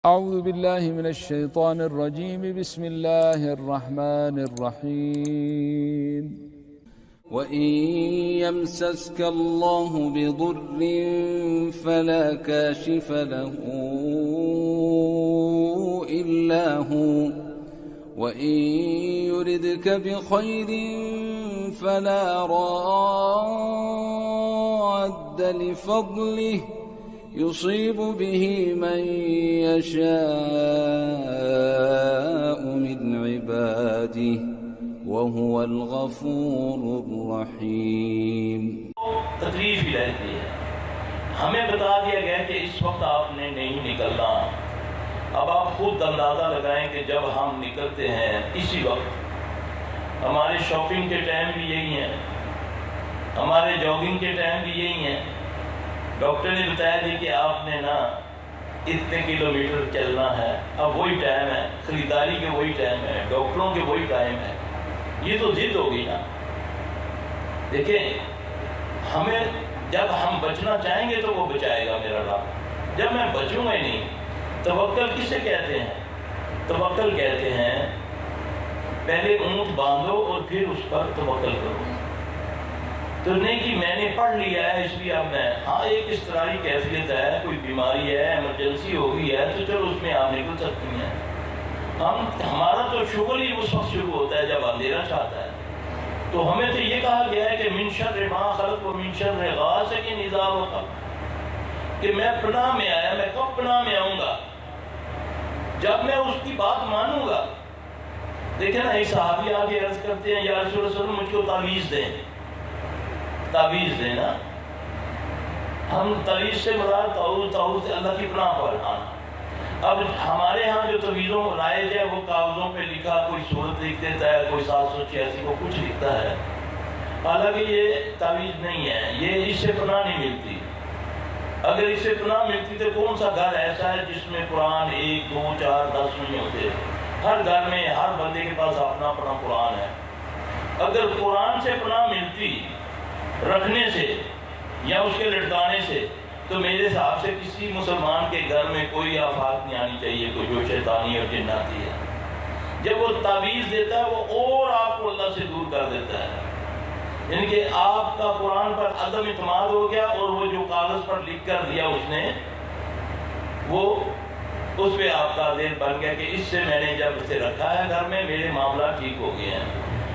أعوذ بالله من الشيطان الرجيم بسم الله الرحمن الرحيم وإن يمسسك الله بضر فلا كاشف له إلا هو وإن يردك بخير فلا راد لفضله يصيب به من يشاء من عباده وهو الغفور الرحيم. تکلیف ہی رہتی ہے. ہمیں بتا دیا گیا کہ اس وقت آپ نے نہیں نکلنا. اب آپ خود اندازہ لگائیں کہ جب ہم نکلتے ہیں اسی وقت ہمارے شاپنگ کے ٹائم بھی یہی ہیں, ہمارے جاگنگ کے ٹائم بھی یہی ہیں. ڈاکٹر نے بتایا تھی کہ آپ نے نا اتنے کلومیٹر چلنا ہے. اب وہی ٹائم ہے, خریداری کے وہی ٹائم ہے, ڈاکٹروں کے وہی ٹائم ہے. یہ تو ضد ہوگی نا. دیکھیں, ہمیں جب ہم بچنا چاہیں گے تو وہ بچائے گا میرا رب. جب میں بچوں گا ہی نہیں. توکل کسے کہتے ہیں؟ توکل کہتے ہیں پہلے اونٹ باندھو اور پھر اس پر توکل کرو. تو نہیں کہ میں نے پڑھ لیا ہے اس لیے اب میں, ہاں ایک اضطراری کیفیت ہے, کوئی بیماری ہے, ایمرجنسی ہو گئی ہے, تو چلو اس میں آپ نکل سکتی ہیں. ہمارا تو شغل ہی اس وقت شروع ہوتا ہے جب اندھیرا چاہتا ہے. تو ہمیں تو یہ کہا گیا ہے کہ من شر ما خلق و من شر غاسق اذا وقب, کہ میں پناہ میں آیا. میں کب پناہ میں آؤں گا؟ جب میں اس کی بات مانوں گا. دیکھیں نا, ایک صحابی آگے عرض کرتے ہیں یا رسول اللہ مجھ کو تعویذ دیں. تعویذ دینا, ہم تعویذ سے مراد تعوذ سے اللہ کی پناہ پر آنا. اب ہمارے ہاں جو تعویذوں رائج ہے وہ کاغذوں پہ لکھا, کوئی صورت لکھ دیتا ہے, کوئی 786 کو کچھ لکھتا ہے. حالانکہ یہ تعویذ نہیں ہے, یہ اس سے پناہ نہیں ملتی. اگر اس سے پناہ ملتی تو کون سا گھر ایسا ہے جس میں قرآن 1 2 4 10 نہیں ہوتے؟ ہر گھر میں ہر بندے کے پاس اپنا اپنا قرآن ہے. اگر قرآن سے پناہ ملتی رکھنے سے یا اس کے لٹکانے سے, تو میرے حساب سے کسی مسلمان کے گھر میں کوئی آفات نہیں آنی چاہیے, کوئی جو شیطانی اور جناتی ہے. جب وہ تعویذ دیتا ہے وہ اور آپ کو اللہ سے دور کر دیتا ہے. یعنی کہ آپ کا قرآن پر عدم اعتماد ہو گیا, اور وہ جو کاغذ پر لکھ کر دیا اس نے, وہ اس پہ آپ کا ذہن بن گیا کہ اس سے میں نے جب اسے رکھا ہے گھر میں میرے معاملات ٹھیک ہو گئے ہیں.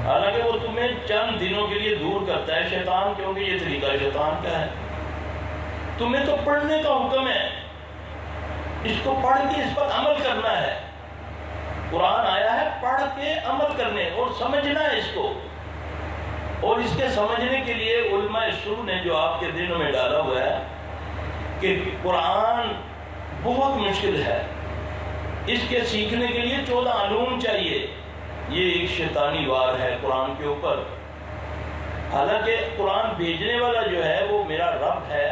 حالانکہ وہ تمہیں چند دنوں کے لیے دور کرتا ہے شیطان, کیونکہ یہ طریقہ شیطان کا ہے. تمہیں تو پڑھنے کا حکم ہے, اس کو پڑھ کے اس پر عمل کرنا ہے. قرآن آیا ہے پڑھ کے عمل کرنے اور سمجھنا ہے اس کو. اور اس کے سمجھنے کے لیے علماء سو نے جو آپ کے دلوں میں ڈالا ہوا ہے کہ قرآن بہت مشکل ہے, اس کے سیکھنے کے لیے 14 علوم چاہیے. یہ ایک شیطانی وار ہے قرآن کے اوپر. حالانکہ قرآن بھیجنے والا جو ہے وہ میرا رب ہے.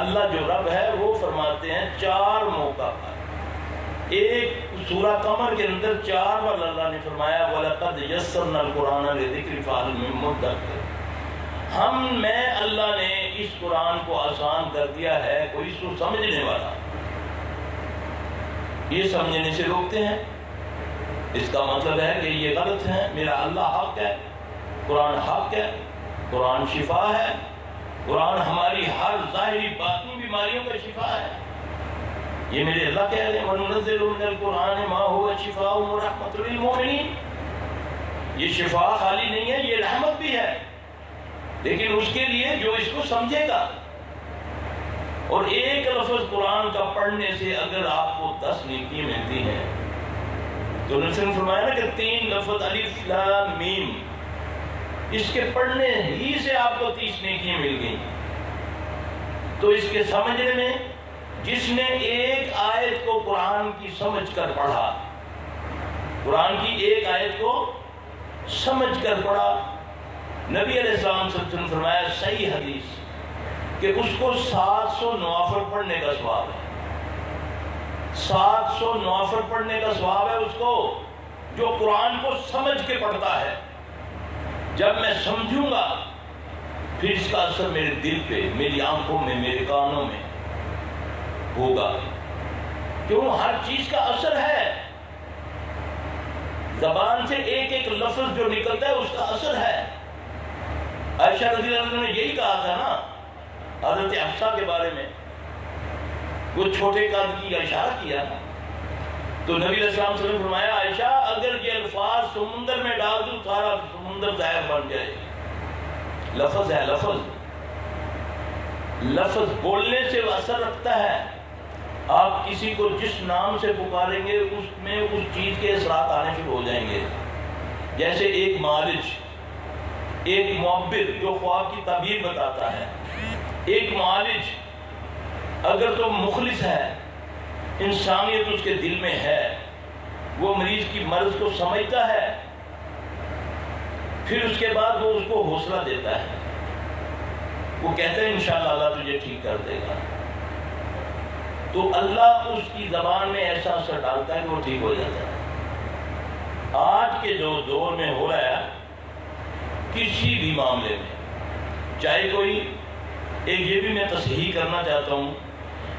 اللہ جو رب ہے وہ فرماتے ہیں 4 موقع پر. ایک سورہ قمر کے اندر 4 بار اللہ نے فرمایا وَلَقَدْ يَسَّرْنَا الْقُرْآنَ لِذِكْرِ فَهَلْ مِن مُدَّكِرٍ. میں اللہ نے اس قرآن کو آسان کر دیا ہے, کوئی اس کو سمجھنے والا. یہ سمجھنے سے روکتے ہیں. اس کا مطلب ہے کہ یہ غلط ہے. میرا اللہ حق ہے, قرآن حق ہے, قرآن شفا ہے. قرآن ہماری ہر ظاہری باطنی بیماریوں کا شفا ہے. یہ میرے اللہ کہہ رہے ہیں وَنُنَزِّلُ مِنَ الْقُرْآنِ مَا هُوَ شِفَاءٌ وَرَحْمَةٌ لِلْمُؤْمِنِينَ. یہ شفا خالی نہیں ہے, یہ رحمت بھی ہے, لیکن اس کے لیے جو اس کو سمجھے گا. اور ایک لفظ قرآن کا پڑھنے سے اگر آپ کو 10 نیکی ملتی ہیں, تو نبی نے فرمایا نا کہ 3 لفظ الف لام میم, اس کے پڑھنے ہی سے آپ کو 30 نیکیاں مل گئیں. تو اس کے سمجھنے میں, جس نے ایک آیت کو قرآن کی سمجھ کر پڑھا, قرآن کی ایک آیت کو سمجھ کر پڑھا, نبی علیہ السلام صلی اللہ علیہ وسلم فرمایا صحیح حدیث کہ اس کو 700 نوافل پڑھنے کا ثواب ہے. 700 نوافل پڑھنے کا ثواب ہے اس کو جو قرآن کو سمجھ کے پڑھتا ہے. جب میں سمجھوں گا پھر اس کا اثر میرے دل پہ, میری آنکھوں میں, میرے کانوں میں ہوگا. کیوں؟ ہر چیز کا اثر ہے، زبان سے ایک ایک لفظ جو نکلتا ہے اس کا اثر ہے۔ عائشہ رضی اللہ عنہ نے یہی کہا تھا نا حضرت حفصہ کے بارے میں، وہ چھوٹے قد کی اشارہ کیا نا، تو نبی علیہ السلام صلی اللہ علیہ وسلم نے فرمایا عائشہ اگر یہ الفاظ سمندر میں ڈال دوں سارا سمندر زہر بن جائے۔ لفظ ہے، لفظ بولنے سے اثر رکھتا ہے۔ آپ کسی کو جس نام سے پکاریں گے اس میں اس چیز کے اثرات آنے شروع ہو جائیں گے۔ جیسے ایک معالج، ایک معبر جو خواب کی تعبیر بتاتا ہے، ایک معالج اگر تو مخلص ہے، انسانیت اس کے دل میں ہے، وہ مریض کی مرض کو سمجھتا ہے، پھر اس کے بعد وہ اس کو حوصلہ دیتا ہے، وہ کہتا ہے انشاءاللہ اللہ تجھے ٹھیک کر دے گا، تو اللہ اس کی زبان میں ایسا اثر ڈالتا ہے کہ وہ ٹھیک ہو جاتا ہے۔ آج کے جو دور میں ہو رہا ہے کسی بھی معاملے میں، چاہے کوئی ایک، یہ بھی میں تصحیح کرنا چاہتا ہوں،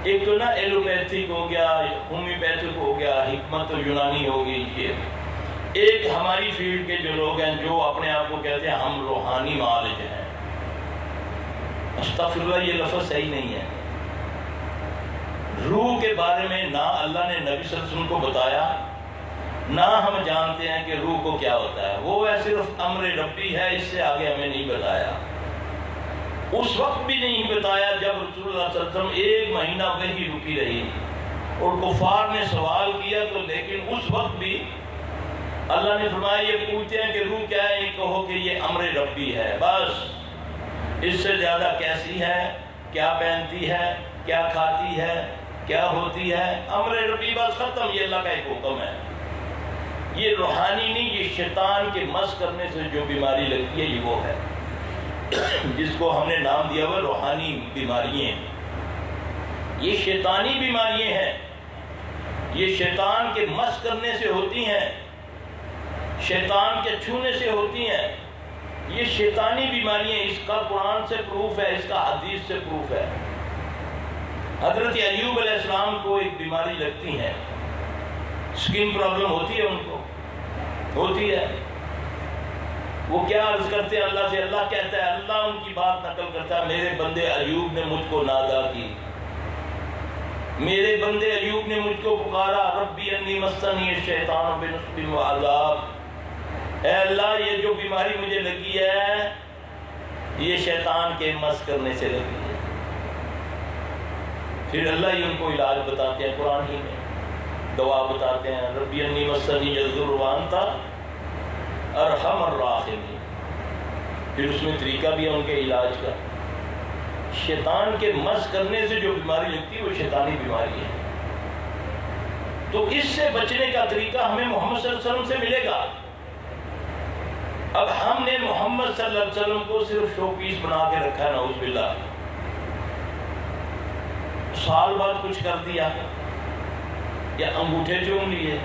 ایک تو نا ایلوپیتھک ہو گیا، ہومیوپیتھک ہو گیا، حکمت یونانی ہو گئی، یہ ایک ہماری فیلڈ کے جو لوگ ہیں جو اپنے آپ کو کہتے ہیں ہم روحانی معالج ہیں، استغفر اللہ، یہ لفظ صحیح نہیں ہے۔ روح کے بارے میں نہ اللہ نے نبی صلی اللہ علیہ وسلم کو بتایا، نہ ہم جانتے ہیں کہ روح کو کیا ہوتا ہے، وہ صرف امر ربی ہے، اس سے آگے ہمیں نہیں بتایا۔ اس وقت بھی نہیں بتایا جب رسول اللہ صلی اللہ علیہ وسلم 1 مہینہ وحی رکی رہی اور کفار نے سوال کیا، تو لیکن اس وقت بھی اللہ نے فرمایا یہ پوچھتے ہیں کہ روح کیا ہے، یہ کہو کہ یہ امر ربی ہے، بس اس سے زیادہ کیسی ہے، کیا پہنتی ہے، کیا کھاتی ہے، کیا ہوتی ہے، امر ربی، بس ختم، یہ اللہ کا ایک حکم ہے۔ یہ روحانی نہیں، یہ شیطان کے مس کرنے سے جو بیماری لگتی ہے یہ وہ ہے جس کو ہم نے نام دیا ہوا روحانی بیماریاں۔ یہ شیطانی بیماریاں ہیں، یہ شیطان کے مس کرنے سے ہوتی ہیں، شیطان کے چھونے سے ہوتی ہیں، یہ شیطانی بیماریاں، اس کا قرآن سے پروف ہے، اس کا حدیث سے پروف ہے۔ حضرت ایوب علیہ السلام کو ایک بیماری لگتی ہے، سکن پرابلم ہوتی ہے، ان کو ہوتی ہے، وہ کیا عرض کرتے ہیں اللہ سے، اللہ کہتا ہے، اللہ ان کی بات نقل کرتا ہے، میرے بندے ایوب نے مجھ کو نادا کی، میرے بندے ایوب نے مجھ کو پکارا، ربی انی مسنی الشیطان بنصب وعذاب، اے اللہ یہ جو بیماری مجھے لگی ہے یہ شیطان کے مس کرنے سے لگی ہے۔ پھر اللہ ہی ان کو علاج بتاتے ہیں، قرآن ہی میں دوا بتاتے ہیں، ربی انی مسنی الضر وانت ارحم الراحمین۔ پھر اس میں طریقہ بھی ہے ان کے علاج کا۔ شیطان کے مس کرنے سے جو بیماری لگتی ہے وہ شیطانی بیماری ہے، تو اس سے بچنے کا طریقہ ہمیں محمد صلی اللہ علیہ وسلم سے ملے گا۔ اب ہم نے محمد صلی اللہ علیہ وسلم کو صرف شو پیس بنا کے رکھا ہے، نعوذ باللہ، سال بعد کچھ کر دیا یا انگوٹھے چوم لیے۔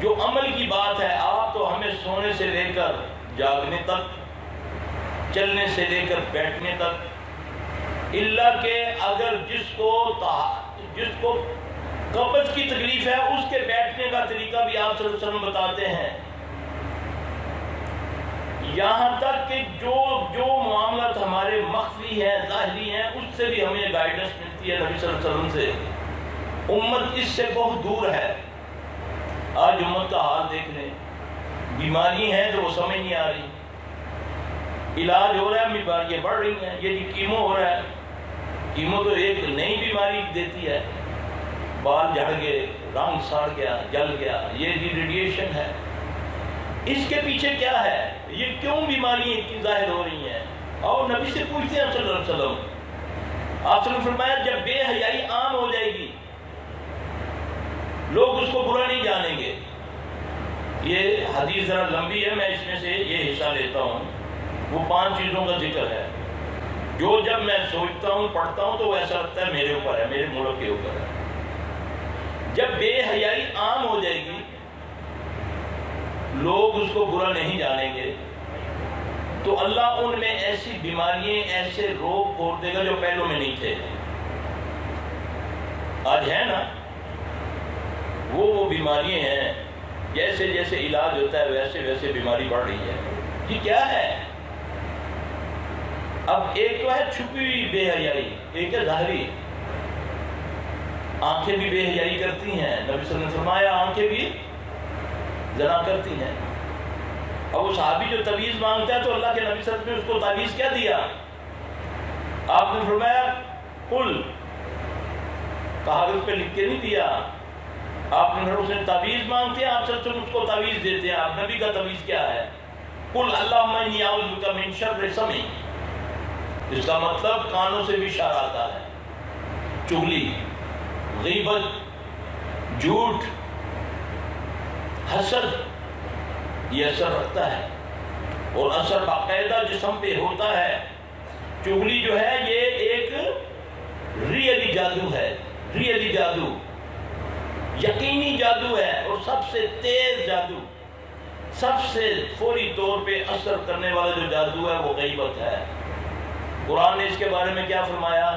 جو عمل کی بات ہے، آپ تو ہمیں سونے سے لے کر جاگنے تک، چلنے سے لے کر بیٹھنے تک، اللہ کہ اگر جس کو قبض کی تکلیف ہے اس کے بیٹھنے کا طریقہ بھی آپ صلی اللہ علیہ وسلم بتاتے ہیں، یہاں تک کہ جو معاملات ہمارے مخفی ہیں، ظاہری ہیں، اس سے بھی ہمیں گائیڈنس ملتی ہے نبی صلی اللہ علیہ وسلم سے۔ امت اس سے بہت دور ہے۔ آج امت کا حال دیکھ لیں، بیماری ہیں تو وہ سمجھ نہیں آ رہی، علاج ہو رہا ہے، بیماریاں بڑھ رہی ہیں، یہ کیمو ہو رہا ہے، کیمو تو ایک نئی بیماری دیتی ہے، بال جھڑ گئے، رنگ سڑ گیا، جل گیا، یہ ریڈیشن ہے۔ اس کے پیچھے کیا ہے؟ یہ کیوں بیماریاں اتنی ظاہر ہو رہی ہیں؟ اور نبی سے پوچھتے ہیں صلی اللہ علیہ وسلم، آپ نے فرمایا جب بے حیائی عام ہو جائے گی لوگ اس کو برا نہیں جانیں گے۔ یہ حدیث ذرا لمبی ہے، میں اس میں سے یہ حصہ لیتا ہوں، وہ 5 چیزوں کا ذکر ہے جو جب میں سوچتا ہوں، پڑھتا ہوں تو ایسا لگتا ہے میرے اوپر ہے، میرے ملک کے اوپر ہے۔ جب بے حیائی عام ہو جائے گی لوگ اس کو برا نہیں جانیں گے، تو اللہ ان میں ایسی بیماریاں، ایسے روگ کھول دے گا جو پہلوں میں نہیں تھے۔ آج ہے نا وہ بیماریاں ہیں، جیسے جیسے علاج ہوتا ہے ویسے ویسے بیماری بڑھ رہی ہے۔ یہ کیا ہے؟ اب ایک تو ہے چھپی ہوئی بے حیائی، ایک ہے ظاہری۔ آنکھیں بھی بے حیائی کرتی ہیں، نبی صلی اللہ علیہ وسلم نے فرمایا آنکھیں بھی زنا کرتی ہیں۔ اب وہ صحابی جو تعویذ مانگتا ہے تو اللہ کے نبی صلی اللہ علیہ وسلم نے اس کو تعویذ کیا دیا؟ آپ نے فرمایا قل، کاغذ پہ لکھ کے نہیں دیا، آپ نے اس نے تعویذ مانگتے ہیں، آپ صلی اللہ علیہ وسلم اس کو تعویذ دیتے ہیں۔ آپ نبی کا تعویذ کیا ہے؟ قل اللہم انی اعوذ بک من شر سمع، اس کا مطلب کانوں سے بھی شر آتا ہے، چغلی، غیبت، جھوٹ، حسد، یہ اثر رکھتا ہے اور اثر باقاعدہ جسم پہ ہوتا ہے۔ چغلی جو ہے یہ ایک ریئلی جادو ہے، ریئلی جادو، یقینی جادو ہے، اور سب سے تیز جادو، سب سے فوری طور پہ اثر کرنے والا جو جادو ہے وہ غیبت ہے۔ قرآن نے اس کے بارے میں کیا فرمایا؟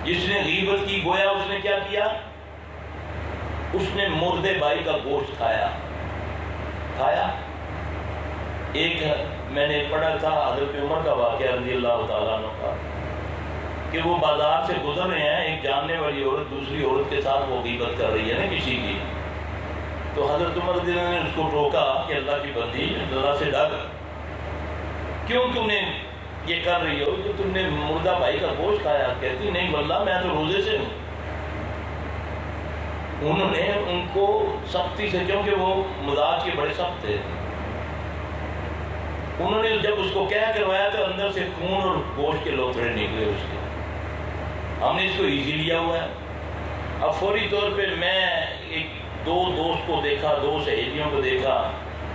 جس نے غیبت کی گویا اس نے کیا کیا؟ اس نے مردے بھائی کا گوشت کھایا۔ ایک میں نے پڑھا تھا حضرت عمر کا واقعہ رضی اللہ تعالیٰ عنہ کا، کہ وہ بازار سے گزر رہے ہیں، ایک جاننے والی عورت دوسری عورت کے ساتھ وہ غیبت کر رہی ہے نا کسی کی، تو حضرت عمر رضی اللہ عنہ نے اس کو ٹوکا کہ اللہ کی بندی، اللہ سے ڈر، کیوں تم نے یہ کر رہی ہو کہ تم نے مردہ بھائی کا گوشت کھایا؟ کہتی نہیں واللہ میں تو روزے سے ہوں۔ انہوں نے ان کو سختی سے، کیونکہ وہ مزاج کے بڑے سخت تھے، انہوں نے جب اس کو کیا کروایا تو اندر سے خون اور گوشت کے لوتھڑے نکلے اس کے۔ ہم نے اس کو ایزی لیا ہوا ہے۔ اب فوری طور پہ میں ایک دو دوست کو دیکھا، دو سہیلیوں کو دیکھا،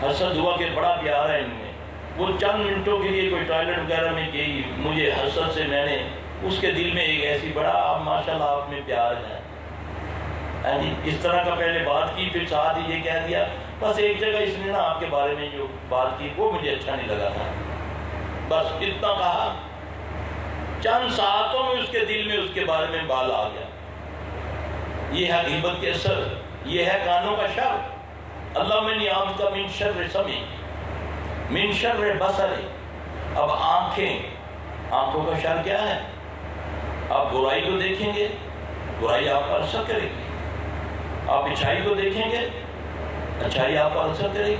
حسد ہوا کہ بڑا پیار ہے ان میں، وہ چند منٹوں کے لیے کوئی ٹوائلٹ وغیرہ میں گئی، مجھے حسد سے میں نے اس کے دل میں ایک ایسی بڑا ماشاءاللہ آپ میں پیار ہے، اس طرح کا پہلے بات کی، پھر ساتھ ہی یہ کہہ دیا، بس ایک جگہ اس نے نا آپ کے بارے میں جو بات کی وہ مجھے اچھا نہیں لگا تھا، بس اتنا کہا، چند ساعتوں میں اس کے دل میں اس کے بارے میں بال آ گیا۔ یہ ہے غیبت کے اثر، یہ ہے کانوں کا شر۔ اللہم انی اعوذ بک من شر سمع، من شر بصر۔ اب آنکھوں کا شر کیا ہے؟ آپ برائی کو دیکھیں گے، برائی آپ پر اثر کرے گی، آپ اچھائی کو دیکھیں گے، اچھائی آپ پر اثر کرے گی۔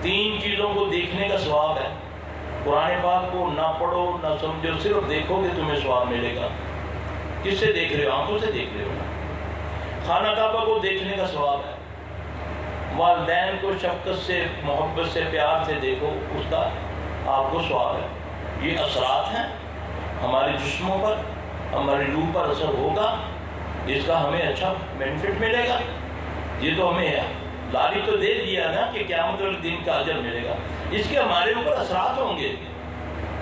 تین چیزوں کو دیکھنے کا ثواب ہے۔ قرآن پاک کو نہ پڑھو نہ سمجھو، صرف دیکھو گے تمہیں ثواب ملے گا۔ کس سے دیکھ رہے ہو؟ آنکھوں سے دیکھ رہے ہو۔ خانہ کعبہ کو دیکھنے کا ثواب ہے۔ والدین کو شفقت سے، محبت سے، پیار سے دیکھو، اس کا آپ کو ثواب ہے۔ یہ اثرات ہیں ہمارے جسموں پر، ہماری روح پر اثر ہوگا، اس کا ہمیں اچھا بینیفٹ ملے گا۔ یہ تو ہمیں لاری تو دے دیا نا کہ قیامت والے دن کا اجر ملے گا، اس کے ہمارے اوپر اثرات ہوں گے۔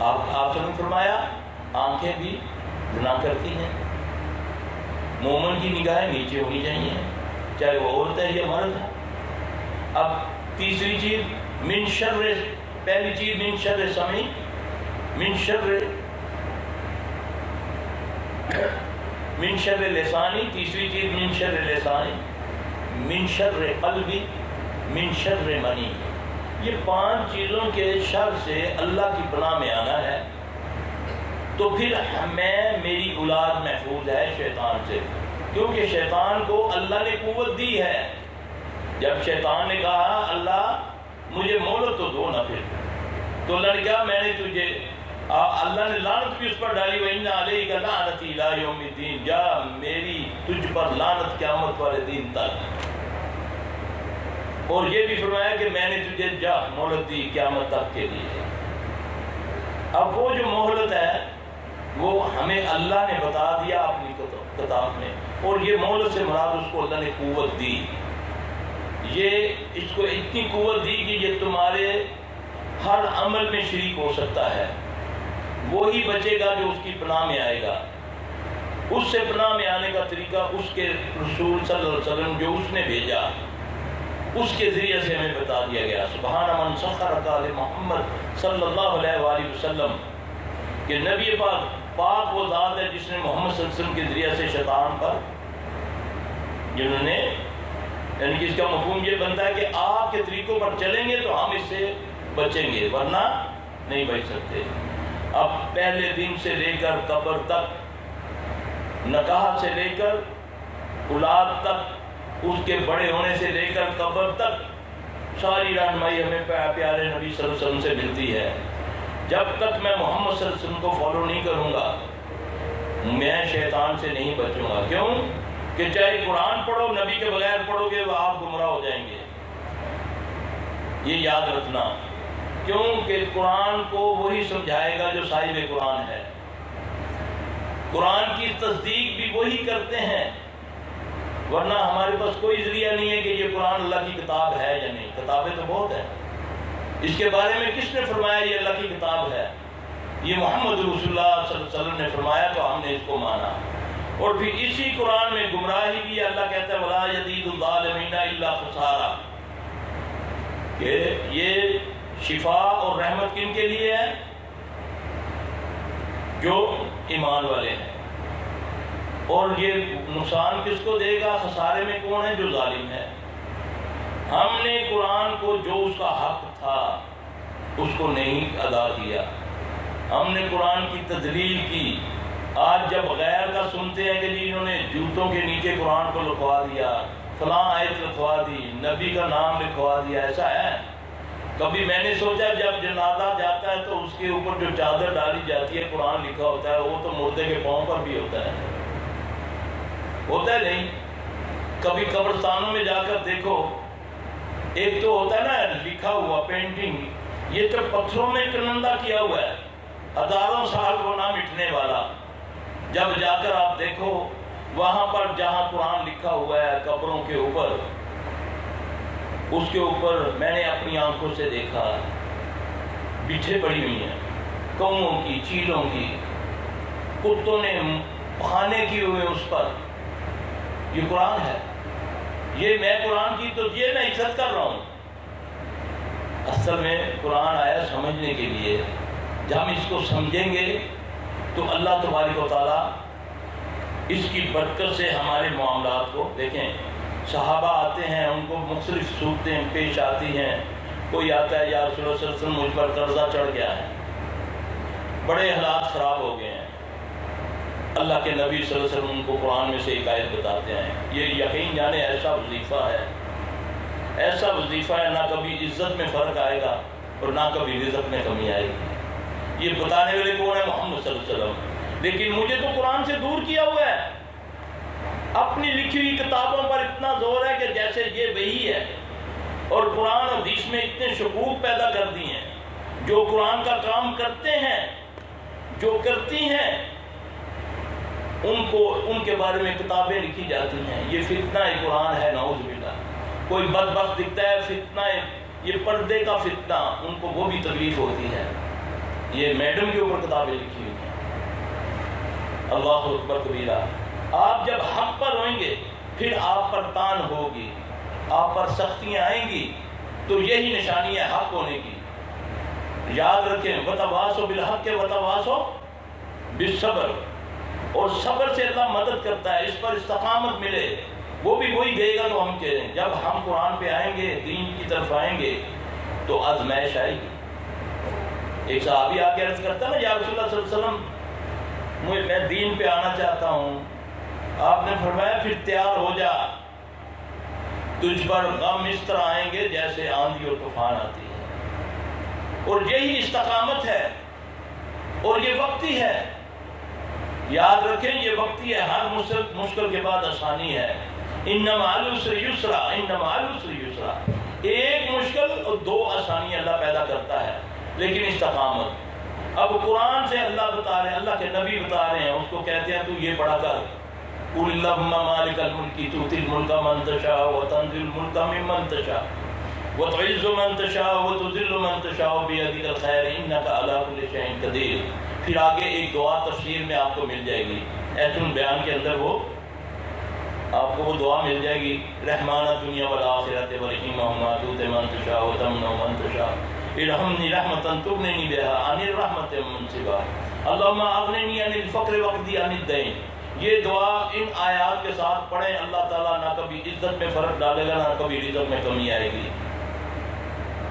آپ نے فرمایا آنکھیں بھی زنا کرتی ہیں، مومن کی نگاہیں نیچے ہونی چاہیے، چاہے وہ عورت ہے یا مرد ہے۔ اب تیسری چیز من شر، پہلی چیز من شر سمع، من شر لسانی، تیسری چیز من شر لسانی، من شر قلبی، من شر منی۔ یہ پانچ چیزوں کے شر سے اللہ کی پناہ میں آنا ہے، تو پھر میری اولاد محفوظ ہے شیطان سے، کیونکہ شیطان کو اللہ نے قوت دی ہے۔ جب شیطان نے کہا اللہ مجھے مہلت تو دو نا، پھر تو اللہ نے کہا میں نے تجھے، اللہ نے لعنت بھی اس پر ڈالی، وَإِنَّ عَلَيْكَ لَعْنَتِي إِلَىٰ يَوْمِ الدِّينِ، جا میری تجھ پر لعنت قیامت والے دن تک۔ اور یہ بھی فرمایا کہ میں نے تجھے جا مہلت دی قیامت تک کے لیے۔ اب وہ جو مہلت ہے وہ ہمیں اللہ نے بتا دیا اپنی کتاب میں، اور یہ مہلت سے مراد اس کو اللہ نے قوت دی، یہ اس کو اتنی قوت دی کہ یہ تمہارے ہر عمل میں شریک ہو سکتا ہے۔ وہی بچے گا جو اس کی پناہ میں آئے گا۔ اس سے پناہ میں آنے کا طریقہ اس کے رسول صلی اللہ علیہ وسلم جو اس نے بھیجا، اس کے ذریعے سے ہمیں بتا دیا گیا۔ سبحان من سخر محمد صلی اللہ علیہ وآلہ وسلم، کہ نبی پاک وہ ذات ہے جس نے محمد صلی اللہ علیہ وسلم کے ذریعے سے شیطان پر جنہوں نے، یعنی کہ اس کا مفہوم یہ بنتا ہے کہ آپ کے طریقوں پر چلیں گے تو ہم اس سے بچیں گے، ورنہ نہیں بچ سکتے۔ اب پہلے دن سے لے کر قبر تک، نکاح سے لے کر اولاد تک، اس کے بڑے ہونے سے لے کر قبر تک، ساری رہنمائی ہمیں پیارے نبی صلی اللہ علیہ وسلم سے ملتی ہے۔ جب تک میں محمد صلی اللہ علیہ وسلم کو فالو نہیں کروں گا، میں شیطان سے نہیں بچوں گا۔ کیوں کہ چاہے قرآن پڑھو، نبی کے بغیر پڑھو گے وہ آپ گمراہ ہو جائیں گے، یہ یاد رکھنا۔ کیوں کہ قرآن کو وہی سمجھائے گا جو صاحب قرآن ہے، قرآن کی تصدیق بھی وہی کرتے ہیں، ورنہ ہمارے پاس کوئی ذریعہ نہیں ہے کہ یہ قرآن اللہ کی کتاب ہے یا نہیں۔ کتابیں تو بہت ہیں، اس کے بارے میں کس نے فرمایا یہ اللہ کی کتاب ہے؟ یہ محمد رسول اللہ صلی اللہ علیہ وسلم نے فرمایا تو ہم نے اس کو مانا۔ اور پھر اسی قرآن میں گمراہی بھی اللہ کہتا ہے وَلَا يَزِيدُ الظَّالِمِينَ إِلَّا خُسَارًا، کہ یہ شفا اور رحمت کن کے لیے ہے؟ جو ایمان والے ہیں۔ اور یہ نقصان کس کو دے گا؟ خسارے میں کون ہے؟ جو ظالم ہے۔ ہم نے قرآن کو جو اس کا حق تھا اس کو نہیں ادا کیا، ہم نے قرآن کی تدلیل کی۔ آج جب غیر کا سنتے ہیں کہ جی انہوں نے جوتوں کے نیچے قرآن کو لکھوا دیا، فلاں آیت لکھوا دی، نبی کا نام لکھوا دیا، ایسا ہے؟ کبھی میں نے سوچا جب جنازہ جاتا ہے تو اس کے اوپر جو چادر ڈالی جاتی ہے قرآن لکھا ہوتا ہے، وہ تو مردے کے پاؤں پر بھی ہوتا ہے نہیں؟ کبھی قبرستانوں میں جا کر دیکھو، ایک تو ہوتا ہے نا لکھا ہوا پینٹنگ، یہ تو پتھروں میں کنندہ کیا ہوا ہے، ہزاروں سال کو نہ مٹنے والا۔ جب جا کر آپ دیکھو وہاں پر جہاں قرآن لکھا ہوا ہے قبروں کے اوپر، اس کے اوپر میں نے اپنی آنکھوں سے دیکھا بٹھے پڑی ہوئی ہیں، کووں کی، چیلوں کی، کتوں نے کھانے کیے ہوئے اس پر۔ یہ قرآن ہے، یہ میں قرآن کی تو یہ میں عزت کر رہا ہوں۔ اصل میں قرآن آیا سمجھنے کے لیے، جب ہم اس کو سمجھیں گے تو اللہ تبارک و تعالیٰ اس کی برکت سے ہمارے معاملات کو دیکھیں۔ صحابہ آتے ہیں، ان کو مختلف صورتیں پیش آتی ہیں۔ کوئی آتا ہے یا رسول اللہ صلی اللہ علیہ وسلم مجھ پر قرضہ چڑھ گیا ہے، بڑے حالات خراب ہو گئے ہیں، اللہ کے نبی صلی اللہ علیہ وسلم ان کو قرآن میں سے ایک آیت بتاتے ہیں۔ یہ یقین جانے ایسا وظیفہ ہے، ایسا وظیفہ ہے، نہ کبھی عزت میں فرق آئے گا اور نہ کبھی رزق میں کمی آئے گی۔ یہ بتانے والے کون ہے؟ محمد صلی اللہ علیہ وسلم۔ لیکن مجھے تو قرآن سے دور کیا ہوا ہے، اپنی لکھی ہوئی کتابوں پر اتنا زور ہے کہ جیسے یہ وہی ہے، اور قرآن اور حدیث میں اتنے شکوک پیدا کر دی ہیں۔ جو قرآن کا کام کرتے ہیں، جو کرتی ہیں، ان کے بارے میں کتابیں لکھی جاتی ہیں۔ یہ فتنہ قرآن ہے، نعوذ باللہ۔ کوئی بدبخت دکھتا ہے فتنہ، یہ پردے کا فتنہ، ان کو وہ بھی تکلیف ہوتی ہے۔ یہ میڈم کے اوپر کتابیں لکھی ہوئی ہیں۔ اللہ اکبر کبیرہ۔ آپ جب حق پر ہوئیں گے پھر آپ پر تان ہوگی، آپ پر سختیاں آئیں گی، تو یہی نشانی ہے حق ہونے کی۔ یاد رکھیں وَتَوَاصَوْا بِالْحَقِّ وَتَوَاصَوْا بِالصَّبْرِ، اور صبر سے اللہ مدد کرتا ہے، اس پر استقامت ملے، وہ بھی وہی دے گا تو ہم کہہ رہے ہیں۔ جب ہم قرآن پہ آئیں گے، دین کی طرف آئیں گے تو آزمائش آئے گی۔ ایک صحابی آ کے عرض کرتا ہے نا یا رسول اللہ صلی اللہ علیہ وسلم میں دین پہ آنا چاہتا ہوں، آپ نے فرمایا پھر تیار ہو جا، تجھ پر غم اس طرح آئیں گے جیسے آندھی اور طوفان آتی ہے۔ اور یہی استقامت ہے، اور یہ وقتی ہے۔ یاد رکھیں یہ وقتی ہے، ہر مشکل کے بعد آسانی ہے۔ ان مع العسر یسرا، ان مع العسر یسرا، ایک مشکل اور دو آسانیاں اللہ پیدا کرتا ہے، لیکن استقامت۔ اب قرآن سے اللہ بتا رہے ہیں، اللہ کے نبی بتا رہے ہیں، اس کو کہتے ہیں تو یہ پڑھا کر قل اللہم مالک الملک تؤتی الملک من تشاء وتنزع الملک ممن تشاء وتعز من تشاء وتذل من تشاء بیدک الخیر انک علی کل شیء قدیر۔ پھر آگے ایک دعا تفسیر میں آپ کو مل جائے گی، ایت البیان کے اندر وہ آپ کو وہ دعا مل جائے گی، رحمانہ دنیا والآخرۃ ورحیمہما تؤتی من تشاء وتمنع من تشاء ارحمنی رحمتا تغننی بها عن الرحمۃ من سواک اللہم اغننی عن الفقر واقضی عن الدین یہ دعا ان آیات کے ساتھ پڑھیں، اللہ تعالیٰ نہ کبھی عزت میں فرق ڈالے گا، نہ کبھی رزق میں کمی آئے گی۔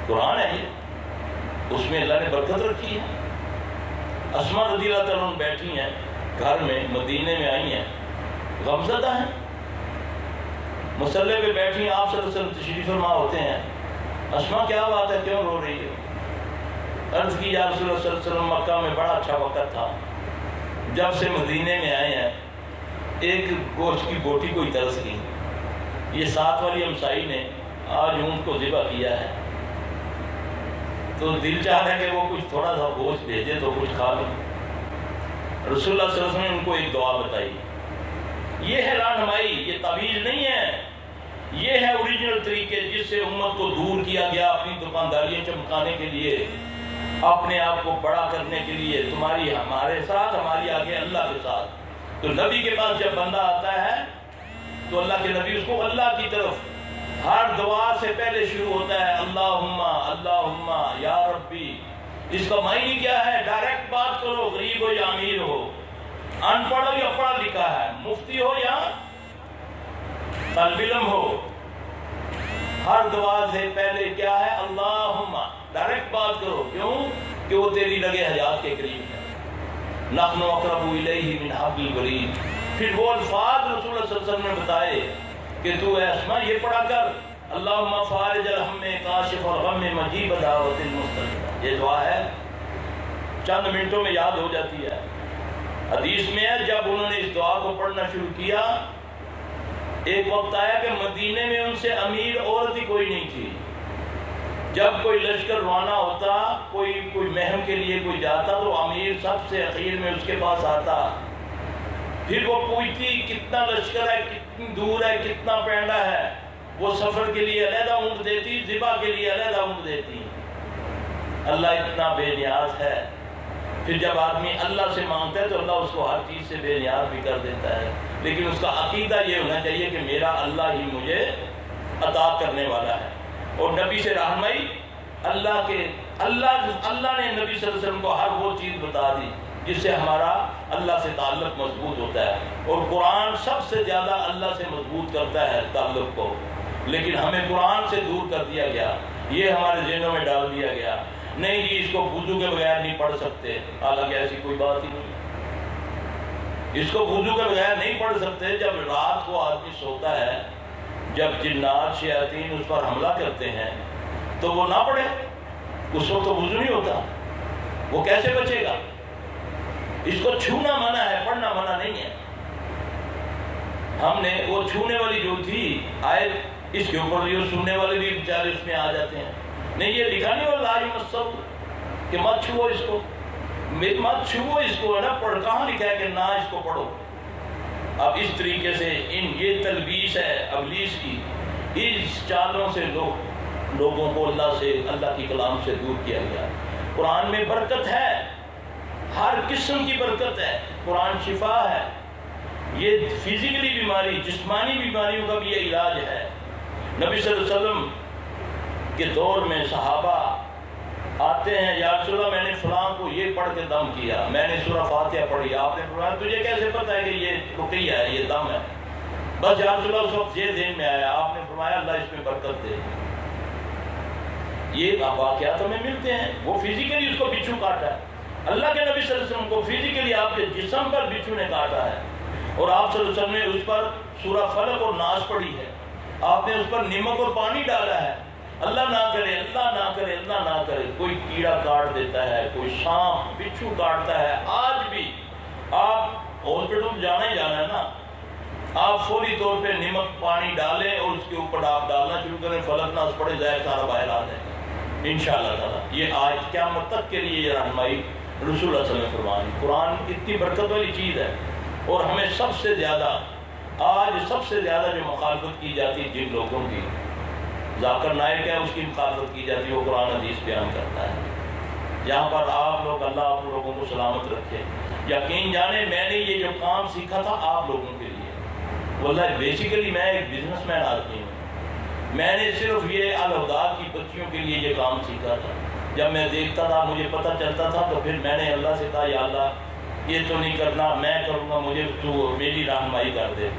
قرآن ہے یہ، اس میں اللہ نے برکت رکھی ہے۔ اسماء رضی اللہ تعالیٰ عنہ بیٹھی ہیں گھر میں، مدینے میں آئی ہیں، غمزدہ ہیں، مصلی پہ بیٹھی ہیں، آپ صلی اللہ علیہ وسلم تشریف فرما ہوتے ہیں۔ اسماء کیا بات ہے، کیوں رو رہی ہے؟ عرض کی یا رسول اللہ صلی اللہ علیہ وسلم مکہ میں بڑا اچھا وقت تھا، جب سے مدینے میں آئے ہیں ایک گوشت کی بوٹی کوئی ترس گئی، یہ ساتھ والی ہمسائی نے آج اونٹ کو ذبح کیا ہے، تو دل چاہ رہا ہے کہ وہ کچھ تھوڑا سا گوشت بھیجے تو کچھ کھا لیں۔ رسول اللہ صلی اللہ علیہ وسلم نے ان کو ایک دعا بتائی، یہ ہے رہنمائی، یہ تعویذ نہیں ہے، یہ ہے اوریجنل طریقے جس سے امت کو دور کیا گیا اپنی دکانداریاں چمکانے کے لیے، اپنے آپ کو بڑا کرنے کے لیے، تمہاری ہمارے ساتھ، ہماری آگے اللہ کے ساتھ۔ تو نبی کے پاس جب بندہ آتا ہے تو اللہ کے نبی اس کو اللہ کی طرف ہر دعا سے پہلے شروع ہوتا ہے اللہم اللہم یا ربی۔ اس کا معنی کیا ہے؟ ڈائریکٹ بات کرو، غریب ہو یا امیر ہو، ان پڑھ ہو یا پڑھا لکھا ہے، مفتی ہو یا طالب علم ہو، ہر دعا سے پہلے کیا ہے؟ اللہم، ڈائریکٹ بات کرو۔ کیوں؟ کہ وہ تیری لگے حیات کے قریب ہے۔ نحن اقرب الیہ من حبل الورید۔ پھر وہ الفاظ رسول اللہ صلی اللہ علیہ وسلم نے بتائے کہ تو اے اسماء یہ پڑھا کر اللہم فارج الہم کاشف الغم مجیب دعوت المستجاب۔ یہ دعا ہے، چند منٹوں میں یاد ہو جاتی ہے۔ حدیث میں ہے جب انہوں نے اس دعا کو پڑھنا شروع کیا، ایک وقت آیا کہ مدینے میں ان سے امیر عورت ہی کوئی نہیں تھی۔ جب کوئی لشکر روانہ ہوتا، کوئی مہم کے لیے کوئی جاتا، تو امیر سب سے اخیر میں اس کے پاس آتا، پھر وہ پوچھتی کتنا لشکر ہے، کتنی دور ہے، کتنا پینڈا ہے، وہ سفر کے لیے علیحدہ اونٹ دیتی، ذبح کے لیے علیحدہ اونٹ دیتی۔ اللہ اتنا بے نیاز ہے، پھر جب آدمی اللہ سے مانگتا ہے تو اللہ اس کو ہر چیز سے بے نیاز بھی کر دیتا ہے، لیکن اس کا عقیدہ یہ ہونا چاہیے کہ میرا اللہ ہی مجھے عطا کرنے والا ہے۔ اور نبی سے رہنمائی، اللہ نے نبی صلی اللہ علیہ وسلم کو ہر وہ چیز بتا دی جس سے ہمارا اللہ سے تعلق مضبوط ہوتا ہے، اور قرآن سب سے زیادہ اللہ سے مضبوط کرتا ہے تعلق کو، لیکن ہمیں قرآن سے دور کر دیا گیا، یہ ہمارے ذہنوں میں ڈال دیا گیا، نہیں جی اس کو وضو کے بغیر نہیں پڑھ سکتے، حالانکہ ایسی کوئی بات ہی نہیں، اس کو وضو کے بغیر نہیں پڑھ سکتے۔ جب رات کو آدمی سوتا ہے، جب جنات شیاطین اس پر حملہ کرتے ہیں تو وہ نہ پڑھے، اس وقت تو وضو نہیں ہوتا، وہ کیسے بچے گا؟ اس کو چھونا منع ہے، پڑھنا منع نہیں ہے۔ ہم نے وہ چھونے والی جو تھی آیت اس کے اوپر، جو سننے والے بھی بیچارے اس میں آ جاتے ہیں، نہیں یہ لکھا نہیں ہوا لا یمسہ کہ مت چھوؤ اس کو، مت چھوؤ اس کو، ہے نا، پڑھ کہاں لکھا ہے کہ نہ اس کو پڑھو؟ اب اس طریقے سے یہ تلبیس ہے ابلیس کی، اس چالوں سے لوگوں کو اللہ کی کلام سے دور کیا گیا۔ قرآن میں برکت ہے، ہر قسم کی برکت ہے، قرآن شفا ہے، یہ فزیکلی بیماری، جسمانی بیماریوں کا بھی یہ علاج ہے۔ نبی صلی اللہ علیہ وسلم کے دور میں صحابہ آتے ہیں، یا رسول اللہ میں نے فلاں کو یہ پڑھ کے دم کیا، میں نے سورہ فاتحہ پڑھی، آپ نے فرمایا تجھے کیسے پتہ ہے کہ یہ رقیہ ہے، یہ دم ہے؟ بس یا رسول اللہ اس وقت یہ ذہن میں آیا، آپ نے فرمایا اللہ اس میں برکت دے۔ یہ واقعات ہمیں ملتے ہیں، وہ فزیکلی اس کو بچھو کاٹا ہے، اللہ کے نبی صلی اللہ علیہ وسلم کو فزیکلی آپ کے جسم پر بچھو نے کاٹا ہے، اور آپ صلی اللہ علیہ وسلم نے اس پر سورہ فلق اور ناس پڑھی ہے، آپ نے اس پر نمک اور پانی ڈالا ہے۔ اللہ نہ کرے، اللہ نہ کرے، اللہ نہ کرے کوئی کیڑا کاٹ دیتا ہے، کوئی سانپ بچھو کاٹتا ہے، آج بھی آپ ہاسپٹل جانا ہی جانا ہے نا، آپ فوری طور پہ نمک پانی ڈالیں اور اس کے اوپر آپ ڈالنا شروع کریں، فلق ناس پڑھے، زہر سارا باہر آ جائے گا انشاءاللہ تعالی۔ یہ آج قیامت تک کے لیے یہ رہنمائی رسول اللہ صلی اللہ علیہ وسلم فرمانی۔ قرآن اتنی برکت والی چیز ہے، اور ہمیں سب سے زیادہ جو مخالفت کی جاتی ہے جن لوگوں کی، ذاکر نائک ہے اس کی مخالفت کی جاتی ہے، وہ قرآن حدیث بیان کرتا ہے۔ یہاں پر آپ لوگ، اللہ آپ لوگوں کو سلامت رکھے، یقین جانے میں نے یہ جو کام سیکھا تھا آپ لوگوں کے لیے، واللہ بیسیکلی میں ایک بزنس مین آدمی ہوں، میں نے صرف یہ الہدا کی بچیوں کے لیے یہ کام سیکھا تھا۔ جب میں دیکھتا تھا، مجھے پتہ چلتا تھا، تو پھر میں نے اللہ سے کہا یا اللہ یہ تو نہیں کرنا، میں کروں گا، مجھے تو میری رہنمائی کر دے۔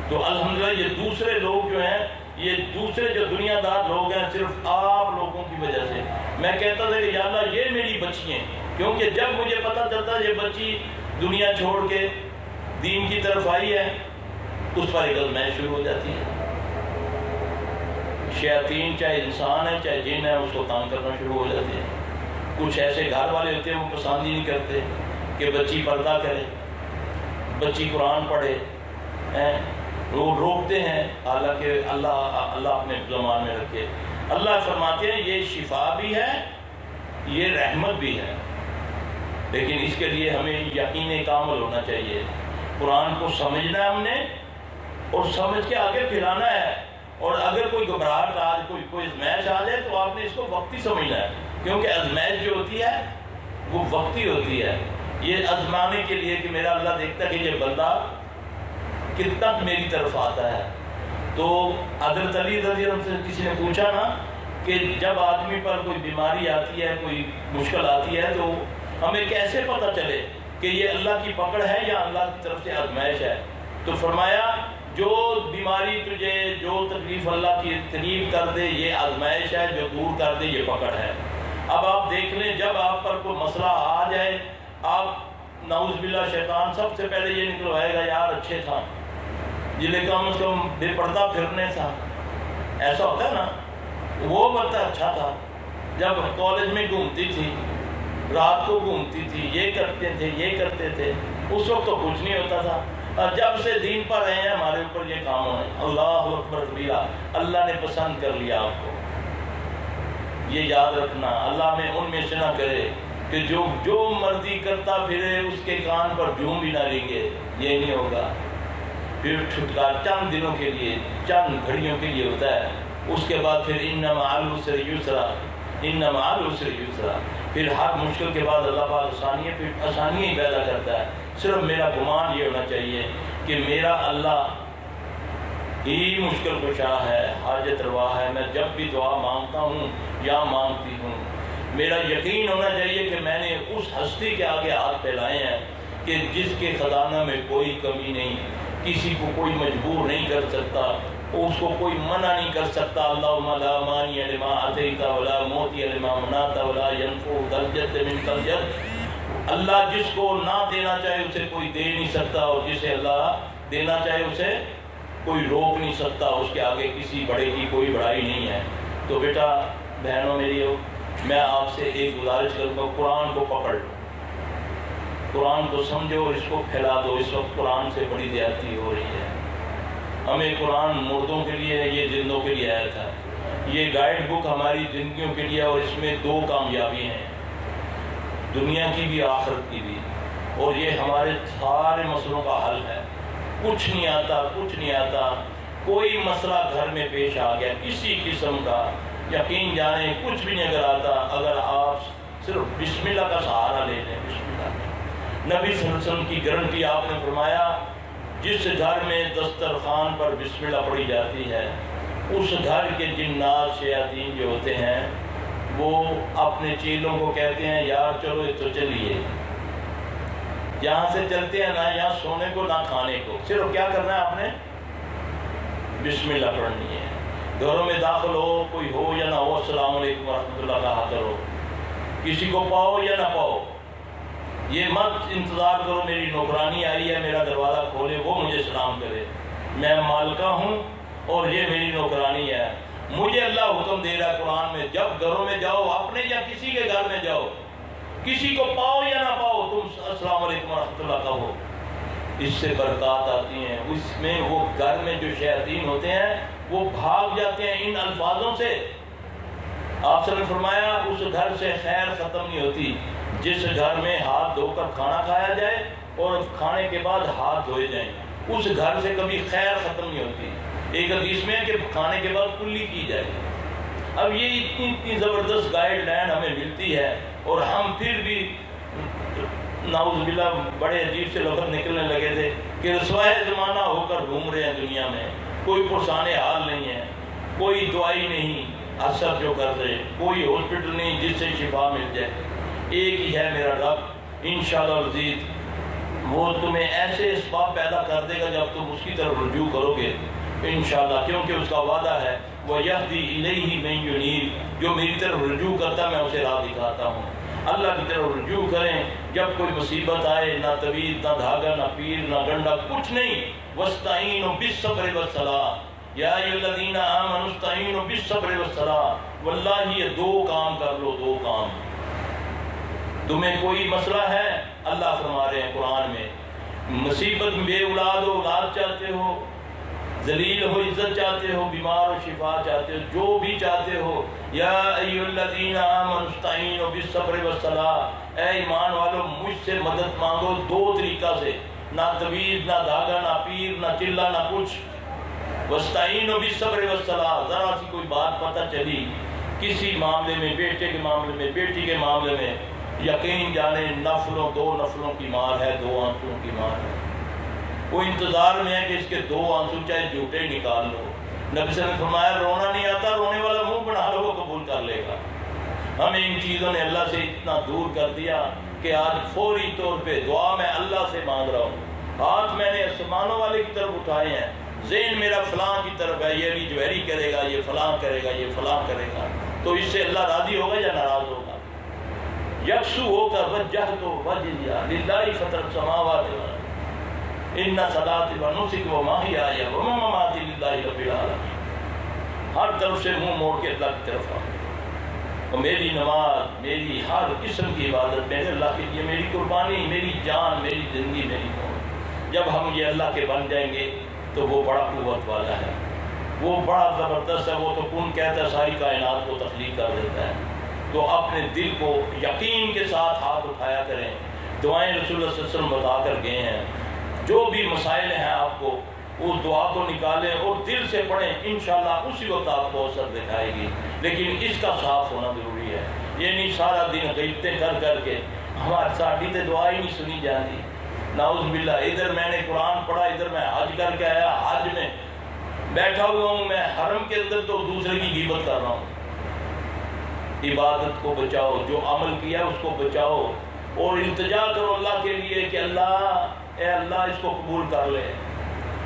تو الحمدللہ یہ دوسرے لوگ جو ہیں، یہ دوسرے جو دنیا دار لوگ ہیں، صرف آپ لوگوں کی وجہ سے میں کہتا تھا کہ یا اللہ یہ میری بچی ہیں، کیونکہ جب مجھے پتہ چلتا یہ بچی دنیا چھوڑ کے دین کی طرف آئی ہے، اس پر ایک آزمائش شروع ہو جاتی ہے۔ شیاطین چاہے انسان ہے چاہے جن ہے، اس کو تنگ کرنا شروع ہو جاتے ہیں۔ کچھ ایسے گھر والے ہوتے ہیں وہ پسند ہی نہیں کرتے کہ بچی پردہ کرے، بچی قرآن پڑھے، وہ روکتے ہیں، حالانکہ اللہ اپنے زمان میں رکھے۔ اللہ فرماتے ہیں یہ شفا بھی ہے، یہ رحمت بھی ہے، لیکن اس کے لیے ہمیں یقین کامل ہونا چاہیے۔ قرآن کو سمجھنا ہے ہم نے، اور سمجھ کے آگے پھیلانا ہے۔ اور اگر کوئی گھبراہٹ آج کوئی ازمائش آ جائے تو آپ نے اس کو وقتی سمجھنا ہے، کیونکہ ازمائش جو ہوتی ہے وہ وقتی ہوتی ہے، یہ آزمانے کے لیے کہ میرا اللہ دیکھتا ہے کہ یہ بندہ کتنا میری طرف آتا ہے۔ تو حضرت علی رضی اللہ عنہ سے کسی نے پوچھا نا کہ جب آدمی پر کوئی بیماری آتی ہے، کوئی مشکل آتی ہے، تو ہمیں کیسے پتہ چلے کہ یہ اللہ کی پکڑ ہے یا اللہ کی طرف سے آزمائش ہے؟ تو فرمایا جو بیماری تجھے، جو تکلیف اللہ کی قریب کر دے یہ آزمائش ہے، جو دور کر دے یہ پکڑ ہے۔ اب آپ دیکھ لیں جب آپ پر کوئی مسئلہ آ جائے، آپ نعوذ باللہ شیطان سب سے پہلے یہ نکلوائے گا یار اچھے تھا، جنہیں کم از کم بے پردہ پھرنے تھا، ایسا ہوتا ہے نا، وہ بندہ اچھا تھا، جب کالج میں گھومتی تھی، رات کو گھومتی تھی، یہ کرتے تھے یہ کرتے تھے، اس وقت تو کچھ نہیں ہوتا تھا، اور جب سے دین پر رہے ہیں ہمارے اوپر یہ کام ہوئے۔ اللہ اکبر کبیرہ، اللہ نے پسند کر لیا آپ کو، یہ یاد رکھنا۔ اللہ میں ان میں سے نہ کرے کہ جو مرضی کرتا پھرے، اس کے کان پر جوں بھی نہ رینگے، یہ نہیں ہوگا۔ پھر چھٹکارا چند دنوں کے لیے، چند گھڑیوں کے لیے ہوتا ہے، اس کے بعد پھر ان مع العسر یسرا، ان مع العسر یسرا، پھر ہر مشکل کے بعد اللہ پاک آسانی، پھر آسانی ہی پیدا کرتا ہے۔ صرف میرا گمان یہ ہونا چاہیے کہ میرا اللہ ہی مشکل کشا ہے، حاجت روا ہے، میں جب بھی دعا مانگتا ہوں یا مانگتی ہوں، میرا یقین ہونا چاہیے کہ میں نے اس ہستی کے آگے ہاتھ پھیلائے ہیں کہ جس کے خزانہ میں کوئی کمی نہیں، کسی کو کوئی مجبور نہیں کر سکتا، اس کو کوئی منع نہیں کر سکتا۔ اللہم لا مانع لما اعطیت ولا معطی لما منعت ولا ينفع ذا الجد منک الجد۔ اللہ جس کو نہ دینا چاہے اسے کوئی دے نہیں سکتا، اور جسے اللہ دینا چاہے اسے کوئی روک نہیں سکتا، اس کے آگے کسی بڑے کی کوئی بڑائی نہیں ہے۔ تو بیٹا بہنوں میری ہو، میں آپ سے ایک گزارش کروں گا، قرآن کو پکڑ لو، قرآن کو سمجھو اور اس کو پھیلا دو۔ اس وقت قرآن سے بڑی زیادتی ہو رہی ہے۔ ہمیں قرآن مردوں کے لیے ہے، یہ زندوں کے لیے آیا تھا، یہ گائیڈ بک ہماری زندگیوں کے لیے، اور اس میں دو کامیابی ہیں، دنیا کی بھی آخرت کی بھی، اور یہ ہمارے سارے مسئلوں کا حل ہے۔ کچھ نہیں آتا، کچھ نہیں آتا، کوئی مسئلہ گھر میں پیش آ گیا کسی قسم کا، یقین جانیں کچھ بھی نہیں اگر آتا، اگر آپ صرف بسم اللہ کا سہارا لے لیں، بسم اللہ کا۔ نبی صلی اللہ علیہ وسلم کی گارنٹی آپ نے فرمایا، جس گھر میں دسترخوان پر بسم اللہ پڑھی جاتی ہے، اس گھر کے جنات شیاطین جو ہوتے ہیں وہ اپنے چیلوں کو کہتے ہیں یار چلو تو چلیے، یہاں سے چلتے ہیں، نہ یہاں سونے کو نہ کھانے کو، صرف کیا کرنا ہے آپ نے؟ بسم اللہ پڑھنی ہے۔ گھروں میں داخل ہو، کوئی ہو یا نہ ہو، السلام علیکم ورحمۃ اللہ کہا کرو، کسی کو پاؤ یا نہ پاؤ، یہ مت انتظار کرو میری نوکرانی آئی ہے میرا دروازہ کھولے وہ مجھے سلام کرے، میں مالکہ ہوں اور یہ میری نوکرانی ہے۔ مجھے اللہ حکم دے رہا ہے قرآن میں، جب گھروں میں جاؤ، اپنے یا کسی کے گھر میں جاؤ، کسی کو پاؤ یا نہ پاؤ، تم السلام علیکم ورحمۃ اللہ کہو، اس سے برکات آتی ہیں۔ اس میں وہ گھر میں جو شیاطین ہوتے ہیں وہ بھاگ جاتے ہیں ان الفاظوں سے۔ آپ سے نے فرمایا اس گھر سے خیر ختم نہیں ہوتی جس گھر میں ہاتھ دھو کر کھانا کھایا جائے اور کھانے کے بعد ہاتھ دھوئے جائیں، اس گھر سے کبھی خیر ختم نہیں ہوتی۔ ایک حدیث میں ہے کہ کھانے کے بعد کلی کی جائے۔ اب یہ اتنی زبردست گائیڈ لائن ہمیں ملتی ہے، اور ہم پھر بھی نعوذ باللہ بڑے عجیب سے لفظ نکلنے لگے تھے کہ رسوائے زمانہ ہو کر گھوم رہے ہیں دنیا میں، کوئی پرسان حال نہیں ہے، کوئی دعائی نہیں اثر جو کر رہے، کوئی ہاسپٹل نہیں جس سے شفا مل جائے، ایک ہی ہے میرا رب، انشاءاللہ العزیز وہ تمہیں ایسے اسباب پیدا کر دے گا جب تم اس کی طرف رجوع کرو گے انشاءاللہ، کیونکہ اس کا وعدہ ہے وَيَهْدِي إِلَيْهِ مَن يُنِيبُ، جو میری طرف رجوع کرتا میں اسے راہ دکھاتا ہوں۔ اللہ کی طرف رجوع کریں، جب کوئی مصیبت آئے نہ طویل نہ دھاگا نہ پیر نہ ڈنڈا کچھ نہیں، وَاسْتَعِينُوا بِالصَّبْرِ وَالصَّلَاةِ یا ایھا الذین آمنوا اسْتَعِینُوا بِالصَّبْرِ وَالصَّلَاةِ، واللہ یہ دو کام کر لو، دو کام۔ تمہیں کوئی مسئلہ ہے، اللہ فرما رہے ہیں قرآن میں، مصیبت میں بے اولاد ہو، اولاد چاہتے ہو، ذلیل ہو عزت چاہتے ہو، بیمار ہو شفا چاہتے ہو، جو بھی چاہتے ہو، یا ایھا الذین آمنوا استعینوا بالصبر والصلاۃ، اے ایمان والو مجھ سے مدد مانگو دو طریقہ سے، نہ طویل نہ دھاگا نہ پیر نہ چلا نہ کچھ، واستعینوا بالصبر والصلاۃ۔ ذرا سی کوئی بات پتہ چلی کسی معاملے میں، بیٹے کے معاملے میں، بیٹی کے معاملے میں، یقین جانے نفلوں، دو نفلوں کی مار ہے، دو آنسوں کی مار ہے۔ وہ انتظار میں ہے کہ اس کے دو آنسو چاہے جھوٹے نکال لو۔ نبی صلی اللہ علیہ وسلم نے فرمایا رونا نہیں آتا، رونے والا منہ بنا لو، وہ قبول کر لے گا۔ ہمیں ان چیزوں نے اللہ سے اتنا دور کر دیا کہ آج فوری طور پہ دعا میں اللہ سے مانگ رہا ہوں، ہاتھ میں نے آسمانوں والے کی طرف اٹھائے ہیں، ذہن میرا فلاں کی طرف ہے، یہ بھی جوہری کرے گا، یہ فلاں کرے گا، یہ فلاں کرے گا، تو اس سے اللہ راضی ہوگا یا ناراض ہوگا؟ یکسو ہو کر وجہت وجہیہ للہ فطر السماوات والارض ان صلاتی و نسک و محیای و مماتی للہ رب العالمین۔ ہر طرف سے منہ موڑ کے اللہ کی طرف آؤ، اور میری نماز، میری ہر قسم کی عبادت میرے اللہ کے لیے، میری قربانی، میری جان، میری زندگی، میری موت۔ جب ہم یہ اللہ کے بن جائیں گے تو وہ بڑا قوت والا ہے، وہ بڑا زبردست ہے، وہ تو کن کہتا ہے ساری کائنات کو تخلیق کر دیتا ہے۔ تو اپنے دل کو یقین کے ساتھ ہاتھ اٹھایا کریں۔ دعائیں رسول اللہ صلی اللہ علیہ وسلم بتا کر گئے ہیں، جو بھی مسائل ہیں آپ کو اس دعا کو نکالیں اور دل سے پڑھیں، انشاءاللہ اسی وقت آپ کو اثر دکھائے گی، لیکن اس کا صاف ہونا ضروری ہے۔ یہ نہیں سارا دن غیبتیں کر کے ہماری ساڈی تے دعا ہی نہیں سنی جاتی، نعوذ باللہ۔ ادھر میں نے قرآن پڑھا، ادھر میں حج کر کے آیا، حج میں بیٹھا ہوا ہوں میں حرم کے اندر تو دوسرے کی غیبت کر رہا ہوں۔ عبادت کو بچاؤ، جو عمل کیا اس کو بچاؤ، اور التجا کرو اللہ کے لیے کہ اللہ، اے اللہ اس کو قبول کر لے۔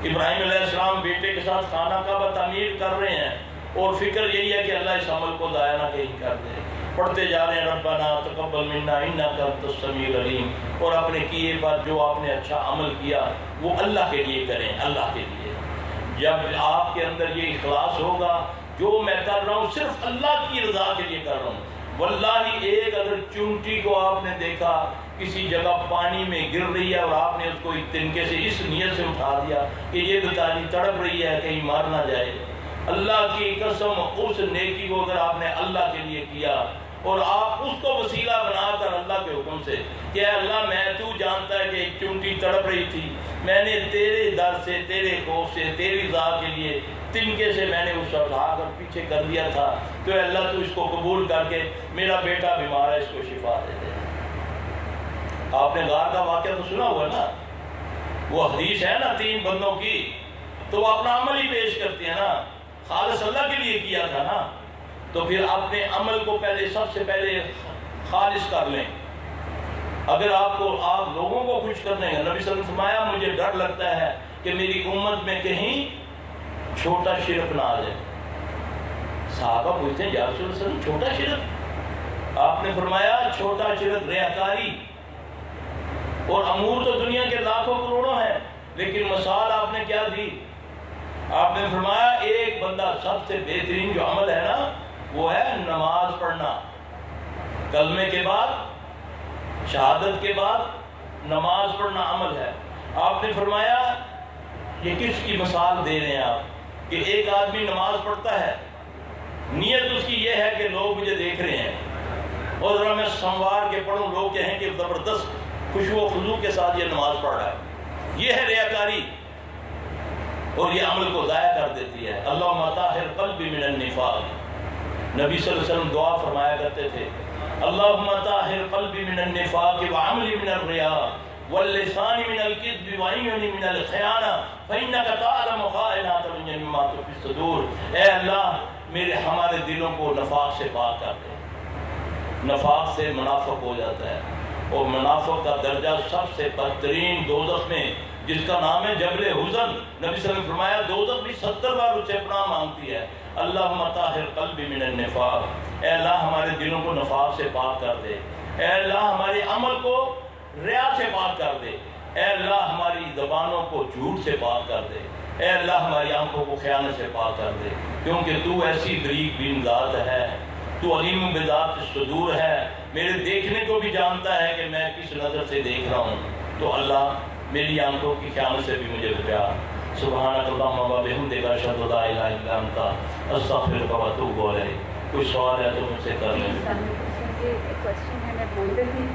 ابراہیم علیہ السلام بیٹے کے ساتھ خانہ کعبہ تعمیر کر رہے ہیں، اور فکر یہی ہے کہ اللہ اس عمل کو ضائع نہ کہیں کر دے۔ پڑھتے جا رہے ہیں ربنا تقبل منا انک انت السمیع العلیم، اور اپنے کیے پر جو آپ نے اچھا عمل کیا وہ اللہ کے لیے کریں، اللہ کے لیے۔ جب آپ کے اندر یہ اخلاص ہوگا، جو میں کر رہا ہوں صرف اللہ کی رضا کے لیے کر رہا ہوں۔ واللہ ایک اگر چونٹی کو آپ نے دیکھا کسی جگہ پانی میں گر رہی ہے اور آپ نے اس کو ایک تنکے سے اس نیت سے اٹھا دیا کہ یہ بیچاری تڑپ رہی ہے کہیں مار نہ جائے، اللہ کی قسم اس نیکی کو اگر آپ نے اللہ کے لیے کیا اور آپ اس کو وسیلہ بنا کر اللہ کے حکم سے کہ اے اللہ میں تو جانتا ہے کہ ایک چونٹی تڑپ رہی تھی، میں نے تیرے در سے، تیرے خوف سے، تیری رضا کے لیے تنکے سے میں نے اس کو اٹھا کر پیچھے کر دیا تھا، تو اے اللہ تو اس کو قبول کر کے میرا بیٹا بیمار ہے اس کو شفا دے دے۔ آپ نے غار کا واقعہ تو سنا ہوا نا، وہ حدیث ہے نا 3 بندوں کی، تو وہ اپنا عمل ہی پیش کرتے ہیں نا، خالص اللہ کے لیے کیا تھا نا، تو پھر اپنے عمل کو پہلے سب سے پہلے خالص کر لیں۔ اگر آپ لوگوں کو خوش کرنے ہیں، نبی صلی اللہ علیہ وسلم فرمایا مجھے ڈر لگتا ہے کہ میری امت میں کہیں چھوٹا شرک نہ آ جائے۔ صحابہ پوچھتے ہیں یا رسول اللہ صلی اللہ علیہ وسلم چھوٹا شرک؟ آپ نے فرمایا چھوٹا شرک ریاکاری، اور امور تو دنیا کے لاکھوں کروڑوں ہیں، لیکن مثال آپ نے کیا دی؟ آپ نے فرمایا ایک بندہ سب سے بہترین جو عمل ہے نا وہ ہے نماز پڑھنا، کلمے کے بعد، شہادت کے بعد نماز پڑھنا عمل ہے۔ آپ نے فرمایا یہ کس کی مثال دے رہے ہیں آپ کہ ایک آدمی نماز پڑھتا ہے، نیت اس کی یہ ہے کہ لوگ مجھے دیکھ رہے ہیں اور ذرا میں سنوار کے پڑھوں، لوگ کہیں کہ زبردست خوشو و خضوع کے ساتھ یہ نماز پڑھ رہا ہے، یہ ہے ریاکاری، اور یہ عمل کو ضائع کر دیتی ہے۔ اللہم طہر قلبی من النفاق، نبی صلی اللہ علیہ وسلم دعا فرمایا کرتے تھے اللہم طہر قلبی من النفاق وعملی من الریاء واللسان من الكذب وعینی من الخیانہ فإنک تعلم خائنۃ الاعین وما تخفی الصدور۔ اے اللہ ہمارے دلوں کو نفاق سے پاک کر دے، نفاق سے منافق ہو جاتا ہے، اور منافق کا درجہ سب سے بدترین دوزخ میں، جس کا نام ہے جبل حزن، نبی صلی اللہ علیہ وسلم نے فرمایا دوزخ بھی 70 بار اس سے پناہ مانگتی ہے، اللہم طاہر قلبی من النفاق، اے اللہ ہمارے دلوں کو نفاق سے پاک کر دے، اے اللہ ہمارے عمل کو ریا سے پاک کر دے، اے اللہ ہماری زبانوں کو جھوٹ سے پاک کر دے، اے اللہ ہماری آنکھوں کو خیانت سے پاک کر دے، کیونکہ تو ایسی بریک بین ذات ہے، تو علیم بذات الصدور ہے، میرے دیکھنے کو بھی جانتا ہے کہ میں کس نظر سے دیکھ رہا ہوں، تو اللہ میری آنکھوں کی خیانت سے بھی مجھے بچا۔ سبحانک اللہم و بحمدک اشہد ان لا الہ الا انت استغفرک و اتوب الیک۔ کوئی سوال ہے تو مجھ سے کر لیں۔ ایک کوشچن ہے، میں بول رہی تھی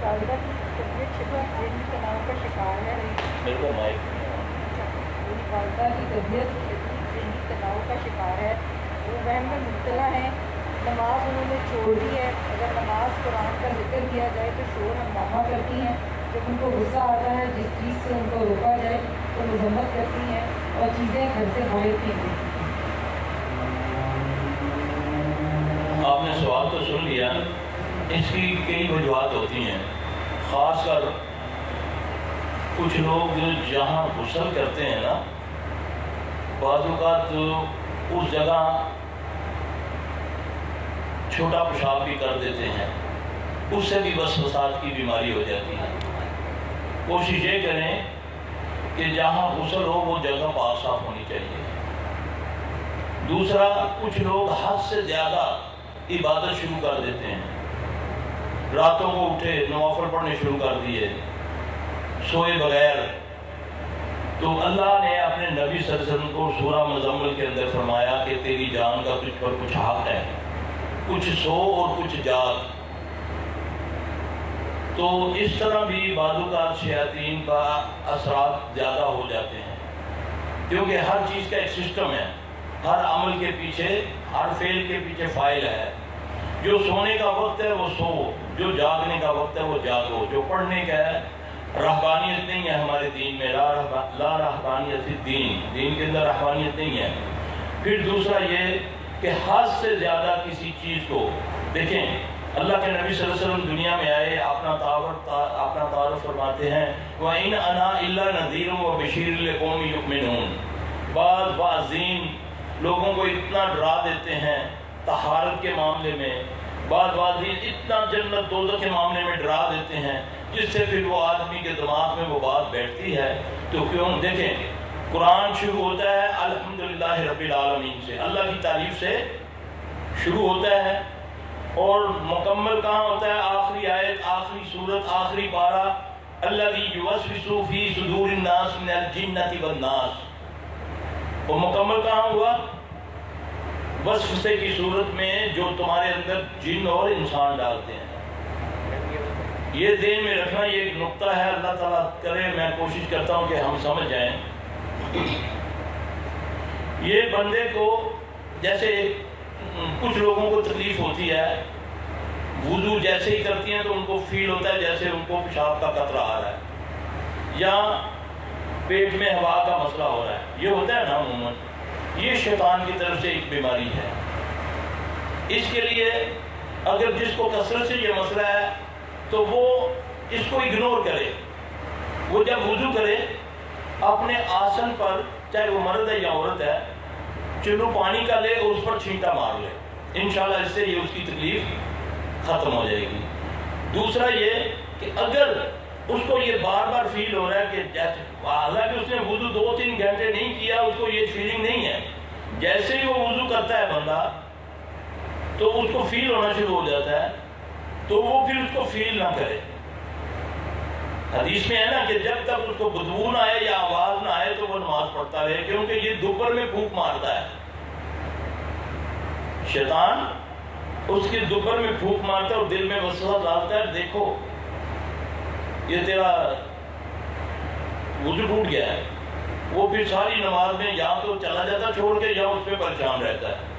والدہ کی طبیعت شدید ذہنی تناؤ کا شکار ہے، میرے کو مائک میری والدہ کی طبیعت شدید ذہنی تناؤ کا شکار ہے، وہ وہم میں مبتلا ہیں، نماز انہوں نے چھوڑ دی ہے، اگر نماز قرآن کا ذکر کیا جائے تو شور ہنگامہ کرتی ہیں، جب ان کو غصہ آتا ہے جس چیز سے ان کو روکا جائے تو مذمت کرتی ہیں اور چیزیں گھر سے باہر پھینک دیتی ہیں۔ آپ نے سوال تو سن لیا، اس کی کئی وجوہات ہوتی ہیں، خاص کر کچھ لوگ جہاں غسل کرتے ہیں نا، بعض اوقات اس جگہ چھوٹا پیشاب بھی کر دیتے ہیں، اس سے بھی وسوسات کی بیماری ہو جاتی ہے۔ کوشش یہ کریں کہ جہاں غسل ہو وہ جگہ پاک صاف ہونی چاہیے۔ دوسرا، کچھ لوگ حد سے زیادہ عبادت شروع کر دیتے ہیں، راتوں کو اٹھے نوافل پڑھنے شروع کر دیے سوئے بغیر، تو اللہ نے اپنے نبی صلی اللہ علیہ وسلم کو سورہ مزمل کے اندر فرمایا کہ تیری جان کا تجھ پر کچھ حق ہے، کچھ سو اور کچھ جاگ۔ تو اس طرح بھی بعض اوقات شیاطین کا اثرات زیادہ ہو جاتے ہیں، کیونکہ ہر چیز کا ایک سسٹم ہے، ہر عمل کے پیچھے، ہر فعل کے پیچھے فاعل ہے۔ جو سونے کا وقت ہے وہ سو، جو جاگنے کا وقت ہے وہ جاگو، جو پڑھنے کا ہے۔ رہبانیت نہیں ہے ہمارے دین میں، لا رہبانیت فی الدین، دین کے اندر رہبانیت نہیں ہے۔ پھر دوسرا یہ کہ حد سے زیادہ کسی چیز کو دیکھیں، اللہ کے نبی صلی اللہ علیہ وسلم دنیا میں آئے، اپنا تعارف فرماتے ہیں، وَإِنْ أَنَا إِلَّا نَذِيرٌ وَبَشِيرٌ لِقَوْمٍ يُؤْمِنُونَ۔ بعض واعظین لوگوں کو اتنا ڈرا دیتے ہیں طہارت کے معاملے میں، بعض واعظین اتنا جنت دوزخ کے معاملے میں ڈرا دیتے ہیں، جس سے پھر وہ آدمی کے دماغ میں وہ بات بیٹھتی ہے۔ تو کیوں؟ دیکھیں، قرآن شروع ہوتا ہے الحمدللہ رب العالمین سے، اللہ کی تعریف سے شروع ہوتا ہے، اور مکمل کہاں ہوتا ہے؟ آخری آیت، آخری سورت، آخری پارہ، الذی یوسوس فی صدور الناس من الجنۃ والناس۔ وہ مکمل کہاں ہوا؟ وسوسے کی صورت میں جو تمہارے اندر جن اور انسان ڈالتے ہیں۔ یہ ذہن میں رکھنا، یہ ایک نقطہ ہے، اللہ تعالیٰ کرے میں کوشش کرتا ہوں کہ ہم سمجھ جائیں۔ یہ بندے کو، جیسے کچھ لوگوں کو تکلیف ہوتی ہے، وضو جیسے ہی کرتی ہیں تو ان کو فیل ہوتا ہے جیسے ان کو پیشاب کا قطرہ آ رہا ہے، یا پیٹ میں ہوا کا مسئلہ ہو رہا ہے، یہ ہوتا ہے نا عموماً۔ یہ شیطان کی طرف سے ایک بیماری ہے۔ اس کے لیے اگر جس کو کثرت سے یہ مسئلہ ہے تو وہ اس کو اگنور کرے، وہ جب وضو کرے اپنے آسن پر، چاہے وہ مرد ہے یا عورت ہے، چلو پانی کا لے اور اس پر چھینٹا مار لے، انشاءاللہ اس سے یہ اس کی تکلیف ختم ہو جائے گی۔ دوسرا یہ کہ اگر اس کو یہ بار بار فیل ہو رہا ہے کہ جیسے، حالانکہ اس نے وضو 2-3 گھنٹے نہیں کیا، اس کو یہ فیلنگ نہیں ہے، جیسے ہی وہ وضو کرتا ہے بندہ تو اس کو فیل ہونا شروع ہو جاتا ہے، تو وہ پھر اس کو فیل نہ کرے۔ حدیث میں ہے نا کہ جب تک اس کو بدبو نہ آئے یا آواز نہ آئے تو وہ نماز پڑھتا رہے، کیونکہ یہ دوپہر میں پھونک مارتا ہے، شیطان اس کے دوپہر میں پھونک مارتا ہے اور دل میں وسوسہ ڈالتا ہے، دیکھو یہ تیرا وضو ٹوٹ گیا ہے۔ وہ پھر ساری نماز میں یا تو چلا جاتا چھوڑ کے، یا اس پہ پریشان رہتا ہے۔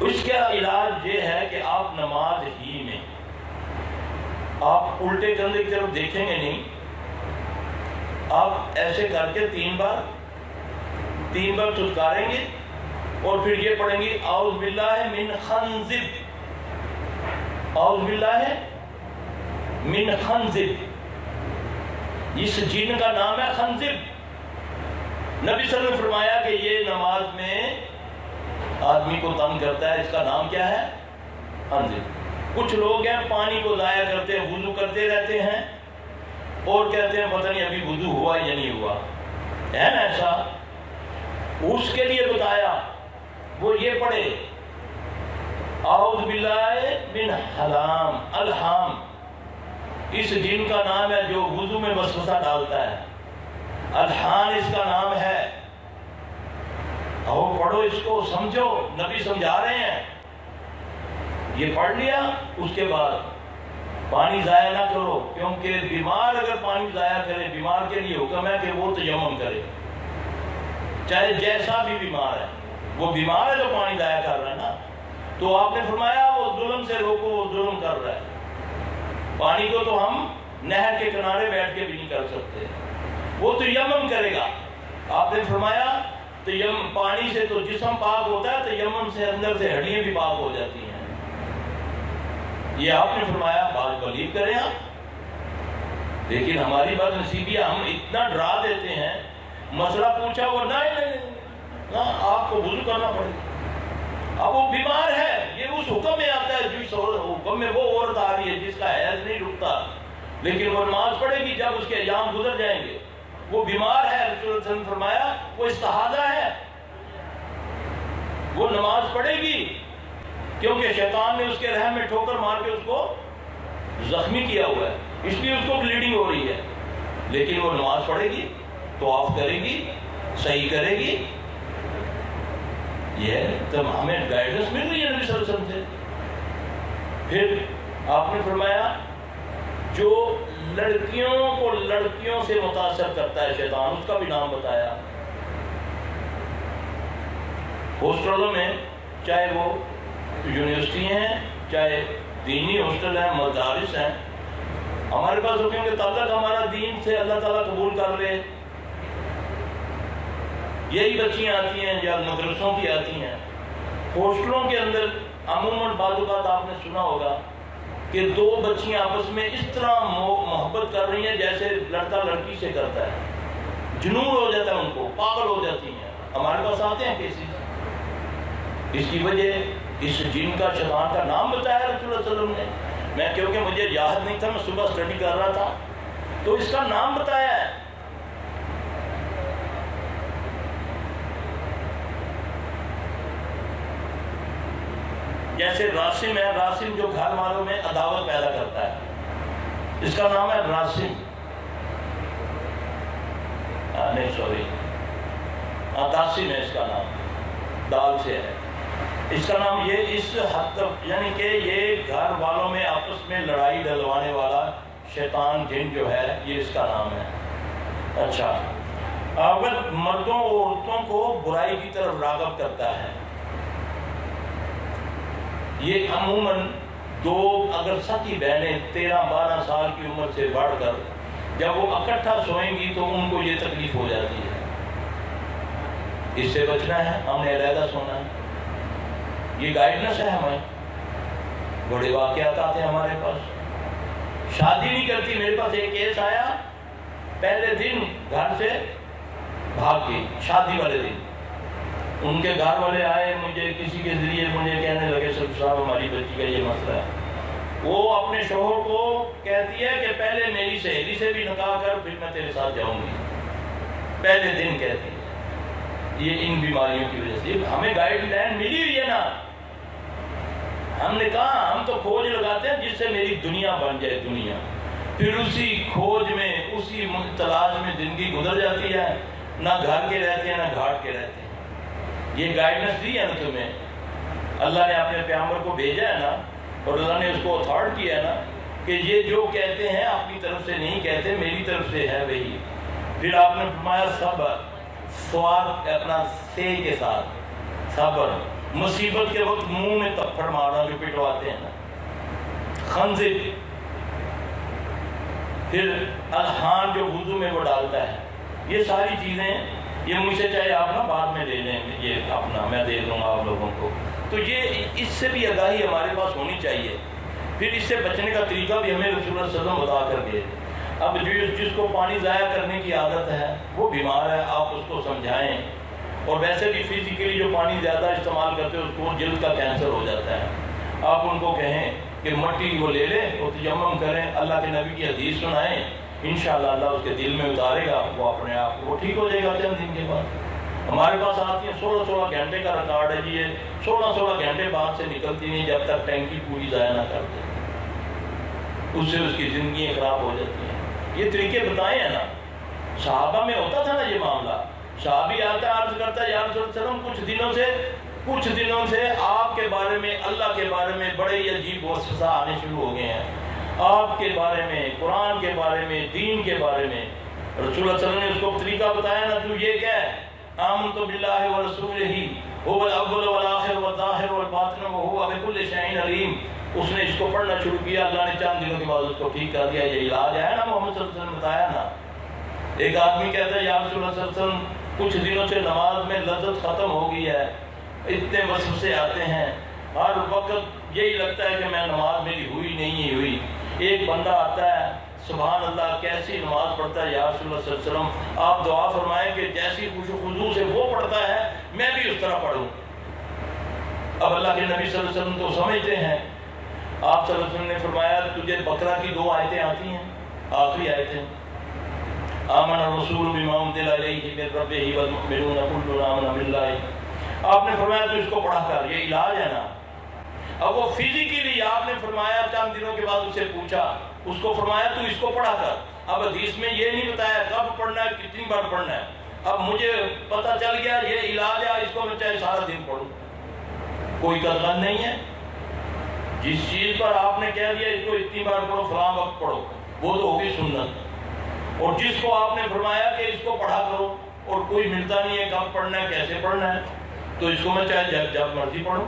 اس کا علاج یہ ہے کہ آپ نماز ہی میں آپ الٹے کندھے کی طرف دیکھیں گے نہیں، آپ ایسے کر کے 3 بار چھٹکاریں گے، اور پھر یہ پڑھیں گی اعوذ باللہ من خنزب، اعوذ باللہ من خنزب، اس جن کا نام ہے خنزب۔ نبی صلی اللہ علیہ وسلم نے فرمایا کہ یہ نماز میں آدمی کو تنگ کرتا ہے، اس کا نام کیا ہے؟ خنزب۔ کچھ لوگ ہیں پانی کو ضائع کرتے ہیں، وضو کرتے رہتے ہیں اور کہتے ہیں پتہ نہیں ابھی وضو ہوا یا نہیں ہوا، ہے نا ایسا؟ اس کے لیے بتایا وہ یہ پڑھے اعوذ باللہ من حلام، الحام اس جن کا نام ہے جو وضو میں وسوسہ ڈالتا ہے، الحان اس کا نام ہے۔ اور پڑھو اس کو، سمجھو، نبی سمجھا رہے ہیں۔ یہ پڑھ لیا، اس کے بعد پانی ضائع نہ کرو، کیونکہ بیمار اگر پانی ضائع کرے، بیمار کے لیے حکم ہے کہ وہ تیمم کرے، چاہے جیسا بھی بیمار ہے، وہ بیمار ہے جو پانی ضائع کر رہا ہے نا، تو آپ نے فرمایا وہ ظلم سے روکو، وہ ظلم کر رہا ہے۔ پانی کو تو ہم نہر کے کنارے بیٹھ کے بھی نہیں کر سکتے، وہ تیمم کرے گا۔ آپ نے فرمایا پانی سے تو جسم پاک ہوتا ہے، تیمم سے اندر سے ہڈیاں بھی پاک ہو جاتی ہیں۔ یہ آپ نے فرمایا، بات بلیو کریں آپ، لیکن ہماری بات نصیبی ہے، ہم اتنا ڈرا دیتے ہیں، مسئلہ پوچھا وہ نہیں آپ کو وضو کرنا پڑے گا، اب وہ بیمار ہے، یہ اس حکم میں آتا ہے، جس حکم میں وہ عورت آ رہی ہے جس کا حیض نہیں رکتا، لیکن وہ نماز پڑھے گی جب اس کے ایام گزر جائیں گے۔ وہ بیمار ہے، رسول اللہ صلی اللہ علیہ وسلم نے فرمایا وہ استحاضہ ہے، وہ نماز پڑھے گی، کیونکہ شیطان نے اس کے رحم میں ٹھوکر مار کے اس کو زخمی کیا ہوا ہے، اس لیے اس کو بلیڈنگ ہو رہی ہے، لیکن وہ نماز پڑھے گی، طواف کرے گی، صحیح کرے گی۔ یہ تب ہمیں گائیڈنس مل رہی ہے نبی صلی اللہ علیہ وسلم سے۔ پھر آپ نے فرمایا جو لڑکیوں کو لڑکیوں سے متاثر کرتا ہے شیطان، اس کا بھی نام بتایا۔ ہاسٹلوں میں، چاہے وہ یونیورسٹی ہیں، چاہے دینی ہاسٹل ہیں، مدارس ہیں، ہمارے پاس رکیں گے تب تک ہمارا دین سے اللہ تعالیٰ قبول کر لے۔ یہی بچیاں آتی ہیں یا مدرسوں کی آتی ہیں، ہاسٹلوں کے اندر عموماً بعض اوقات آپ نے سنا ہوگا کہ دو بچیاں آپس میں اس طرح محبت کر رہی ہیں جیسے لڑکا لڑکی سے کرتا ہے، جنون ہو جاتا ہے ان کو، پاگل ہو جاتی ہیں، ہمارے پاس آتے ہیں کیسز۔ اس کی وجہ اس جن کا، شیطان کا نام بتایا رسول اللہ صلی اللہ علیہ وسلم نے، میں کیونکہ مجھے یاد نہیں تھا، میں صبح اسٹڈی کر رہا تھا تو اس کا نام بتایا ہے۔ جیسے راسم ہے، راسم جو گھر والوں میں عداوت پیدا کرتا ہے، اس کا نام ہے راسم، نہیں سوری داسم ہے اس کا نام، دال سے ہے اس کا نام۔ یہ اس حد تک یعنی کہ یہ گھر والوں میں آپس میں لڑائی ڈلوانے والا شیطان جن جو ہے، یہ اس کا نام ہے۔ اچھا، اگر مردوں اور عورتوں کو برائی کی طرف راغب کرتا ہے، یہ عموماً دو اگر سکی بہنیں 13-12 سال کی عمر سے بڑھ کر جب وہ اکٹھا سوئیں گی تو ان کو یہ تکلیف ہو جاتی ہے۔ اس سے بچنا ہے، ہم نے علیحدہ سونا ہے، یہ گائیڈنس ہے ہمیں۔ بڑے واقعات آتے ہیں ہمارے پاس، شادی نہیں کرتی، میرے پاس ایک کیس آیا، پہلے دن گھر سے بھاگ گئی، شادی والے دن ان کے گھر والے آئے، مجھے کسی کے ذریعے مجھے کہنے لگے صاحب ہماری بچی کا یہ مسئلہ ہے۔ وہ اپنے شوہر کو کہتی ہے کہ پہلے میری سہیلی سے بھی نکاح کر، پھر میں تیرے ساتھ جاؤں گی، پہلے دن کہتی ہے۔ یہ ان بیماریوں کی وجہ سے ہمیں گائیڈ لائن ملی ہوئی ہے نا، ہم نے کہا ہم تو کھوج لگاتے ہیں جس سے میری دنیا بن جائے دنیا، پھر اسی کھوج میں، اسی تلاش میں زندگی گزر جاتی ہے، نہ گھر کے رہتے ہیں نہ گھاٹ کے رہتے ہیں۔ یہ گائیڈنس دی ہے نا تمہیں، اللہ نے اپنے پیغمبر کو بھیجا ہے نا، اور اللہ نے اس کو اتھارٹ کیا ہے نا کہ یہ جو کہتے ہیں اپنی طرف سے نہیں کہتے، میری طرف سے ہے وہی۔ پھر آپ نے فرمایا صبر، سواد اپنا سے کے ساتھ صبر، مصیبت کے وقت منہ میں تپڑ مارنا جو پٹواتے ہیں نا، خنزب، پھر الحان جو وضو میں وہ ڈالتا ہے، یہ ساری چیزیں یہ مجھ سے چاہے آپ نا بعد میں لے لیں، یہ اپنا میں دے دوں گا آپ لوگوں کو. تو یہ اس سے بھی آگاہی ہمارے پاس ہونی چاہیے. پھر اس سے بچنے کا طریقہ بھی ہمیں رسول اللہ صلی اللہ علیہ وسلم بتا کر گئے. اب جس کو پانی ضائع کرنے کی عادت ہے، وہ بیمار ہے، آپ اس کو سمجھائیں. اور ویسے بھی فزیکلی جو پانی زیادہ استعمال کرتے ہیں اس کو جلد کا کینسر ہو جاتا ہے. آپ ان کو کہیں کہ مٹی وہ لے لیں اور تیمم کریں، اللہ کے نبی کی حدیث سنائیں، انشاءاللہ اللہ اس کے دل میں اتارے گا، وہ اپنے آپ وہ ٹھیک ہو جائے گا چند دن کے بعد. ہمارے پاس آتی ہیں 16 گھنٹے کا ریکارڈ ہے جی، یہ 16 گھنٹے بعد سے نکلتی نہیں جب تک ٹینکی پوری ضائع نہ کر دے، اس سے اس کی زندگیاں خراب ہو جاتی ہیں. یہ طریقے بتائے ہیں نا. صحابہ میں ہوتا تھا نا یہ معاملہ. صحابی آتا ہے عرض کرتا ہے یا رسول اللہ صلی اللہ علیہ وسلم کچھ دنوں سے آپ کے بارے میں، اللہ کے بارے میں بڑے عجیب وسوسہ آنے شروع ہو گئے ہیں، آپ کے بارے میں، قرآن کے بارے میں، دین کے بارے میں. رسول اللہ صلی اللہ علیہ وسلم نے اس کو طریقہ بتایا نا، تو یہ کہہ آمنت باللہ ورسولہ هو الاول والآخر والظاہر والباطن وهو بكل شيء علیم. اس نے اس کو پڑھنا شروع کیا، اللہ نے چند دنوں کے بعد اس کو ٹھیک کر دیا. یہ علاج ہے نا محمد صلی اللہ علیہ وسلم نے بتایا نا. ایک آدمی کہتا ہے یا رسول اللہ صلی اللہ علیہ وسلم کچھ دنوں سے نماز میں لذت ختم ہو گئی ہے، اتنے وسوسے آتے ہیں، ہر وقت یہی لگتا ہے کہ میں نماز میری ہوئی نہیں ہوئی. ایک بندہ آتا ہے سبحان اللہ کیسی نماز پڑھتا ہے، یا رسول اللہ صلی اللہ علیہ وسلم آپ دعا فرمائیں کہ جیسی خوش و خضوع سے وہ پڑھتا ہے میں بھی اس طرح پڑھوں. اب اللہ کے نبی صلی اللہ علیہ وسلم تو سمجھتے ہیں. آپ صلی اللہ علیہ وسلم نے فرمایا تجھے بقرہ کی 2 آیتیں آتی ہیں، آخری آیتیں آمن الرسول بما انزل الیہ من ربہ والمؤمنون کل آمن باللہ. آپ نے فرمایا تو اس کو پڑھا کر، یہ علاج ہے نا. اب وہ فزیکلی آپ نے فرمایا، چند دنوں کے بعد اس سے پوچھا، اس کو فرمایا تو اس کو پڑھا کر. اب حدیث میں یہ نہیں بتایا کب پڑھنا ہے، کتنی بار پڑھنا ہے. اب مجھے پتہ چل گیا یہ علاج ہے، اس کو میں چاہے سارا دن پڑھوں، کوئی قدغن نہیں ہے. جس چیز پر آپ نے کہہ دیا اس کو اتنی بار پڑھو، فلاں وقت پڑھو، وہ تو ہوگی سنت. اور جس کو آپ نے فرمایا کہ اس کو پڑھا کرو اور کوئی ملتا نہیں ہے کب پڑھنا ہے کیسے پڑھنا ہے، تو اس کو میں چاہے جب مرضی پڑھوں،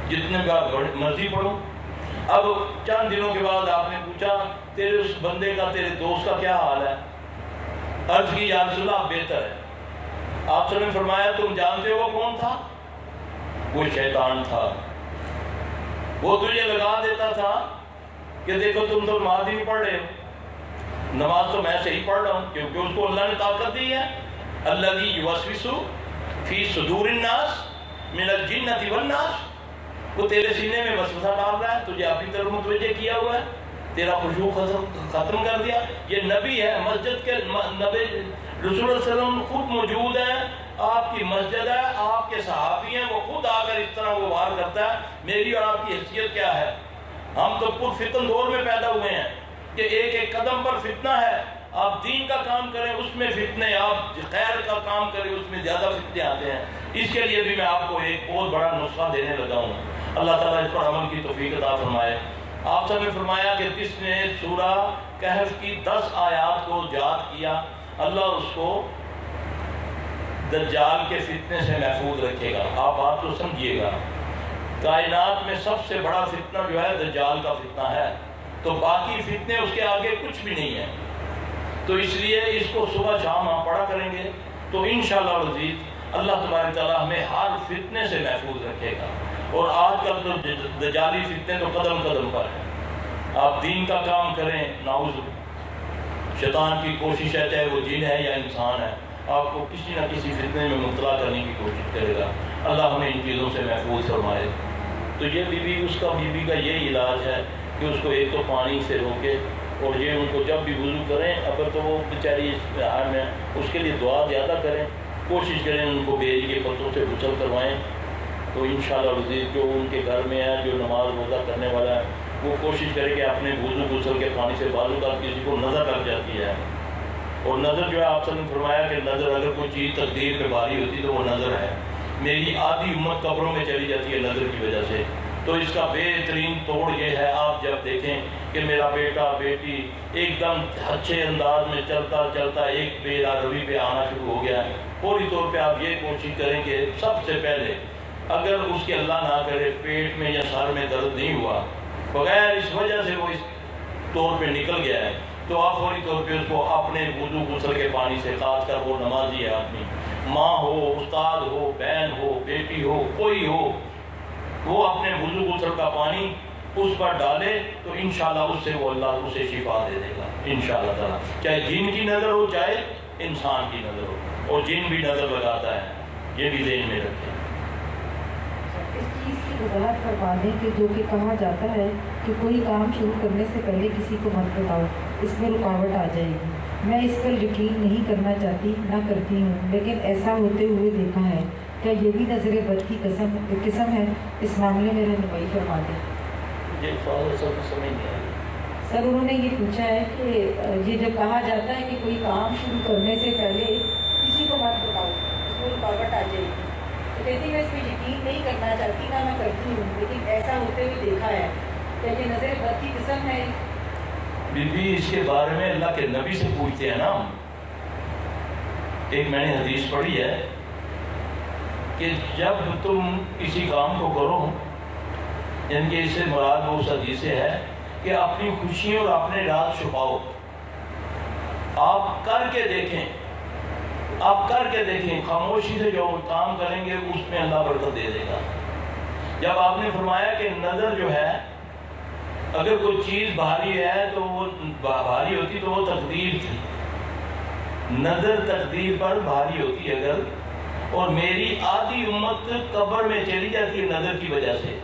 جتنے بار مرضی پڑھوں. اب چند دنوں کے بعد آپ نے پوچھا تیرے اس بندے کا، تیرے دوست کا کیا حال ہے؟ عرض کی یا رسول اللہ بہتر ہے. آپ نے فرمایا تم جانتے ہو وہ کون تھا؟ وہ شیطان تھا. وہ تجھے لگا دیتا تھا کہ دیکھو تم تو نماز ہی نہیں پڑھ رہے ہو، نماز تو میں صحیح پڑھ رہا ہوں کیونکہ اس کو اللہ نے طاقت دی ہے. الذی یوسوس فی صدور الناس من الجنۃ والناس. وہ تیرے سینے میں وسوسہ ڈال رہا ہے، تجھے اپنی طرف متوجہ کیا ہوا ہے، تیرا خشوع ختم کر دیا. یہ نبی ہے، مسجد کے نبی رسول اللہ صلی اللہ علیہ وسلم خود موجود ہیں، آپ کی مسجد ہے، آپ کے صحابی ہیں، وہ خود آ کر اس طرح وہ وار کرتا ہے. میری اور آپ کی حیثیت کیا ہے؟ ہم تو پر فتن دور میں پیدا ہوئے ہیں کہ ایک ایک قدم پر فتنہ ہے. آپ دین کا کام کریں اس میں فتنے، آپ خیر کا کام کریں اس میں زیادہ فتنے آتے ہیں. اس کے لیے بھی میں آپ کو ایک بہت بڑا نسخہ دینے لگا ہوں. اللہ تعالیٰ اس پر عمل کی توفیق عطا فرمائے. آپ سب نے فرمایا کہ جس نے سورہ کہف کی 10 آیات کو یاد کیا، اللہ اس کو دجال کے فتنے سے محفوظ رکھے گا. آپ بات کو سمجھیے گا، کائنات میں سب سے بڑا فتنہ جو ہے دجال کا فتنہ ہے، تو باقی فتنے اس کے آگے کچھ بھی نہیں ہیں. تو اس لیے اس کو صبح شام ہم پڑھا کریں گے تو انشاءاللہ العزیز اللہ تبارک تعالیٰ ہمیں ہر فتنے سے محفوظ رکھے گا. اور آج کل تو دجالی فتنے تو قدم قدم پر ہیں. آپ دین کا کام کریں، نعوذ شیطان کی کوشش ہے، چاہے وہ جن ہے یا انسان ہے، آپ کو کسی نہ کسی فتنے میں مبتلا کرنے کی کوشش کرے گا. اللہ ہمیں ان چیزوں سے محفوظ فرمائے. تو یہ اس کا بیوی کا یہی علاج ہے کہ اس کو ایک تو پانی سے روکے، اور یہ ان کو جب بھی وضو کریں، اگر تو وہ بیچاری حال میں اس کے لیے دعا زیادہ کریں، کوشش کریں ان کو بیج کے پتوں سے غسل کروائیں. تو انشاءاللہ العزیز جو ان کے گھر میں ہے، جو نماز روزہ کرنے والا ہے، وہ کوشش کرے کہ اپنے وضو غسل کے پانی سے بعض اوقات کسی کو نظر لگ جاتی ہے. اور نظر جو ہے آپ نے فرمایا کہ نظر اگر کوئی چیز تقدیر پہ بھاری ہوتی تو وہ نظر ہے. میری آدھی امت قبروں میں چلی جاتی ہے نظر کی وجہ سے. تو اس کا بہترین توڑ یہ ہے، آپ جب دیکھیں کہ میرا بیٹا بیٹی ایک دم اچھے انداز میں چلتا چلتا ایک بے روی پہ آنا شروع ہو گیا ہے، فوری طور پہ آپ یہ کوشش کریں کہ سب سے پہلے اگر اس کے اللہ نہ کرے پیٹ میں یا سر میں درد نہیں ہوا، بغیر اس وجہ سے وہ اس طور پہ نکل گیا ہے، تو آپ فوری طور پہ اس کو اپنے وضو غسل کے پانی سے، خاص کر وہ نمازی ہے آدمی، ماں ہو، استاد ہو، بہن ہو، بیٹی ہو، کوئی ہو، وہ اپنے وضو غسل کا پانی اس پر ڈالے تو انشاءاللہ اس سے وہ اللہ اسے شفا دے دے گا انشاءاللہ تعالیٰ، چاہے جن کی نظر ہو چاہے انسان کی نظر ہو، اور جن بھی نظر لگاتا ہے، یہ بھی ذہن میں رکھیں۔ اس چیز کی وضاحت کروا دیں کہ جو کہ کہا جاتا ہے کہ کوئی کام شروع کرنے سے پہلے کسی کو مت بتاؤ، اس میں رکاوٹ آ جائے گی۔ میں اس پر یقین نہیں کرنا چاہتی، نہ کرتی ہوں، لیکن ایسا ہوتے ہوئے دیکھا ہے۔ کیا یہ بھی نظر بد کی قسم ہے؟ اس معاملے میں رہنمائی فرما دیں۔ یہ فاضل سب سمجھ نہیں آئی۔ سر انہوں نے یہ پوچھا ہے کہ یہ جب کہا جاتا ہے کہ کوئی کام شروع کرنے سے پہلے کسی کو مت بتاؤ، اس میں رکاوٹ آ جائے گی، تو کہتی میں اس پہ یقین نہیں کرنا چاہتی، نہ میں کرتی ہوں، لیکن ایسا ہوتے ہوئے دیکھا ہے۔ کیا یہ نظر بد کی قسم ہے؟ بی بی اس کے بارے میں اللہ کے نبی سے پوچھتے ہیں نا۔ ایک میں نے حدیث پڑھی ہے کہ جب تم کسی کام کو کرو، یعنی کہ اس سے مراد وہ اس حدیث سے ہے کہ اپنی خوشیوں اور اپنے راز چھپاؤ، آپ کر کے دیکھیں، آپ کر کے دیکھیں، خاموشی سے جو کام کریں گے اس میں اللہ برکت دے دے گا۔ جب آپ نے فرمایا کہ نظر جو ہے، اگر کوئی چیز بھاری ہے تو وہ بھاری ہوتی تو وہ تقدیر تھی، نظر تقدیر پر بھاری ہوتی اگر، اور میری آدھی امت قبر میں چلی جاتی ہے نظر کی وجہ سے،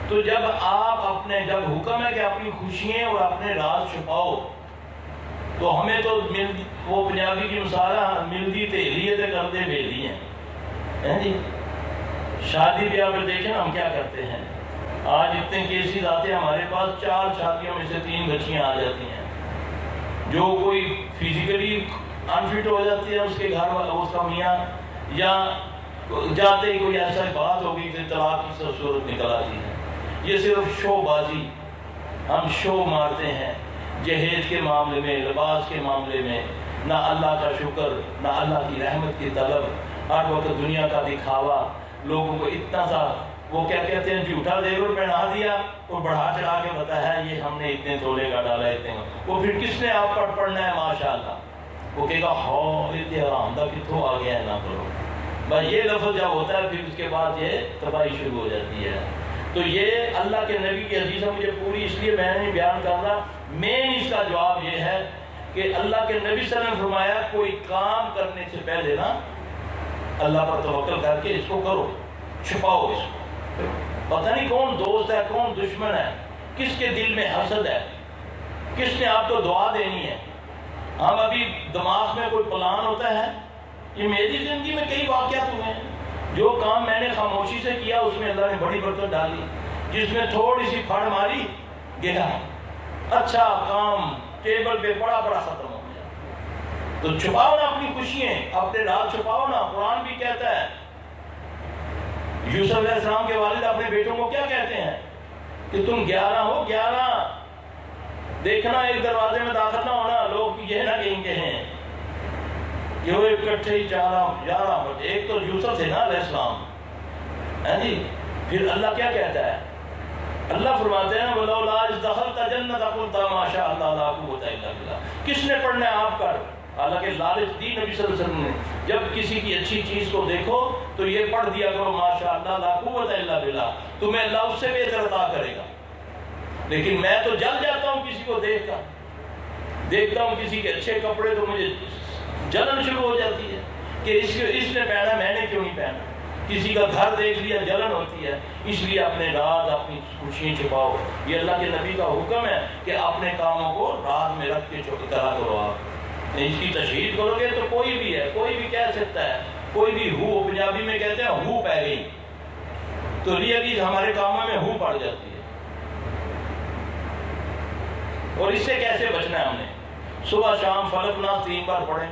تو جب آپ اپنے جب حکم ہے کہ اپنی خوشیاں اور اپنے راز چھپاؤ، تو ہمیں تو وہ پنجابی کی مثال ملدی تیلیے تے کردے بیلی ہیں جی۔ شادی بیاہ میں دیکھیں ہم کیا کرتے ہیں، آج اتنے کیسز آتے ہیں ہمارے پاس، 4 شادیوں میں سے 3 بچیاں آ جاتی ہیں، جو کوئی فزیکلی انفٹ ہو جاتی ہے اس کے گھر والا، اس کا میاں، یا جاتے ہی کوئی ایسا بات ہوگی کہ طلاق کی صورت نکل آتی ہے۔ یہ صرف شو بازی، ہم شو مارتے ہیں جہیز کے معاملے میں، لباس کے معاملے میں، نہ اللہ کا شکر، نہ اللہ کی رحمت کی طلب، ہر وقت دنیا کا دکھاوا، لوگوں کو اتنا سا وہ کیا کہتے ہیں جھوٹا زیور پہنا دیا اور بڑھا چڑھا کے بتایا ہے یہ ہم نے اتنے تولے کا ڈالا اتنے، وہ پھر کس نے آپ پر پڑھنا ہے ماشاءاللہ، وہ کہے گا ہاں اتنے حرام دا کتوں آ گیا ہے، نہ کرو بھائی۔ یہ لفظ جب ہوتا ہے پھر اس کے بعد یہ تباہی شروع ہو جاتی ہے۔ تو یہ اللہ کے نبی کی حدیث ہے، مجھے پوری اس لیے میں نہیں بیان کر رہا، مین اس کا جواب یہ ہے کہ اللہ کے نبی صلی اللہ علیہ وسلم نے فرمایا کوئی کام کرنے سے پہلے نا اللہ پر توکل کر کے اس کو کرو، چھپاؤ اس کو، پتہ نہیں کون دوست ہے کون دشمن ہے، کس کے دل میں حسد ہے، کس نے آپ کو دعا دینی ہے۔ ہم ابھی دماغ میں کوئی پلان ہوتا ہے، یہ میری زندگی میں کئی واقعات ہوئے ہیں، جو کام میں نے خاموشی سے کیا اس میں اللہ نے بڑی برکت ڈالی، جس میں تھوڑی سی پھڑ ماری گیا اچھا کام ٹیبل پہ پڑا ختم ہو گیا۔ تو چھپاؤ نا اپنی خوشیاں، اپنے راز چھپاؤ نا۔ قرآن بھی کہتا ہے، یوسف علیہ السلام کے والد اپنے بیٹوں کو کیا کہتے ہیں کہ تم 11 ہو، 11 دیکھنا، ایک دروازے میں داخل نہ ہونا، لوگ یہ نہ کہیں کہ وہ اکٹھے ہی 11 بچے، ایک تو یوسف تھے نا علیہ السلام، ہے جی۔ پھر اللہ کیا کہتا ہے، اللہ فرماتے ہیں وَلَوْلَا إِذْ دَخَلْتَ جَنَّتَ قُلْتَ مَا شَاءَ اللَّهُ لَا قُوَّةَ إِلَّا بِاللَّهِ۔ کس نے پڑھنا ہے آپ کر، حالانکہ لالچ دی نبی صلی اللہ علیہ وسلم نے، جب کسی کی اچھی چیز کو دیکھو تو یہ پڑھ دیا کرو ماشاء اللہ لا قوت الا باللہ، تمہیں اللہ اس سے بہتر عطا کرے گا۔ لیکن میں تو جل جاتا ہوں کسی کو دیکھتا ہوں کسی کے اچھے کپڑے تو مجھے جلن شروع ہو جاتی ہے کہ اس نے پہنا میں نے کیوں نہیں پہنا، کسی کا گھر دیکھ لیا جلن ہوتی ہے۔ اس لیے اپنے راز اپنی خوشیاں چھپاؤ، یہ اللہ کے نبی کا حکم ہے کہ اپنے کاموں کو راز میں رکھ کے کرا کرو۔ آپ اس کی تشہیر کرو گے تو کوئی بھی ہے، کوئی بھی کہہ سکتا ہے، کوئی بھی ہو، پنجابی میں کہتے ہیں ہو پہ گئی، تو ریئلی ہمارے کاموں میں ہو پڑ جاتی ہے۔ اور اس سے کیسے بچنا ہے؟ ہم نے صبح شام فلق ناس 3 بار پڑھیں،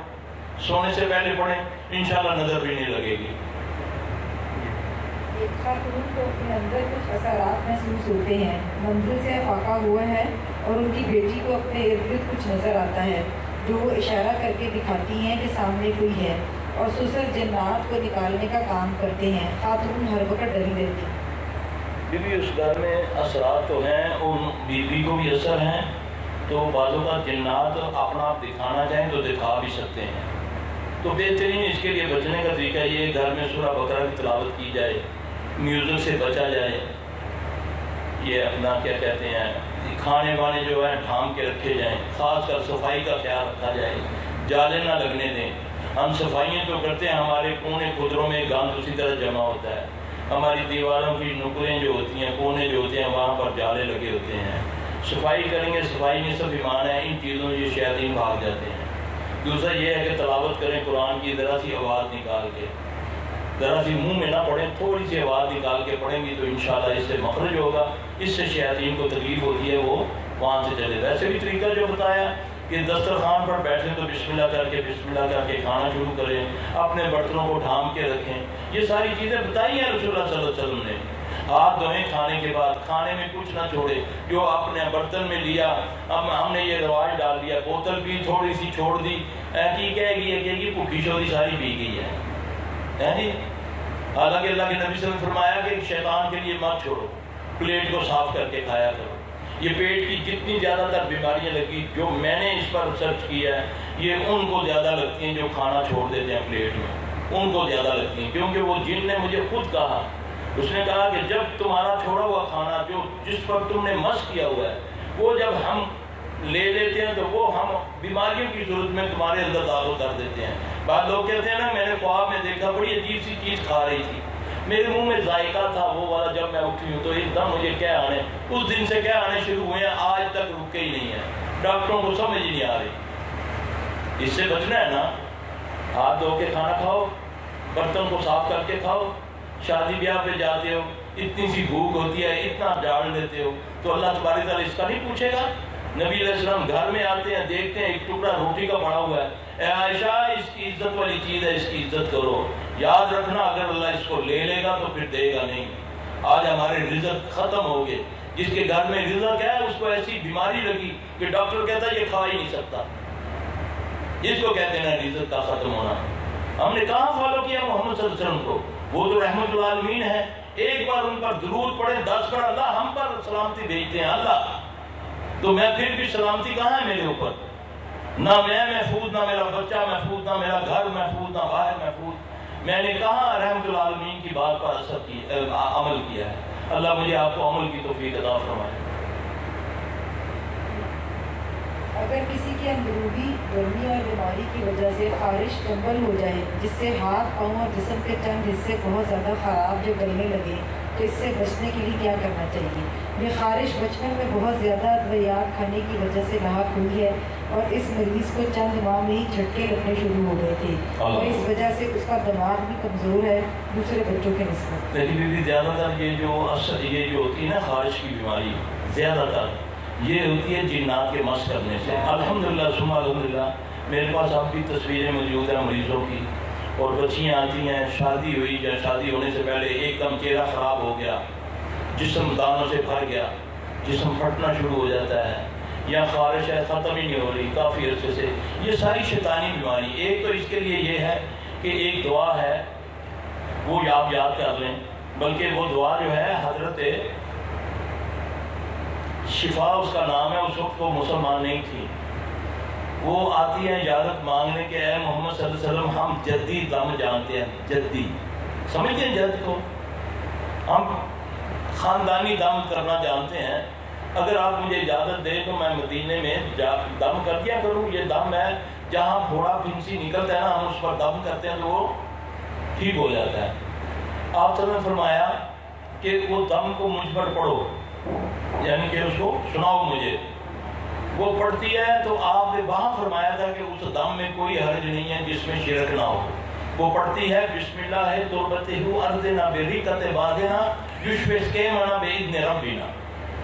سونے سے پہلے پڑھیں، انشاءاللہ نظر بھی نہیں لگے گی۔ ایک خاتون کو اپنے اندر کچھ اثرات محسوس ہوتے ہیں، منزل سے فاقہ ہوا ہے اور ان کی بیٹی کو اپنے ارد گرد کچھ نظر آتا ہے جو وہ اشارہ کر کے دکھاتی ہیں کہ سامنے کوئی ہے، اور سسر جنات کو نکالنے کا کام کرتے ہیں۔ خاتون ہر وقت ڈری رہتی ہے۔ بیوی اس گھر میں اثرات تو ہیں، اور بیوی کو بھی اثر ہیں، تو بعضوں کا جنات اپنا آپ دکھانا چاہیں تو دکھا بھی سکتے ہیں، تو بہترین اس کے لیے بچنے کا طریقہ یہ ہے گھر میں سورہ بقرہ کی تلاوت کی جائے، میوزک سے بچا جائے، یہ اپنا کیا کہتے ہیں کھانے وانے جو ہیں ڈھانپ کے رکھے جائیں، خاص کر صفائی کا خیال رکھا جائے، جالے نہ لگنے دیں۔ ہم صفائیاں تو کرتے ہیں، ہمارے کونے خدروں میں گند اسی طرح جمع ہوتا ہے، ہماری دیواروں کی نکریں جو ہوتی ہیں، کونے جو ہوتے ہیں وہاں پر جالے لگے ہوتے ہیں۔ صفائی کریں گے، صفائی میں سب ایمان ہے، ان چیزوں سے شیاطین بھاگ جاتے ہیں۔ دوسرا یہ ہے کہ تلاوت کریں قرآن کی، ذرا سی آواز نکال کے، ذرا سی منہ میں نہ پڑھیں، تھوڑی سی آواز نکال کے پڑھیں گی تو انشاءاللہ اس سے مخرج ہوگا، اس سے شیاطین کو تکلیف ہوتی ہے وہ وہاں سے چلے۔ ویسے بھی طریقہ جو بتایا کہ دسترخوان پر بیٹھیں تو بسم اللہ کر کے کھانا شروع کریں، اپنے برتنوں کو ڈھانپ کے رکھیں، یہ ساری چیزیں بتائی ہیں رسول اللہ صلی اللہ علیہ وسلم نے۔ ہاتھ دھوئیں کھانے کے بعد، کھانے میں کچھ نہ چھوڑے، جو آپ نے برتن میں لیا، ہم نے یہ رواج ڈال دیا، بوتل بھی تھوڑی سی چھوڑ دی، کی کہے گی بھوکی شوری ساری پی گئی ہے جی۔ حالانکہ اللہ کے نبی صلی اللہ علیہ وسلم نے فرمایا کہ شیطان کے لیے مت چھوڑو، پلیٹ کو صاف کر کے کھایا کرو۔ یہ پیٹ کی جتنی زیادہ تر بیماریاں لگی، جو میں نے اس پر ریسرچ کیا ہے، یہ ان کو زیادہ لگتی ہیں جو کھانا چھوڑ دیتے ہیں پلیٹ میں، ان کو زیادہ لگتی ہیں، کیونکہ وہ جن نے مجھے خود کہا، اس نے کہا کہ جب تمہارا چھوڑا ہوا کھانا جس پر تم نے مس کیا ہوا ہے، وہ جب ہم لے لیتے ہیں تو وہ ہم بیماریوں کی صورت میں تمہارے اندر داخل کر دیتے ہیں۔ بعض لوگ کہتے ہیں نا میں نے خواب میں دیکھا بڑی عجیب سی چیز کھا رہی تھی، میرے منہ میں ذائقہ تھا وہ والا، جب میں اٹھی ہوں تو ایک دم مجھے کیا آنے، اس دن سے کیا آنے شروع ہوئے ہیں، آج تک رکے ہی نہیں ہیں، ڈاکٹروں کو سمجھ نہیں آ رہی۔ اس سے بچنا ہے نا، ہاتھ دھو کے کھانا کھاؤ، برتن کو صاف کر کے کھاؤ۔ شادی بیاہ پہ جاتے ہو، اتنی سی بھوک ہوتی ہے، اتنا جاڑ لیتے ہو، تو اللہ تبارک تعالیٰ اس کا نہیں پوچھے گا؟ نبی علیہ السلام گھر میں آتے ہیں، دیکھتے ہیں ایک ٹکڑا روٹی کا پڑا ہوا ہے، اے عائشہ اس کی عزت والی چیز ہے، اس کی عزت کرو، یاد رکھنا اگر اللہ اس کو لے لے گا تو پھر دے گا نہیں۔ آج ہمارے رزق ختم ہو گئے، جس کے گھر میں رزق ہے اس کو ایسی بیماری لگی کہ ڈاکٹر کہتا ہے یہ کھا ہی نہیں سکتا، اس کو کہتے ہیں رزق کا ختم ہونا۔ ہم نے کہاں فالو کیا محمد صلی اللہ علیہ وسلم کو؟ وہ تو رحمت العالمین ہے، ایک بار ان پر درود پڑھیں، 10 بار اللہ ہم پر سلامتی بھیجتے ہیں اللہ، تو میں پھر بھی سلامتی کہاں ہے میرے اوپر؟ نہ میں محفوظ، نہ میرا بچہ محفوظ، نہ میرا گھر محفوظ، نہ باہر محفوظ۔ میں نے کہاں رحمت العالمین کی بات پر عمل کیا ہے؟ اللہ مجھے آپ کو عمل کی توفیق عطا فرمائے۔ اگر کسی کے اندرونی گرمی اور بیماری کی وجہ سے خارش کمبل ہو جائے، جس سے ہاتھ پاؤں اور جسم کے چند حصے بہت زیادہ خراب جو گلنے لگے، تو اس سے بچنے کے لیے کیا کرنا چاہیے؟ یہ خارش بچپن میں بہت زیادہ ادویات کھانے کی وجہ سے لاحق ہوئی ہے، اور اس مریض کو چند ماہ میں ہی جھٹکے لگنے شروع ہو گئے تھے، اور اس وجہ سے اس کا دماغ بھی کمزور ہے دوسرے بچوں کے نسبت۔ لیکن زیادہ تر یہ جو ہوتی ہے نا خارش کی بیماری، زیادہ تر یہ ہوتی ہے جنات کے مس کرنے سے۔ الحمدللہ ثم الحمدللہ میرے پاس آپ کی تصویریں موجود ہیں مریضوں کی، اور بچیاں آتی ہیں، شادی ہوئی یا شادی ہونے سے پہلے ایک دم چہرہ خراب ہو گیا، جسم دانوں سے بھر گیا، جسم پھٹنا شروع ہو جاتا ہے، یا خارش ہے ختم ہی نہیں ہو رہی کافی عرصے سے، یہ ساری شیطانی بیماری۔ ایک تو اس کے لیے یہ ہے کہ ایک دعا ہے وہ آپ یاد کر لیں، بلکہ وہ دعا جو ہے حضرت شفا اس کا نام ہے، اس وقت وہ مسلمان نہیں تھی، وہ آتی ہیں اجازت مانگنے کے اے محمد صلی اللہ علیہ وسلم ہم جدی دم جانتے ہیں، جدی سمجھتے ہیں جد کو، ہم خاندانی دم کرنا جانتے ہیں، اگر آپ مجھے اجازت دیں تو میں مدینے میں دم کر دیا کروں۔ یہ دم ہے جہاں پھوڑا پھنسی نکلتا ہے نا، ہم اس پر دم کرتے ہیں تو وہ ٹھیک ہو جاتا ہے۔ آپ صلی اللہ علیہ وسلم نے فرمایا کہ وہ دم کو مجھ پر پڑھو، یعنی کہ اس کو سناؤ مجھے، وہ پڑھتی ہے تو آپ نے وہاں فرمایا تھا کہ اس دم میں کوئی حرج نہیں ہے جس میں شرک نہ ہو۔ وہ پڑھتی ہے بسم اللہ تربتہ ارضنا بریقت بادنا یشفس کے منا باذن ربنا۔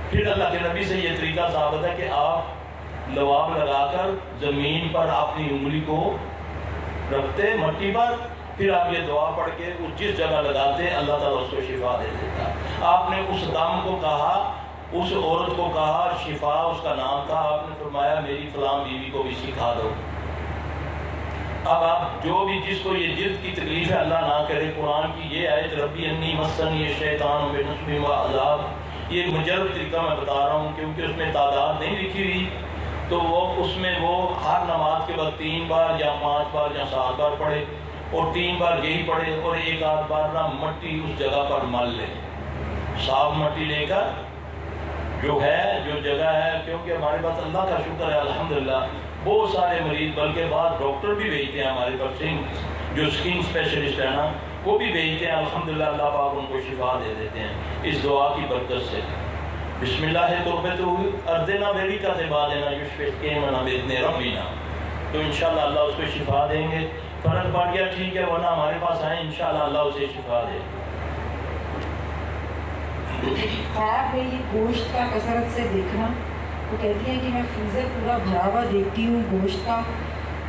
پھر اللہ کے نبی سے یہ طریقہ ثابت ہے کہ آپ لواب لگا کر زمین پر اپنی انگلی کو رکھتے مٹی پر، پھر آپ یہ دعا پڑھ کے جس جگہ لگاتے اللہ تعالیٰ اس کو شفا دے دیتا۔ آپ نے اس دم کو کہا، اس عورت کو کہا، شفا اس کا نام تھا، آپ نے فرمایا میری فلاں بیوی کو بھی سکھا دو۔ اب آپ جو بھی جس کو یہ جلد کی تکلیف ہے اللہ نہ کرے، قرآن کی یہ آیت ربی انی مسنی الشیطان بنصب و عذاب، یہ مجرد طریقہ میں بتا رہا ہوں کیونکہ اس میں تعداد نہیں لکھی ہوئی، تو وہ اس میں وہ ہر نماز کے بعد 3 بار یا 5 بار یا 7 بار پڑھے، اور 3 بار یہی پڑھے، اور ایک آدھ بار نہ مٹی اس جگہ پر مل لے، صاف مٹی لے کر جو جگہ ہے، کیونکہ ہمارے پاس اللہ کا شکر ہے الحمدللہ بہت سارے مریض، بلکہ بعض ڈاکٹر بھی بھیجتے ہیں ہمارے پاس، جو اسکن اسپیشلسٹ ہیں نا وہ بھی بھیجتے ہیں الحمدللہ، اللہ پاک ان کو شفا دے دیتے ہیں اس دعا کی برکت سے۔ بسم اللہ توبۃ اردنا ویریکا سے بعدنا یشفقینا باذن ربنا، تو انشاءاللہ اللہ اس کو شفا دیں گے، فرق پڑ گیا ٹھیک ہے، ورنہ ہمارے پاس آئیں انشاءاللہ اللہ اسے شفا دے۔ خواب میں یہ گوشت کا کثرت سے دیکھنا، وہ کہتی ہیں کہ میں فریزر پورا بھرا ہوا دیکھتی ہوں گوشت کا،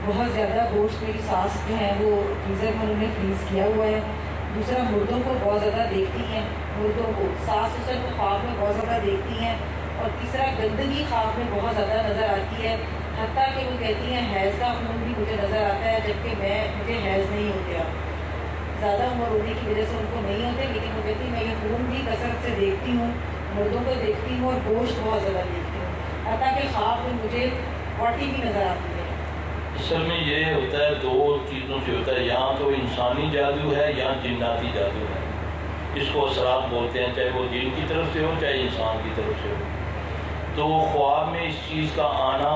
بہت زیادہ گوشت، میری ساس جو ہیں وہ فریزر میں انہوں نے فریز کیا ہوا ہے۔ دوسرا مردوں کو بہت زیادہ دیکھتی ہیں، مردوں کو ساس سسر کو خواب میں بہت زیادہ دیکھتی ہیں۔ اور تیسرا گندگی خواب میں بہت زیادہ نظر آتی ہے، حتیٰ کہ وہ کہتی ہیں حیض کا خون بھی مجھے نظر آتا ہے، جبکہ مجھے حیض نہیں ہوتا، زیادہ عمر ہونے کی وجہ سے ان کو نہیں ہوتے، لیکن وہ کہتی ہیں میں یہ خون بھی کثرت سے دیکھتی ہوں، مردوں کو دیکھتی ہوں اور گوشت بہت زیادہ دیکھتی ہوں، حتیٰ کہ خواب میں مجھے باٹی بھی نظر آتی ہے۔ اصل میں یہ ہوتا ہے 2 چیزوں سے ہوتا ہے، یا تو انسانی جادو ہے یا جناتی جادو ہے، اس کو اثرات بولتے ہیں، چاہے وہ جن کی طرف سے ہو چاہے انسان کی طرف سے ہو۔ تو خواب میں اس چیز کا آنا،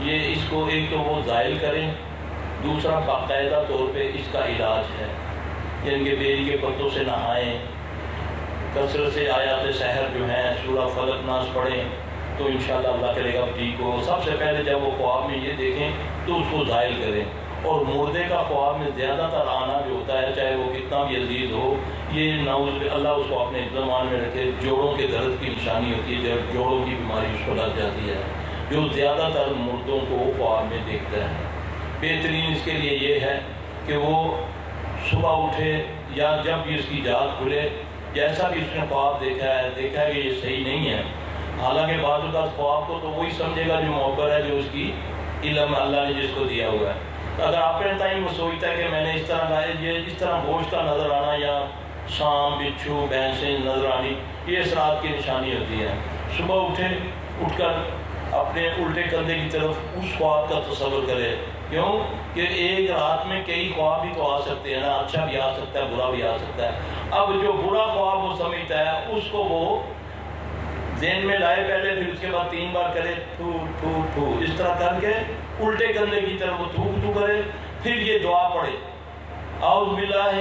یہ اس کو ایک تو وہ زائل کریں، دوسرا باقاعدہ طور پہ اس کا علاج ہے، یعنی کہ بیری کے پتوں سے نہائیں، کثرت سے آیات سحر جو ہیں سورہ فلق ناس پڑھیں، تو انشاءاللہ اللہ کرے گا ٹھیک ہو۔ سب سے پہلے جب وہ خواب میں یہ دیکھیں تو اس کو زائل کریں، اور مردے کا خواب میں زیادہ تر آنا جو ہوتا ہے، چاہے وہ کتنا بھی عزیز ہو، یہ نعوذ اللہ اس کو اپنے زمان میں رکھے، جوڑوں کے درد کی نشانی ہوتی ہے، جب جوڑوں کی بیماری اس کو لگ جاتی ہے، جو زیادہ تر مردوں کو خواب میں دیکھتا ہے۔ بہترین اس کے لیے یہ ہے کہ وہ صبح اٹھے یا جب بھی اس کی جاگ کھلے، جیسا بھی اس نے خواب دیکھا ہے کہ یہ صحیح نہیں ہے، حالانکہ بعض اوقات خواب کو تو وہی سمجھے گا جو معبر ہے، جو اس کی علم اللہ نے جس کو دیا ہوا ہے۔ تو اگر آپ کے ٹائم وہ سوچتا ہے کہ میں نے اس طرح کا اس طرح گوشت کا نظر آنا یا سام بچھو بھینسیں نظر آنی، یہ اثرات کی نشانی ہوتی ہے۔ صبح اٹھ کر اپنے الٹے کندھے کی طرف اس خواب کا تصور کرے، کیوں کہ ایک رات میں کئی خواب بھی تو آ سکتے ہیں نا، اچھا بھی آ سکتا ہے برا بھی آ سکتا ہے۔ اب جو برا خواب وہ سمجھتا ہے اس کو وہ ذہن میں لائے پہلے، پھر اس کے بعد 3 بار کرے تھو تھو تھو، اس طرح کر کے الٹے کندھے کی طرف وہ تھو تھو کرے، پھر یہ دعا پڑھے اعوذ باللہ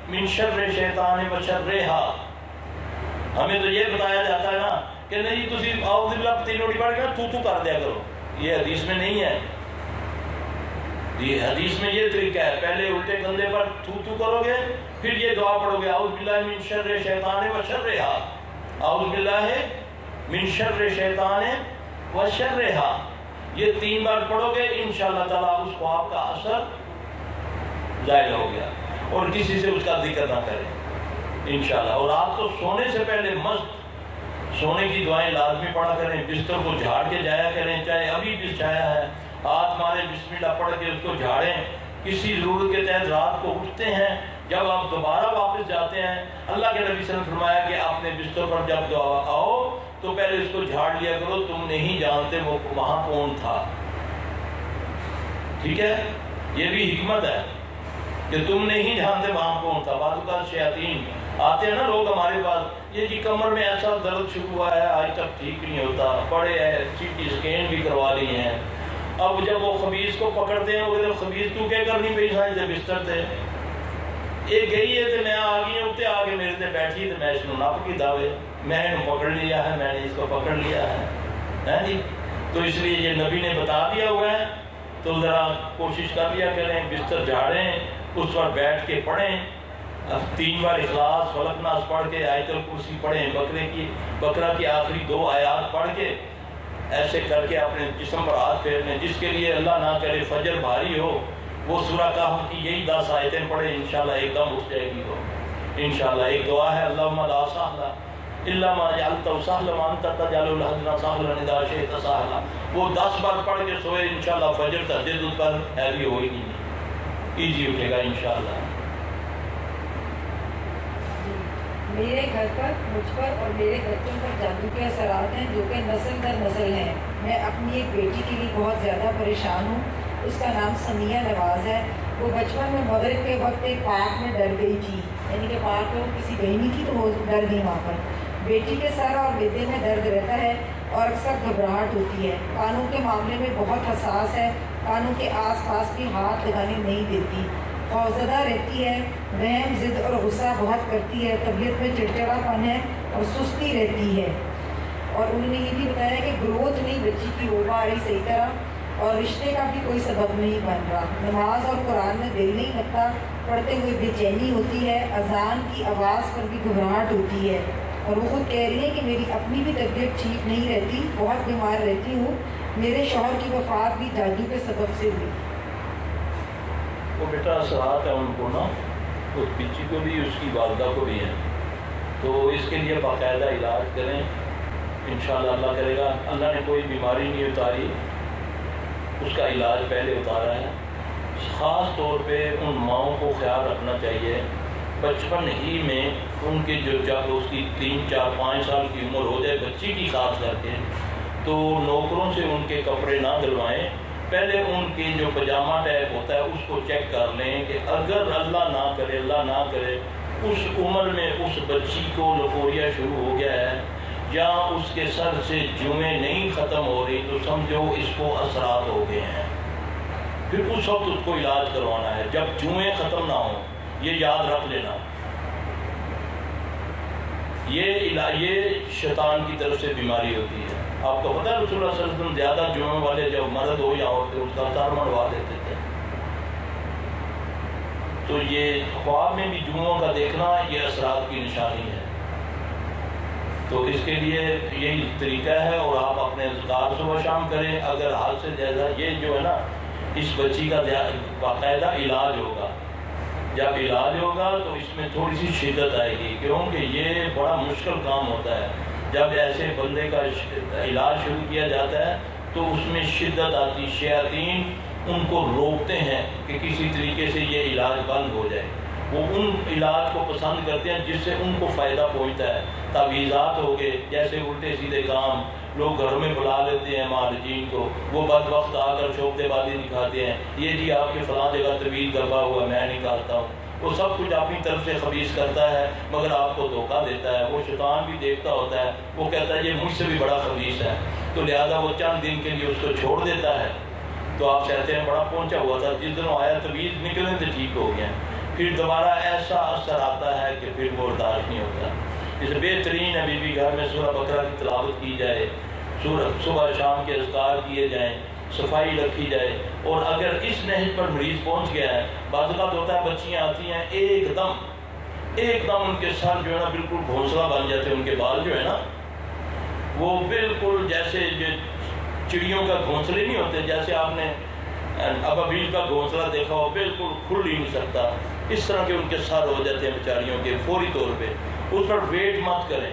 من شر شیطان و شرہا۔ ہمیں تو یہ بتایا جاتا ہے نا کہ نہیں تسی اعوذ باللہ 3 روٹی پڑھ کے تھو تھو کر دیا کرو، یہ حدیث میں نہیں ہے، یہ حدیث میں یہ طریقہ ہے، پہلے الٹے کندھے پر تھو تھو کرو گے، پھر یہ دعا پڑھو گے اعوذ باللہ من شر شیطان و شرہا، اعوذ باللہ من شر شیطان و شرہا، یہ 3 بار پڑھو گے انشاءاللہ تعالیٰ اس خواب کا اثر ظاہر ہو گیا، اور کسی سے اس کا ذکر نہ کریں انشاءاللہ۔ اور رات کو سونے سے پہلے مست سونے کی دعائیں لازمی پڑھا کریں، بستر کو جھاڑ کے جایا کریں، چاہے ابھی بچھایا ہے ہاتھ مارے بسم اللہ پڑھ کے اس کو جھاڑیں، کسی ضرورت کے تحت رات کو اٹھتے ہیں، جب آپ دوبارہ واپس جاتے ہیں، اللہ کے نبی صلی اللہ علیہ وسلم فرمایا کہ اپنے بستر پر جب آؤ تو پہلے اس کو جھاڑ لیا کرو، تم نہیں جانتے وہ وہاں کون تھا، ٹھیک ہے، یہ بھی حکمت ہے کہ تم نہیں جانتے وہاں کون تھا۔ بعض اوقات شیاطین آتے ہیں نا لوگ ہمارے پاس، یہ جی کمر میں ایسا درد شروع ہوا ہے آج تک ٹھیک نہیں ہوتا، پڑے ہیں سی ٹی اسکین بھی کروا لی ہیں، اب جب وہ خبیث کو پکڑتے ہیں وہ کہتے ہیں خبیث تو کیا کرنی پئی سائیں سے بستر تھے، یہ گئی ہے تو میں آ گئی ہوں، اتنے آگے میرے سے بیٹھی تو میں اس کو نپ کی دعوے، میں نے پکڑ لیا ہے، میں نے اس کو پکڑ لیا ہے جی۔ تو اس لیے یہ نبی نے بتا دیا ہوا ہے، تو ذرا کوشش کر لیا کریں، بستر جھاڑیں، اس پر بیٹھ کے پڑھیں، 3 بار اخلاص فلق ناس پڑھ کے آیت الکرسی پڑھیں، بقرہ کی آخری 2 آیات پڑھ کے ایسے کر کے اپنے جسم پر ہاتھ پھیرنے، جس کے لیے اللہ نہ کرے فجر بھاری ہو وہ سورہ کہف کی یہی 10 آیتیں پڑھیں، انشاءاللہ ایک دم اٹھ جائے گی وہ انشاءاللہ۔ ایک دعا ہے اللہم لا سہل الا ما جعلتہ سہلا وانت تجعل الحزن سہلا اذا شئت سہلا، وہ 10 بار پڑھ کے سوئے انشاءاللہ، فجر تہجد اس پر ہیوی ہوئے گی، ایزی اٹھے گا انشاءاللہ۔ میرے گھر پر، مجھ پر اور میرے بچوں پر جادو کے اثرات ہیں جو کہ نسل در نسل ہیں۔ میں اپنی ایک بیٹی کے لیے بہت زیادہ پریشان ہوں، اس کا نام سمیہ نواز ہے۔ وہ بچپن میں مغرب کے وقت ایک پارک میں ڈر گئی تھی، یعنی کہ پارک میں وہ کسی گئی نہیں تھی تو وہ ڈر گئی وہاں پر۔ بیٹی کے سر اور معدے میں درد رہتا ہے اور اکثر گھبراہٹ ہوتی ہے۔ کانوں کے معاملے میں بہت حساس ہے، کانوں کے آس پاس بھی ہاتھ لگانے نہیں دیتی، خوفزدہ رہتی ہے، وہم، ضد اور غصہ بہت کرتی ہے، طبیعت میں چڑچڑا پن ہے اور سستی رہتی ہے۔ اور انہوں نے یہ بھی بتایا کہ گروتھ نہیں بچی کی ہو پا رہی صحیح طرح، اور رشتے کا بھی کوئی سبب نہیں بن رہا۔ نماز اور قرآن میں دل نہیں لگتا، پڑھتے ہوئے بے چینی ہوتی ہے، اذان کی آواز پر بھی گھبراہٹ ہوتی ہے۔ اور وہ خود کہہ رہی ہے کہ میری اپنی بھی طبیعت ٹھیک نہیں رہتی، بہت بیمار رہتی ہوں، میرے شوہر کی وفات بھی جادو کے سبب سے ہوئی۔ وہ بیٹا اثرات ہے ان کو نا، اس بچی کو بھی، اس کی والدہ کو بھی ہے، تو اس کے لیے باقاعدہ علاج کریں، انشاءاللہ اللہ کرے گا۔ اللہ نے کوئی بیماری نہیں اتاری، اس کا علاج پہلے اتارا ہے۔ خاص طور پہ ان ماؤں کو خیال رکھنا چاہیے بچپن ہی میں ان کے جب اس کی 3، 4، 5 سال کی عمر ہو جائے بچی کی، خاص کر کے، تو نوکروں سے ان کے کپڑے نہ دلوائیں، پہلے ان کے جو پجامہ ٹیپ ہوتا ہے اس کو چیک کر لیں کہ اگر اللہ نہ کرے اس عمر میں اس بچی کو لکوریا شروع ہو گیا ہے یا اس کے سر سے جوئیں نہیں ختم ہو رہی تو سمجھو اس کو اثرات ہو گئے ہیں، پھر اس وقت اس کو علاج کروانا ہے جب جوئیں ختم نہ ہوں۔ یہ یاد رکھ لینا، یہ شیطان کی طرف سے بیماری ہوتی ہے۔ آپ کو پتہ ہے رسول اللہ صلی اللہ علیہ وسلم زیادہ جوئوں والے جب مرد ہو یا عورتیں اس کا سر منڈوا دیتے تھے، تو یہ خواب میں بھی جوؤں کا دیکھنا یہ اثرات کی نشانی ہے۔ تو اس کے لیے یہی طریقہ ہے، اور آپ اپنے اذکار صبح شام کریں۔ اگر حال سے زیادہ یہ جو ہے نا، اس بچی کا باقاعدہ علاج ہوگا، جب علاج ہوگا تو اس میں تھوڑی سی شدت آئے گی، کیونکہ یہ بڑا مشکل کام ہوتا ہے۔ جب ایسے بندے کا علاج شروع کیا جاتا ہے تو اس میں شدت آتی، شیاطین ان کو روکتے ہیں کہ کسی طریقے سے یہ علاج بند ہو جائے۔ وہ ان علاج کو پسند کرتے ہیں جس سے ان کو فائدہ پہنچتا ہے۔ تعویذات ہو گئے، جیسے الٹے سیدھے کام لوگ گھر میں بلا لیتے ہیں معالجین کو، وہ بد وقت آ کر شعبے بازی دکھاتے ہیں، یہ جی آپ کے فلاں جگہ طویل دبا ہوا میں نکالتا ہوں، وہ سب کچھ اپنی طرف سے خبیث کرتا ہے مگر آپ کو دھوکہ دیتا ہے۔ وہ شیطان بھی دیکھتا ہوتا ہے، وہ کہتا ہے یہ مجھ سے بھی بڑا خبیث ہے، تو لہذا وہ چند دن کے لیے اس کو چھوڑ دیتا ہے۔ تو آپ کہتے ہیں بڑا پہنچا ہوا تھا، جس دن آیا طویل نکلے تو ٹھیک ہو گیا، پھر دوبارہ ایسا اثر آتا ہے کہ پھر وہ برداشت نہیں ہوتا۔ اس سے بہترین ہے بی گھر میں سورہ بقرہ کی تلاوت کی جائے، صبح شام کے اذکار کیے جائیں، صفائی رکھی جائے۔ اور اگر اس نہج پر مریض پہنچ گیا ہے، بعض اوقات ہوتا ہے بچیاں آتی ہیں ایک دم ان کے سر جو ہے نا بالکل گھونسلہ بن جاتے ہیں، ان کے بال جو ہے نا وہ بالکل جیسے چڑیوں کا گھونسلے نہیں ہوتے، جیسے آپ نے ابابیل کا گھونسلہ دیکھا ہو، بالکل کھل ہی نہیں سکتا، اس طرح کے ان کے سر ہو جاتے ہیں بیچاریوں کے۔ فوری طور پہ اس پر ویٹ مت کریں،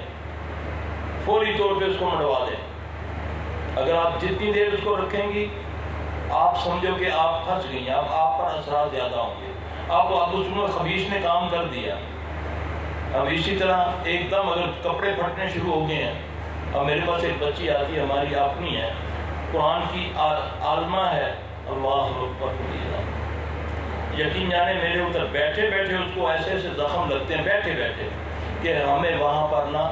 فوری طور پہ اس کو منڈوا دیں۔ اگر آپ جتنی دیر اس کو رکھیں گی آپ سمجھو کہ آپ پھنس گئی ہیں، آپ پر اثرات زیادہ ہوں گے، آپ اس میں خبیث نے کام کر دیا۔ اب اسی طرح ایک دم اگر کپڑے پھٹنے شروع ہو گئے ہیں، اب میرے پاس ایک بچی آتی ہے، ہماری اپنی ہے، قرآن کی عالمہ ہے، اللہ اکبر، یقین جانے میرے ادھر بیٹھے بیٹھے اس کو ایسے ایسے زخم لگتے ہیں بیٹھے بیٹھے کہ ہمیں وہاں پر نہ،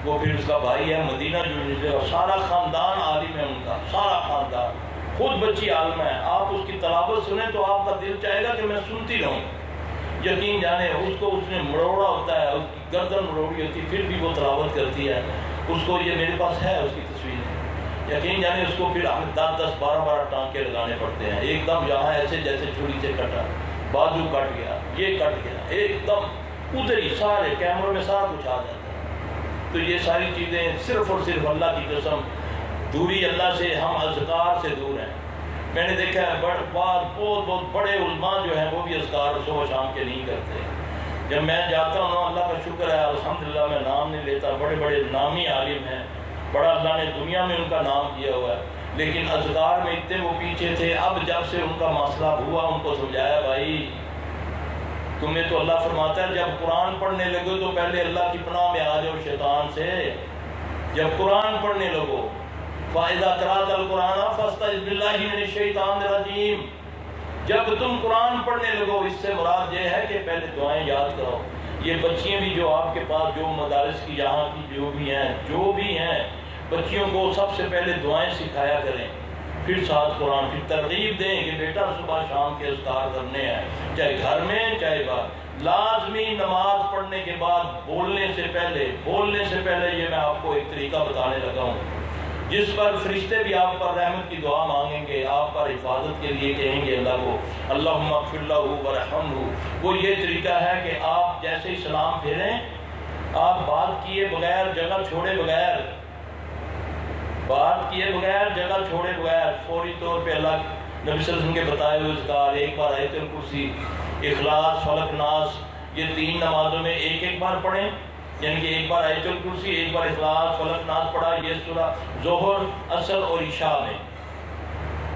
وہ پھر اس کا بھائی ہے مدینہ یونیورسٹی، اور سارا خاندان عالم ہے ان کا، سارا خاندان، خود بچی عالمہ ہے۔ آپ اس کی تلاوت سنیں تو آپ کا دل چاہے گا کہ میں سنتی رہوں۔ یقین جانے اس کو اس نے مڑوڑا ہوتا ہے، اس کی گردن مڑوڑی ہوتی ہے، پھر بھی وہ تلاوت کرتی ہے۔ اس کو یہ میرے پاس ہے اس کی تصویر، یقین جانے اس کو پھر ہمیں 10 12 ٹانکے لگانے پڑتے ہیں، ایک دم یہاں ایسے جیسے چھری سے کٹا، بازو کٹ گیا، یہ کٹ گیا، ایک دم ادھر ہی سارے کیمروں میں سارا کچھ آ جاتا ہے۔ تو یہ ساری چیزیں صرف اور صرف اللہ کی قسم، دوری اللہ سے، ہم اذکار سے دور ہیں۔ میں نے دیکھا ہے بہت بڑے علماء جو ہیں وہ بھی اذکار صبح شام کے نہیں کرتے۔ جب میں جاتا ہوں اللہ کا شکر ہے الحمدللہ، میں نام نہیں لیتا، بڑے بڑے نامی عالم ہیں، بڑا اللہ نے دنیا میں ان کا نام کیا ہوا ہے، لیکن اذکار میں اتنے وہ پیچھے تھے۔ اب جب سے ان کا مسئلہ ہوا ان کو سمجھایا، بھائی تمہیں تو اللہ فرماتا ہے جب قرآن پڑھنے لگو تو پہلے اللہ کی پناہ میں آ جاؤ شیطان سے. جب قرآن پڑھنے لگو فَإِذَا قَرَأْتَ الْقُرْآنَ فَاسْتَعِذْ بِاللَّهِ مِنَ الشَّيْطَانِ الرَّجِيمِ. جب تم قرآن پڑھنے لگو اس سے مراد یہ ہے کہ پہلے دعائیں یاد کرو. یہ بچیاں بھی جو آپ کے پاس جو مدارس کی یہاں کی جو بھی ہیں بچیوں کو سب سے پہلے دعائیں سکھایا کریں, پھر ساتھ قرآن, پھر ترغیب دیں کہ بیٹا صبح شام کے اذکار کرنے ہیں, چاہے گھر میں چاہے باہر. لازمی نماز پڑھنے کے بعد بولنے سے پہلے یہ میں آپ کو ایک طریقہ بتانے لگا ہوں جس پر فرشتے بھی آپ پر رحمت کی دعا مانگیں گے, آپ پر حفاظت کے لیے کہیں گے اللہ کو اللہم اغفر لہ ورحمہ. وہ یہ طریقہ ہے کہ آپ جیسے ہی سلام پھیریں, آپ بات کیے بغیر جگہ چھوڑے بغیر فوری طور پہ اللہ نبی صلی اللہ علیہ وسلم کے بتائے ہوئے اذکار, ایک بار آیت الکرسی, اخلاص, فلق, ناس, یہ 3 نمازوں میں ایک بار پڑھیں, یعنی کہ ایک بار آیت الکرسی, ایک بار اخلاص, فلق, ناس پڑھا. یہ سورہ ظہر, عصر اور عشاء میں,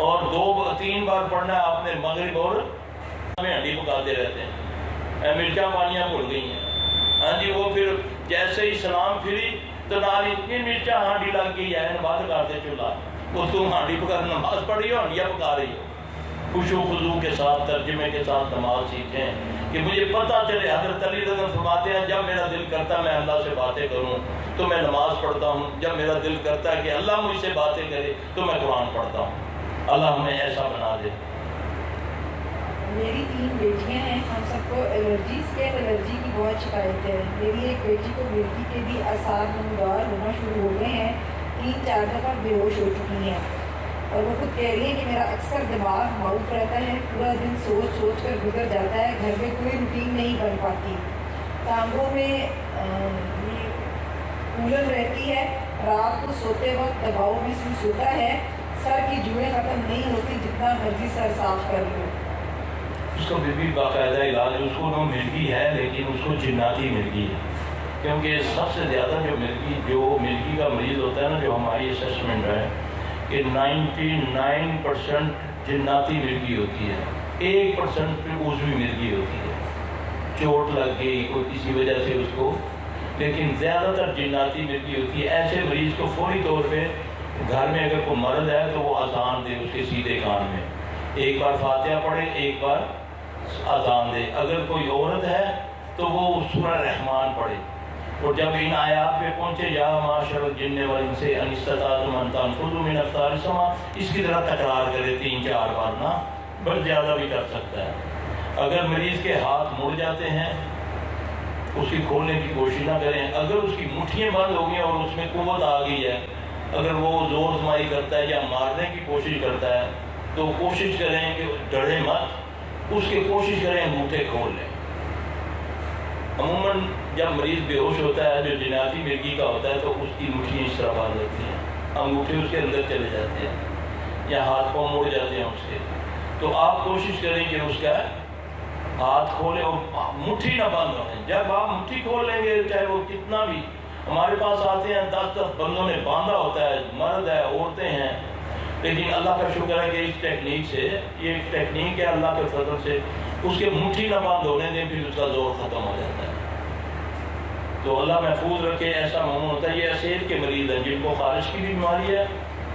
اور 2-3 بار پڑھنا ہے آپ نے مغرب اور میں. ہڈی پکاتے رہتے ہیں, مرچاں پانیاں بھول گئی ہیں. ہاں جی, وہ پھر جیسے ہی سلام پھری تو نال اتنی مرچاں ہانڈی لگ گئی ہے, بند کر دے چولہا. وہ تم ہانڈی پکا نماز پڑھ رہی ہو, ہانڈیاں پکا رہی ہو. خوش و خضوع کے ساتھ ترجمے کے ساتھ نماز سیکھیں کہ مجھے پتہ چلے. حضرت علی رضی اللہ عنہ فرماتے ہیں جب میرا دل کرتا ہے میں اللہ سے باتیں کروں تو میں نماز پڑھتا ہوں, جب میرا دل کرتا ہے کہ اللہ مجھ سے باتیں کرے تو میں قرآن پڑھتا ہوں. اللہ ہمیں ایسا بنا دے. میری 3 بیٹیاں ہیں, ہم سب کو الرجی کی بہت شکایت ہے. میری ایک بیٹی کو مرگی کے بھی آثار نمودار ہونا شروع ہو گئے ہیں, 3-4 دفعہ بے ہوش ہو چکی ہیں, اور وہ خود کہہ رہی ہیں کہ میرا اکثر دماغ معروف رہتا ہے, پورا دن سوچ کر گزر جاتا ہے, گھر میں کوئی روٹین نہیں بن پاتی, ٹانگوں میں پھولن رہتی ہے, رات کو سوتے وقت دباؤ محسوس ہوتا ہے, سر کی جوڑیں ختم نہیں ہوتی جتنا مرضی سر صاف کر لو. اس کا بھی باقاعدہ علاج, اس کو نہ مرگی ہے لیکن اس کو جناتی مرگی ہے, کیونکہ سب سے زیادہ جو مرگی کا مریض ہوتا ہے نا, جو ہماری اسسمنٹ ہے کہ 99% جناتی مرگی ہوتی ہے, 1% پہ عضوی مرگی ہوتی ہے, چوٹ لگ گئی کوئی کسی وجہ سے اس کو, لیکن زیادہ تر جناتی مرگی ہوتی ہے. ایسے مریض کو فوری طور پہ گھر میں اگر کوئی مرد ہے تو وہ اذان دے اس کے سیدھے کان میں, ایک بار فاتحہ پڑھے, ایک بار اذان دے. اگر کوئی عورت ہے تو وہ سورہ رحمان پڑھے, اور جب ان آیات پہ پہنچے یا معاشر الجن والانس ان استطعتم ان تنفذوا من اقطار السماء, اس کی طرح تکرار کرے 3-4 بار نا, بس زیادہ بھی کر سکتا ہے. اگر مریض کے ہاتھ مڑ جاتے ہیں اس کی کھولنے کی کوشش نہ کریں. اگر اس کی مٹھیاں بند ہو گئی اور اس میں قوت آ گئی ہے, اگر وہ زور زمائی کرتا ہے یا مارنے کی کوشش کرتا ہے تو کوشش کریں کہ ڈرے مت, اس کی کوشش کریں انگوٹھے کھول لیں. عموماً جب مریض بے ہوش ہوتا ہے جو جناتی مرگی کا ہوتا ہے تو اس کی مٹھیاں اس طرح باندھ ہوتی ہیں, انگوٹھے اس کے اندر چلے جاتے ہیں یا ہاتھ پاؤں مڑ جاتے ہیں اس کے. تو آپ کوشش کریں کہ اس کا ہاتھ کھولیں اور مٹھی نہ بند ہو. جب آپ مٹھی کھول لیں گے چاہے وہ کتنا بھی, ہمارے پاس آتے ہیں 10 بندوں نے باندھا ہوتا ہے, مرد ہے عورتیں ہیں, لیکن اللہ کا شکر ہے کہ اس ٹیکنیک سے, یہ ایک ٹیکنیک ہے اللہ کے فضل سے, اس کے مٹھی نہ بند ہونے دیں پھر اس کا زور ختم ہو جاتا ہے. تو اللہ محفوظ رکھے. ایسا معمول ہوتا ہے یہ اسیر کے مریض ہیں جن کو خارش کی بھی بیماری ہے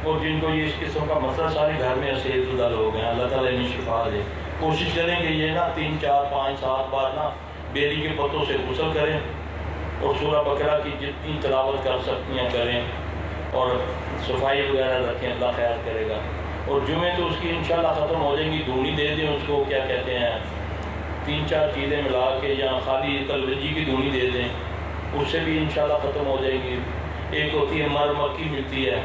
اور جن کو یہ اس قسم کا مسئلہ, سارے گھر میں اسیر زدہ لوگ ہیں, اللہ تعالیٰ انہیں شفا دے. کوشش کریں کہ یہ نا 3-4-5-7 بار نا بیری کے پتوں سے غسل کریں اور سورہ بقرہ کی جتنی تلاوت کر سکتی ہیں کریں اور صفائی وغیرہ رکھیں, اللہ خیال کرے گا. اور جمعے تو اس کی انشاءاللہ ختم ہو جائیں گی, دھونی دے دیں اس کو, کیا کہتے ہیں 3-4 چیزیں ملا کے, یا خالی کلوجی کی دھونی دے دیں, اس سے بھی انشاءاللہ ختم ہو جائے گی. ایک ہوتی ہے مر مکی ملتی ہے,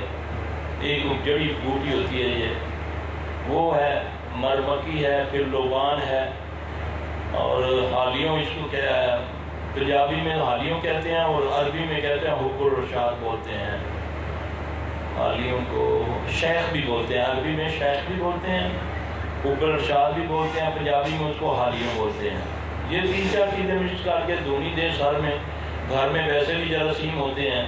ایک جڑی بوٹی ہوتی ہے, یہ وہ ہے مر مکی ہے, پھر لوبان ہے, اور حالیوں اس کو کیا ہے, پنجابی میں حالیوں کہتے ہیں اور عربی میں کہتے ہیں حب الرشاد بولتے ہیں. حالیوں کو شیخ بھی بولتے ہیں, عربی میں شیخ بھی بولتے ہیں, حب الرشاد بھی بولتے ہیں, پنجابی میں اس کو حالیوں بولتے ہیں. یہ 3-4 چیزیں مکس کر کے دھونی دیں سر میں. گھر میں ویسے بھی جراثیم ہوتے ہیں,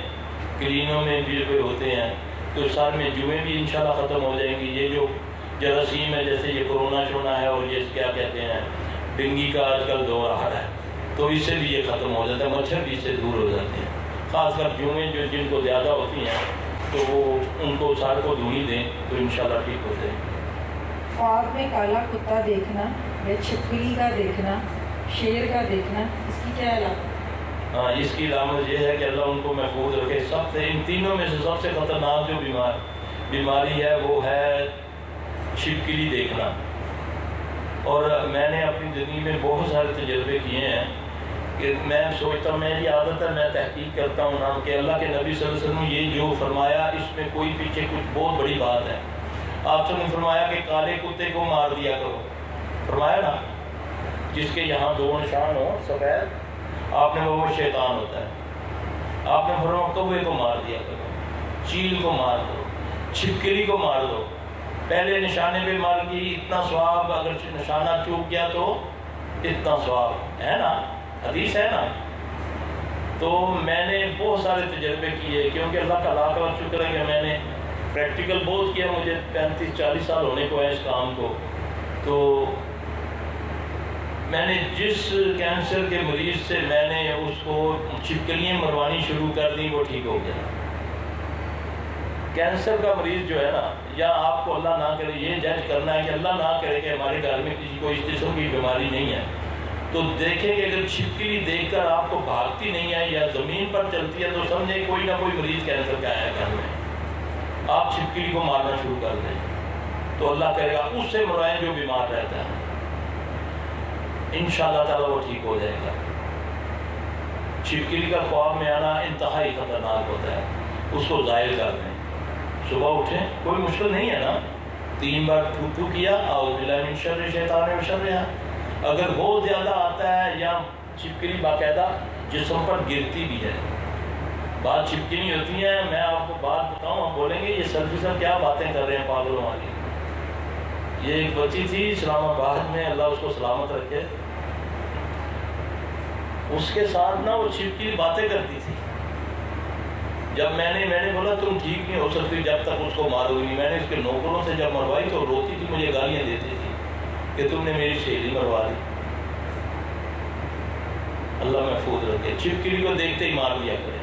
کلینوں میں بھی ہوتے ہیں, تو سر میں جمعے بھی انشاءاللہ ختم ہو جائیں گی. یہ جو جراثیم ہے جیسے یہ کرونا شونا ہے اور یہ کیا کہتے ہیں ڈینگی کا آج کل دور آ رہا ہے، تو اس سے بھی یہ ختم ہو جاتا ہے، مچھر بھی اس سے دور ہو جاتے ہیں۔ خاص کر جوئیں جو جن کو زیادہ ہوتی ہیں تو وہ ان کو سار کو دھوئی دیں تو انشاءاللہ ٹھیک ہو جائے۔ خواب میں کالا کتا دیکھنا یا چھپکلی کا دیکھنا، شیر کا دیکھنا، اس کی کیا علامت؟ ہاں، اس کی علامت یہ ہے کہ اللہ ان کو محفوظ رکھے۔ سب سے ان تینوں میں سے سب سے خطرناک جو بیماری ہے وہ ہے چھپکلی دیکھنا۔ اور میں نے اپنی زندگی میں بہت سارے تجربے کیے ہیں کہ میں سوچتا ہوں، میری عادت ہے، میں تحقیق کرتا ہوں نا کہ اللہ کے نبی صلی اللہ علیہ وسلم نے یہ جو فرمایا اس میں کوئی پیچھے کچھ بہت بڑی بات ہے۔ آپ نے فرمایا کہ کالے کتے کو مار دیا کرو، فرمایا نا، جس کے یہاں 2 نشان ہو سفید، آپ نے وہ شیطان ہوتا ہے۔ آپ نے فرمایا کوے کو مار دیا کرو، چیل کو مار دو، چھپکلی کو مار دو۔ پہلے نشانے پہ مار گئی اتنا ثواب، اگر نشانہ چوک گیا تو اتنا ثواب ہے نا، حدیث ہے نا۔ تو میں نے بہت سارے تجربے کیے، کیونکہ اللہ کا لاکھ لاکھ شکر ہے کہ میں نے پریکٹیکل بہت کیا۔ مجھے 35-40 سال ہونے کو ہے اس کام کو۔ تو میں نے جس کینسر کے مریض سے میں نے اس کو چھپکلیاں مروانی شروع کر دی، وہ ٹھیک ہو گیا۔ کینسر کا مریض جو ہے نا، یا آپ کو اللہ نہ کرے یہ جج کرنا ہے کہ اللہ نہ کرے کہ ہمارے گھر میں کسی کو اس قسم کی بیماری نہیں ہے، تو دیکھیں کہ اگر چھپکلی دیکھ کر آپ کو بھاگتی نہیں ہے یا زمین پر چلتی ہے تو سمجھیں کوئی نہ کوئی مریض کینسر کا ہے گھر میں۔ آپ چھپکلی کو مارنا شروع کر دیں تو اللہ کرے گا اس سے مرائیں جو بیمار رہتا ہے، انشاءاللہ تعالیٰ وہ ٹھیک ہو جائے گا۔ چھپکلی کا خواب میں آنا انتہائی خطرناک ہوتا ہے، اس کو ظاہر کر دیں۔ صبح اٹھیں، کوئی مشکل نہیں ہے نا، 3 بار تھو کیا، اعوذ باللہ من شر شیطان و شرہا۔ اگر بہت زیادہ آتا ہے یا چھپکلی باقاعدہ جسم پر گرتی بھی ہے، بات چھپکلی ہوتی ہے، میں آپ کو بات بتاؤں، آپ بولیں گے یہ سلفی صاحب کیا باتیں کر رہے ہیں پاگلوں والی۔ یہ ایک بچی تھی اسلام آباد میں، اللہ اس کو سلامت رکھے، اس کے ساتھ نا وہ چھپکلی باتیں کرتی تھی۔ جب میں نے بولا تم ٹھیک نہیں ہو سکتی جب تک اس کو مارو گی نہیں۔ میں نے اس کے نوکروں سے جب مروائی تو روتی تھی، مجھے گالیاں دیتی تھی کہ تم نے میری سہیلی مروا دی۔ اللہ محفوظ رکھے، چھپکلی کو دیکھتے ہی مار دیا کرے۔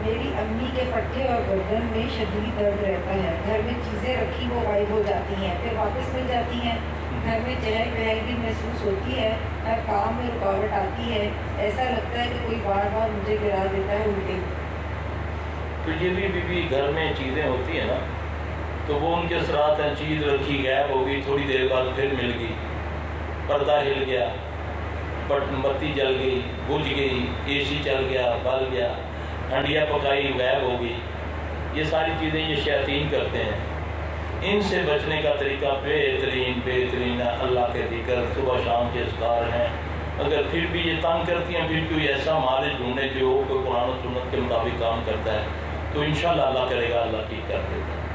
میری امی کے پٹھے اور گردن میں شدید درد رہتا ہے، گھر میں چیزیں رکھی وہ غائب ہو جاتی ہیں، پھر واپس مل جاتی ہیں، گھر میں چہل پہل بھی محسوس ہوتی ہے، ہر کام میں رکاوٹ آتی ہے، ایسا لگتا ہے کہ کوئی بار بار مجھے گرا دیتا ہے الٹے۔ تو یہ بھی گھر میں چیزیں ہوتی ہیں نا، تو وہ ان کے اثرات ہیں۔ چیز رکھی غائب ہو گئی، تھوڑی دیر بعد پھر مل گئی، پردہ ہل گیا، بتی جل گئی، بجھ گئی، اے سی چل گیا، بل گیا، ہنڈیا پکائی غائب ہو گئی۔ یہ ساری چیزیں یہ شیاطین کرتے ہیں۔ ان سے بچنے کا طریقہ بہترین اللہ کے ذکر، صبح شام کے اذکار ہیں۔ اگر پھر بھی یہ تنگ کرتی ہیں، پھر کوئی ایسا مالک ڈھونڈے جو کوئی قرآن و سنت کے مطابق کام کرتا ہے، تو انشاءاللہ اللہ کرے گا، اللہ ٹھیک کر دیتا ہے۔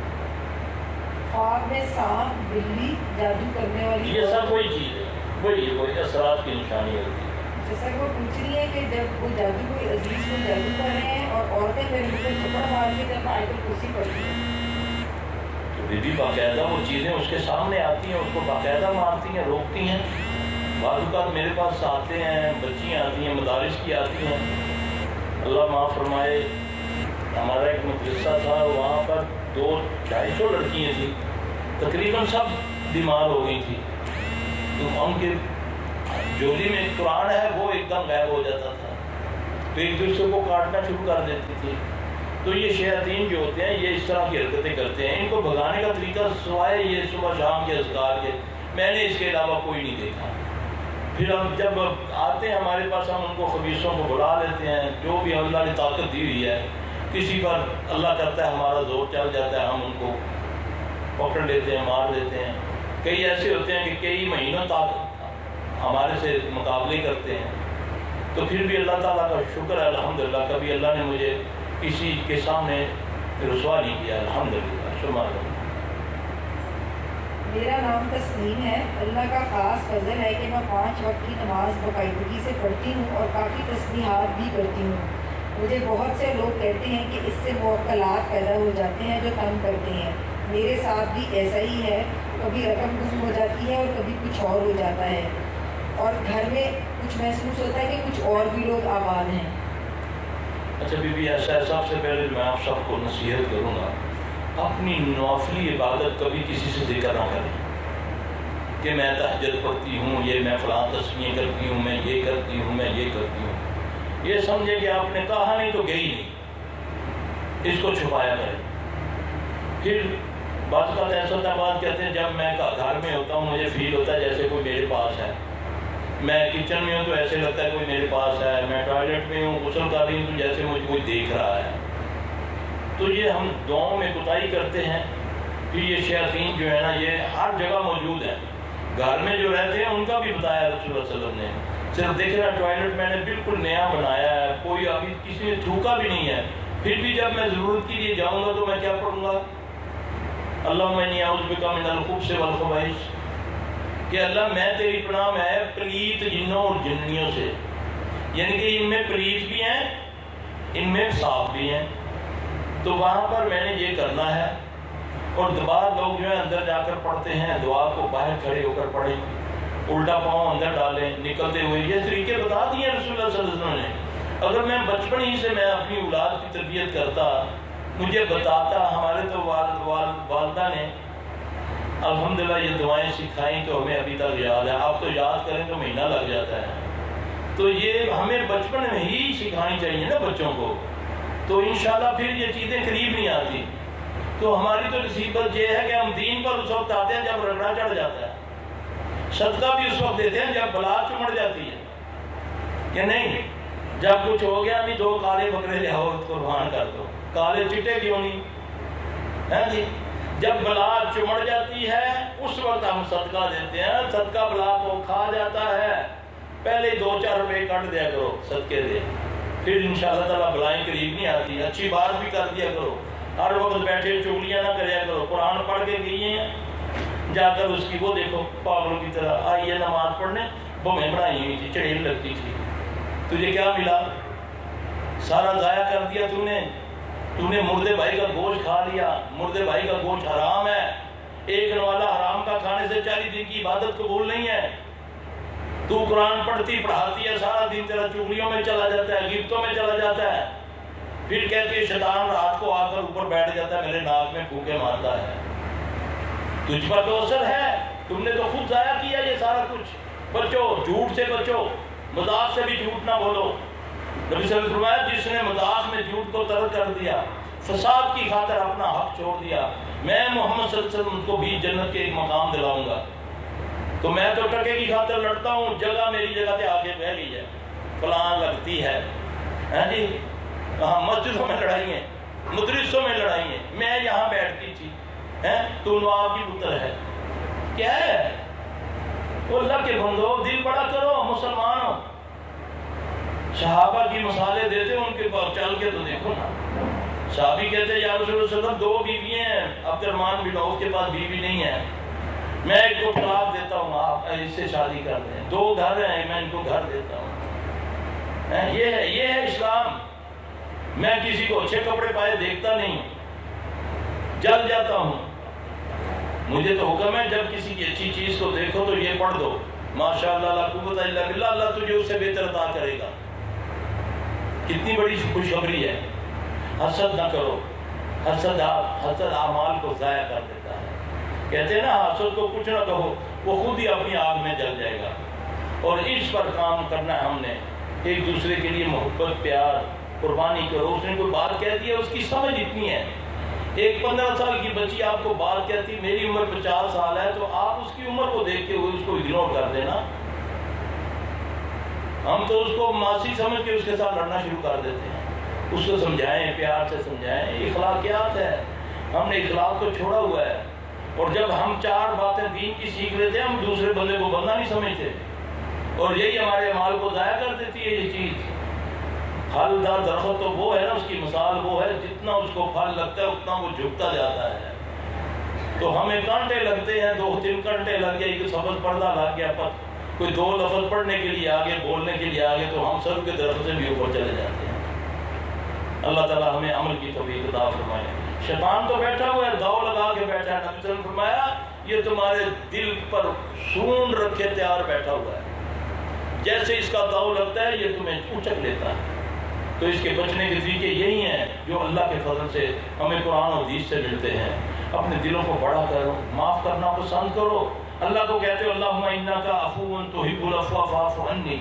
خواب میں سانپ، بلی، جادو کرنے والی، یہ سب وہی چیز ہے، وہی اثرات کی نشانی ہوتی ہے۔ جیسا کہ وہ پوچھ رہی ہے کہ جب وہ جادو کوئی عزیز کو جادو کر رہے ہیں اور عورتیں میرے منہ پہ تھپڑ مار کے جب آیت الکرسی پڑھتی ہیں، تو بھی باقاعدہ وہ چیزیں اس کے سامنے آتی ہیں، اس کو باقاعدہ مارتی ہیں، روکتی ہیں۔ بعض اوقات میرے پاس آتے ہیں، بچیاں آتی ہیں، مدارس کی آتی ہیں، اللہ معاف فرمائے، ہمارا ایک مدرسہ تھا، وہاں پر 200-250 لڑکیاں تھیں، تقریباً سب بیمار ہو گئی تھیں، تو ان کے جولی میں قرآن ہے وہ ایک دم غائب ہو جاتا تھا، تو ایک دوسرے کو کاٹنا شروع کر دیتی تھی۔ تو یہ شیاطین جو ہوتے ہیں یہ اس طرح کی حرکتیں کرتے ہیں، ان کو بھگانے کا طریقہ سوائے یہ صبح شام کے اذکار کے میں نے اس کے علاوہ کوئی نہیں دیکھا۔ پھر ہم جب آتے ہیں ہمارے پاس، ہم ان کو خبیثوں کو بلا لیتے ہیں، جو بھی اللہ نے طاقت دی ہوئی ہے، کسی پر اللہ کرتا ہے ہمارا زور چل جاتا ہے، ہم ان کو پکڑ لیتے ہیں، مار دیتے ہیں۔ کئی ایسے ہوتے ہیں کہ کئی مہینوں تک ہمارے سے مقابلے کرتے ہیں، تو پھر بھی اللہ تعالیٰ کا شکر ہے، الحمدللہ کبھی اللہ نے مجھے کسی کے سامنے رسوا نہیں کیا، الحمدللہ، شکر۔ میرا نام تسلیم ہے، اللہ کا خاص فضل ہے کہ میں 5 وقت کی نماز باقاعدگی سے پڑھتی ہوں اور کافی تسبیحات بھی کرتی ہوں۔ مجھے بہت سے لوگ کہتے ہیں کہ اس سے موکلات پیدا ہو جاتے ہیں جو تنگ کرتے ہیں، میرے ساتھ بھی ایسا ہی ہے، کبھی رقم گم ہو جاتی ہے اور کبھی کچھ اور ہو جاتا ہے، اور گھر میں کچھ محسوس ہوتا ہے کہ کچھ اور بھی لوگ آباد ہیں۔ اچھا بی بی ایسا ہے، سب سے پہلے میں آپ سب کو نصیحت کروں گا، اپنی نوافلی عبادت کبھی کسی سے ذکر نہ کریں کہ میں تہجد پڑھتی ہوں، یہ میں فلاں تسبیحیں کرتی ہوں، میں یہ کرتی ہوں، میں یہ کرتی ہوں۔ یہ سمجھے کہ آپ نے کہا نہیں تو گئی نہیں، اس کو چھپایا کریں۔ پھر بعض کا ایسا ہوتا ہے، بعض کہتے ہیں جب میں گھر میں ہوتا ہوں مجھے فیل ہوتا ہے جیسے کوئی میرے پاس ہے، میں کچن میں ہوں تو ایسے لگتا ہے کوئی میرے پاس ہے، میں ٹوائلٹ میں ہوں غسل کر رہی ہوں تو جیسے مجھے کوئی دیکھ رہا ہے۔ تو یہ ہم دعاؤں میں کوتاہی کرتے ہیں۔ پھر یہ شیاطین جو ہے نا یہ ہر جگہ موجود ہیں، گھر میں جو رہتے ہیں ان کا بھی بتایا رسول اللہ صلی اللہ علیہ وسلم نے۔ صرف دیکھنا ٹوائلٹ میں نے بالکل نیا بنایا ہے، کوئی ابھی کسی نے تھوکا بھی نہیں ہے، پھر بھی جب میں ضرورت کے لیے جاؤں گا تو میں کیا پڑھوں گا؟ اللہم انی اعوذ بک من الخبث والخبائث، کہ اللہ میں تیری پناہ میں ہے پلیت جنوں اور جننیوں سے، یعنی کہ ان میں پلیت بھی ہیں ان میں صاف بھی ہیں۔ تو وہاں پر میں نے یہ کرنا ہے۔ اور بعض لوگ جو ہے اندر جا کر پڑھتے ہیں، دعا کو باہر کھڑے ہو کر پڑھیں، الٹا پاؤں اندر ڈالیں نکلتے ہوئے، یہ طریقے بتا دیے رسول اللہ صلی اللہ علیہ وسلم نے۔ اگر میں بچپن ہی سے میں اپنی اولاد کی تربیت کرتا، مجھے بتاتا، ہمارے تو والدہ نے الحمدللہ یہ دعائیں سکھائیں تو ہمیں ابھی تک یاد ہے، آپ تو یاد کریں تو مہینہ لگ جاتا ہے۔ تو یہ ہمیں بچپن میں ہی سکھانی چاہیے نا بچوں کو، تو انشاءاللہ پھر یہ چیزیں قریب نہیں آتی۔ تو ہماری تو نصیبت یہ ہے کہ ہم دین پر اس وقت آتے ہیں جب رگڑا چڑھ جاتا ہے، صدقہ بھی اس وقت دیتے ہیں جب بلا چمڑ جاتی ہے، کہ نہیں جب کچھ ہو گیا نہیں 2 کالے بکرے لے آؤ قربان کر دو، کالے چٹے کیوں نہیں ہے جی؟ جب بلا چمڑ جاتی ہے اس وقت ہم صدقہ دیتے ہیں، صدقہ بلا کو کھا جاتا ہے، پہلے 2-4 روپے کٹ دیا کرو صدقے دے، پھر انشاءاللہ تعالیٰ بلائیں قریب نہیں آتی۔ اچھی بات بھی کر دیا کرو، ہر وقت بیٹھے چگلیاں نہ کریا کرو۔ قرآن پڑھ کے گئی ہیں جا کر اس کی وہ دیکھو پاگلوں کی طرح آئی ہے نماز پڑھنے، بمیں بنائی ہوئی تھی، چڑیل لگتی تھی، تجھے کیا ملا؟ سارا ضائع کر دیا تو نے مردے بھائی کا گوشت کھا لیا۔ مردے بھائی کا گوشت حرام ہے، ایک نوالا حرام کا کھانے سے 40 دن کی عبادت قبول نہیں ہے۔ تو قرآن پڑھتی پڑھاتی ہے، سارا دن تیرا چگلیوں میں چلا جاتا ہے، غیبتوں میں چلا جاتا ہے، پھر کہتی ہے شیطان رات کو آ کر اوپر بیٹھ جاتا ہے، میرے ناک میں پھونکے مارتا ہے۔ تجھ پر تو اثر ہے، تم نے تو خود ضائع کیا یہ سارا کچھ۔ بچو، جھوٹ سے بچو، مذاق سے بھی جھوٹ نہ بولو۔ نبی صلی اللہ علیہ وسلم فرمایا جس نے مذاق میں جھوٹ کو ترک کر دیا، فساد کی خاطر اپنا حق چھوڑ دیا، میں محمد صلی اللہ علیہ وسلم کو بھی جنت کے ایک مقام دلاؤں گا۔ تو میں تو ٹکے کی خاطر لڑتا ہوں، جگہ میری جگہ سے آگے بہ گئی ہے، فلاں لگتی ہے جی، ہاں مسجدوں میں لڑائی ہیں، مدرسوں میں لڑائی ہیں، میں یہاں بیٹھتی تھی، تو نواب کی پتر ہے، کیا ہے؟ وہ اللہ کے بندو دل بڑا کرو، مسلمان ہو۔ صحابہ کی مثالیں دیتے ان کے پاس چل کے تو دیکھو نا۔ صحابی کہتے ہیں یا رسول اللہ صلی اللہ علیہ وسلم 2 بیویاں ہیں، عبد الرحمن بن عوف کے پاس بیوی نہیں ہے، میں ایک کو طلاق دیتا ہوں، آپ اس سے شادی کر دیں، 2 گھر ہیں میں ان کو گھر دیتا ہوں۔ یہ ہے اسلام۔ میں کسی کو اچھے کپڑے پائے دیکھتا نہیں، جل جاتا ہوں۔ مجھے تو حکم ہے جب کسی کی اچھی چیز کو دیکھو تو یہ پڑھ دو ماشاءاللہ لا قوت الا باللہ، اللہ تجھے اس سے بہتر عطا کرے گا۔ کتنی بڑی خوشخبری ہے۔ حسد نہ کرو، حسد اعمال کو ضائع کر دیتا ہے۔ کہتے ہیں نا حسد کو کچھ نہ کہو، وہ خود ہی اپنی آگ میں جل جائے گا۔ اور اس پر کام کرنا ہے ہم نے، ایک دوسرے کے لیے محبت، پیار، قربانی کرو۔ اس نے کوئی بات کہہ دی ہے، اس کی سمجھ اتنی ہے، ایک 15 سال کی بچی آپ کو بات کہتی میری عمر 50 سال ہے، تو آپ اس کی عمر کو دیکھتے ہوئے اس کو اگنور کر دینا۔ ہم تو اس کو ماسی سمجھ کے اس کے ساتھ لڑنا شروع کر دیتے ہیں۔ اس کو سمجھائیں، پیار سے سمجھائیں، یہ اخلاقیات ہے، ہم نے اخلاق کو چھوڑا ہوا ہے۔ اور جب ہم 4 باتیں دین کی سیکھ لیتے ہیں، ہم دوسرے بندے کو بندہ نہیں سمجھتے، اور یہی ہمارے اعمال کو ضائع کر دیتی ہے یہ چیز۔ پھلدار درخت تو وہ ہے نا، اس کی مثال وہ ہے، جتنا اس کو پھل لگتا ہے اتنا وہ جھکتا جاتا ہے۔ تو ہمیں گھنٹے لگتے ہیں، 2-3 گھنٹے لگ گئے، ایک سبز پردہ لگ گیا، پر کوئی 2 لفظ پڑھنے کے لیے آگے، بولنے کے لیے آگے، تو ہم سب کے درخت سے بھی اوپر چلے جاتے ہیں۔ اللہ تعالیٰ ہمیں عمل کی توفیق عطا فرمائے۔ شیطان تو بیٹھا ہوا ہے، داؤ لگا کے بیٹھا ہے. نبی صلی اللہ علیہ وسلم نے فرمایا یہ تمہارے دل پر سون رکھے تیار بیٹھا ہوا ہے، جیسے اس کا داؤ لگتا ہے یہ تمہیں اچک لیتا ہے. تو اس کے بچنے کے طریقے یہی ہیں جو اللہ کے فضل سے ہمیں قرآن و حدیث سے ملتے ہیں. اپنے دلوں کو بڑا کرو، معاف کرنا پسند کرو. اللہ کو کہتے ہو اللہم انکا عفو تحب العفو فاعف عنی،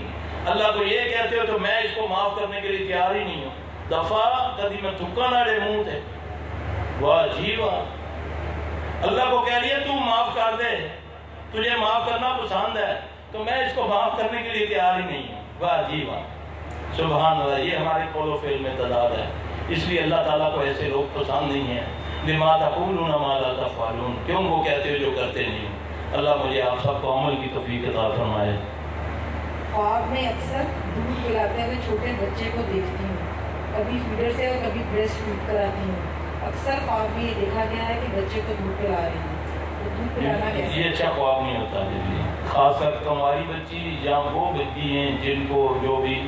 اللہ کو یہ کہتے ہو تو میں اس کو معاف کرنے کے لیے تیار ہی نہیں ہوں. دفعہ کبھی میں تھکا نہ رہے منہ تھے، واہ جی واہ. اللہ کو کہہ لیا تو معاف کر دے، تجھے معاف کرنا پسند ہے تو میں اس کو معاف کرنے کے لیے تیار ہی نہیں ہوں. واہ جی واہ، سبحان اللہ. یہ ہمارے قول و فعل میں تضاد ہے، اس لیے اللہ تعالیٰ کو ایسے لوگ پسند نہیں ہیں. لما تقولون ما لا تفعلون، کیوں وہ کہتے ہو جو کرتے نہیں ہو. اللہ مجھے آپ سب کو عمل کی توفیق عطا فرمائے. خواب میں اکثر دودھ پلاتے ہوئے چھوٹے بچے کو دیکھتی ہوں، کبھی فیڈر سے اور کبھی بریسٹ فیڈ کراتی ہوں. اکثر خواب میں یہ دیکھا گیا ہے کہ بچے کو دودھ پلا رہی ہوں، تو دودھ پلانا کیسے؟ یہ اچھا خواب نہیں ہوتا جی. خاص کر کماری بچی یا وہ بچی ہیں جن کو جو بھی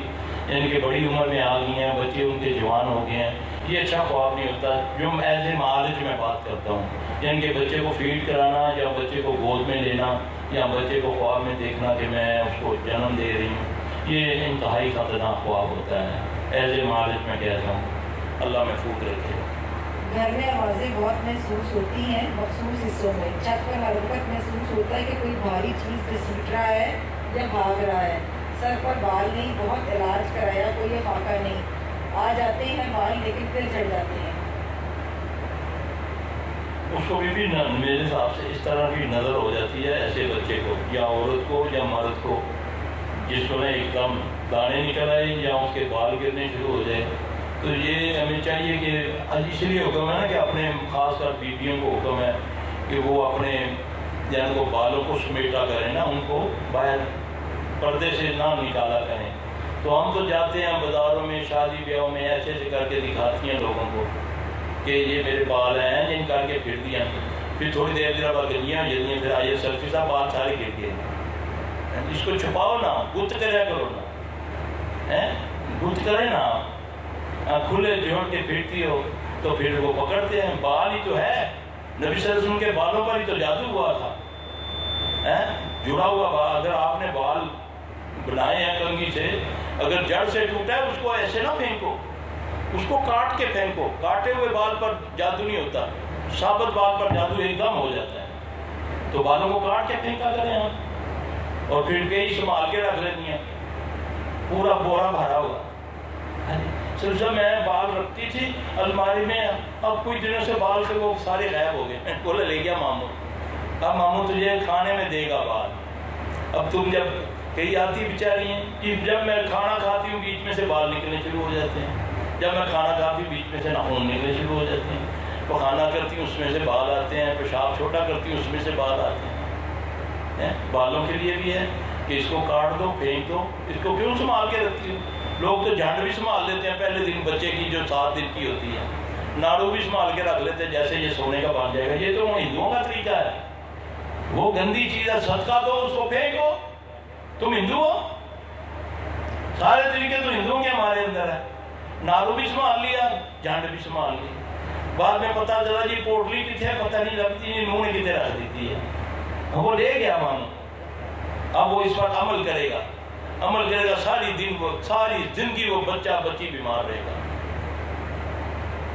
یعنی کہ بڑی عمر میں آ گئی ہیں، بچے ان کے جوان ہو گئے ہیں، یہ اچھا خواب نہیں ہوتا. جو ایسے معالج میں بات کرتا ہوں، یعنی کہ بچے کو فیڈ کرانا یا بچے کو گود میں لینا یا بچے کو خواب میں دیکھنا کہ میں اس کو جنم دے رہی ہوں، یہ انتہائی خطرناک خواب ہوتا ہے. ایسے معالج میں کہتا ہوں، اللہ محفوظ رکھے. گھر میں آوازیں بہت محسوس ہوتی ہیں مخصوص حصوں میں. چھت پر حرکت محسوس ہوتا ہے کہ کوئی بھاری چیز گھسیٹ رہا ہے یا بھاگ رہا ہے. سر پر بال نہیں، بہت علاج کرایا کوئی افاقہ نہیں. آ جاتے ہیں بال لیکن پھر جھڑ جاتے ہیں. اس کو بھی میرے حساب سے اس طرح کی نظر ہو جاتی ہے ایسے بچے کو یا عورت کو یا مرد کو جس کو ایک دم دانے نکل آئے یا اس کے بال گرنے شروع ہو جائے. تو یہ ہمیں چاہیے کہ اس لیے حکم ہے نا کہ اپنے خاص کر بیویوں کو حکم ہے کہ وہ اپنے جن کو بالوں کو سمیٹا کریں نا، ان کو باہر پردے سے نہ نکالا کریں. تو ہم تو جاتے ہیں بازاروں میں شادی بیاہوں میں ایسے ایسے کر کے دکھاتی ہیں لوگوں کو کہ یہ میرے بال ہیں، جن کر کے پھر دیا. پھر تھوڑی دیر بعد گلیاں ہو جاتی ہیں، پھر آئیے سیلفی صاحب بال سارے گر گئے. اس کو چھپاؤ نا، گت کریا کرو نا، گت کرے نا. کھلے جوڑ کے پھرتی ہو تو پھر وہ پکڑتے ہیں. بال ہی تو ہے، نبی صلی اللہ علیہ وسلم کے بالوں پر ہی تو جادو ہوا تھا. جڑا ہوا بال، اگر آپ نے بال بنائے ہیں کنگھی سے، اگر جڑ سے ٹوٹا ہے اس کو ایسے نہ پھینکو، اس کو کاٹ کے پھینکو. کاٹے ہوئے بال پر جادو نہیں ہوتا، ثابت بال پر جادو ایک دم ہو جاتا ہے. تو بالوں کو کاٹ کے پھینکا کریں آپ، اور پھر کئی سنبھال کے رکھ لیتی ہیں پورا بورا بھرا ہوا. سلسلہ میں بال رکھتی تھی الماری میں، اب کچھ دنوں سے بال سے وہ سارے غائب ہو گئے. بولے لے گیا ماموں، اب ماموں تجھے کھانے میں دے گا بال. اب تم جب کئی آتی بیچاری ہیں کہ جب میں کھانا کھاتی ہوں بیچ میں سے بال نکلنے شروع ہو جاتے ہیں، جب میں کھانا کھاتی ہوں بیچ میں سے ناخن نکلنے شروع ہو جاتے ہیں، پخانا کرتی ہوں اس میں سے بال آتے ہیں، پیشاب چھوٹا کرتی ہوں اس میں سے بال آتے ہیں. بالوں کے لیے بھی ہے کہ اس کو کاٹ دو، پھینک دو. اس کو کیوں سنبھال کے رکھتی ہوں؟ لوگ تو جھنڈ بھی سنبھال لیتے ہیں پہلے دن بچے کی جو 7 دن کی ہوتی ہے، ناڑو بھی سنبھال کے رکھ لیتے ہیں جیسے یہ سونے کا بن جائے گا. یہ تو ہندوؤں کا طریقہ ہے. وہ گندی چیز ہے، صدقہ دو اس کو پھینکو. تم ہندو ہو؟ سارے طریقے تو ہندوؤں کے ہمارے اندر ہے. ناڑو بھی سنبھال لیا، جھنڈ بھی سنبھال لی. بعد میں پتہ چلا جی پوٹلی کتنے پتہ نہیں لگتی، منہ نے کتنے رکھ دیتی ہے. وہ لے گیا مانو، اب وہ اس پر عمل کرے گا، عمل کرے گا. ساری زندگی وہ بچہ بچی بیمار رہے گا.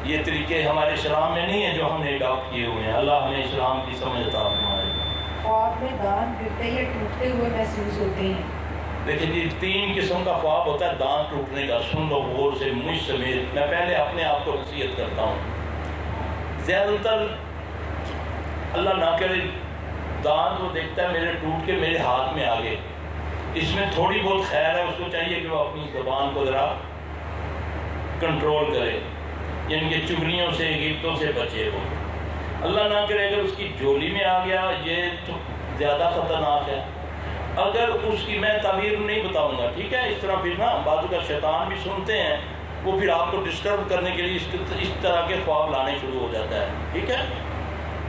یہ طریقے ہمارے اسلام میں نہیں ہیں جو ہم نے اڈاپٹ کیے ہوئے ہیں. اللہ ہمیں اسلام کی سمجھ عطا فرمائے. خواب میں دانت گرتے یا ٹوٹتے ہوئے محسوس ہوتے ہیں. دیکھیں جی 3 قسم کا خواب ہوتا ہے دانت ٹوٹنے کا. سن لو غور سے مجھ سمیت. میں پہلے اپنے آپ کو نصیحت کرتا ہوں، زیادہ تر اللہ نہ کرے دانت وہ دیکھتا ہے میرے ٹوٹ کے میرے ہاتھ میں آ گئے، اس میں تھوڑی بہت خیر ہے. اس کو چاہیے کہ وہ اپنی زبان کو ذرا کنٹرول کرے، یعنی کہ چغلیوں سے غیبتوں سے بچے. وہ اللہ نہ کرے اگر اس کی جولی میں آ گیا یہ تو زیادہ خطرناک ہے. اگر اس کی میں تعبیر نہیں بتاؤں گا، ٹھیک ہے. اس طرح پھر نا بعض کا شیطان بھی سنتے ہیں، وہ پھر آپ کو ڈسٹرب کرنے کے لیے اس طرح کے خواب لانے شروع ہو جاتا ہے، ٹھیک ہے.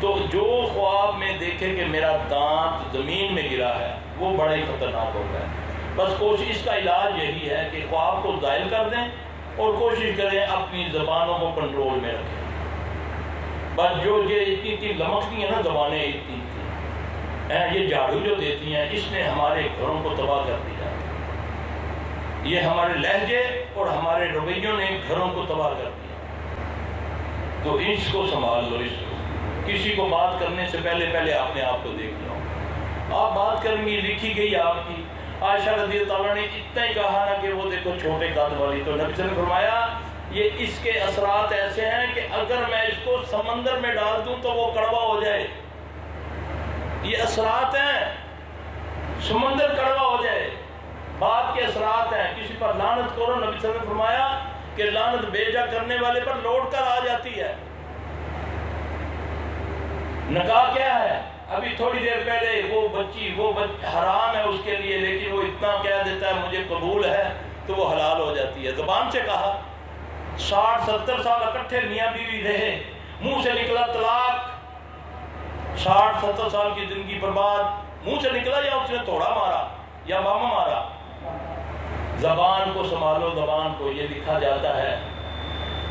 تو جو خواب میں دیکھے کہ میرا دانت زمین میں گرا ہے وہ بڑا ہی خطرناک ہوتا ہے. بس کوشش، اس کا علاج یہی ہے کہ خواب کو زائل کر دیں اور کوشش کریں اپنی زبانوں کو کنٹرول میں رکھیں. بس جو یہ اتنی لمکتی ہیں نا زبانیں اتنی یہ جھاڑو جو دیتی ہیں اس نے ہمارے گھروں کو تباہ کر دیا. یہ ہمارے لہجے اور ہمارے رویوں نے گھروں کو تباہ کر دیا. تو اس کو سنبھال لو. اس کو کسی کو بات کرنے سے پہلے اپنے آپ کو دیکھ لو. آپ بات کریں گی لکھی گئی آپ کی. عائشہ رضی اللہ عنہا نے اتنا ہی کہا نا کہ وہ دیکھو چھوٹے قد والی, تو نبی صلی اللہ علیہ وسلم نے فرمایا یہ اس کے اثرات ایسے ہیں کہ اگر میں اس کو سمندر میں ڈال دوں تو وہ کڑوا ہو جائے. یہ اثرات ہیں, سمندر کڑوا ہو جائے. بات کے اثرات ہیں. کسی پر لعنت کرو, نبی صلی اللہ علیہ وسلم نے فرمایا کہ لعنت بیجا کرنے والے پر لوٹ کر آ جاتی ہے. نکاح کیا ہے؟ ابھی تھوڑی دیر پہلے وہ بچی حرام ہے اس کے لیے, لیکن وہ اتنا کہہ دیتا ہے مجھے قبول ہے تو وہ حلال ہو جاتی ہے. زبان سے کہا. 60-70 سال اکٹھے میاں بیوی رہے, منہ سے نکلا طلاق. 60-70 سال کی زندگی برباد. منہ سے نکلا یا اس نے توڑا مارا یا بم مارا. زبان کو سنبھالو. زبان کو یہ لکھا جاتا ہے,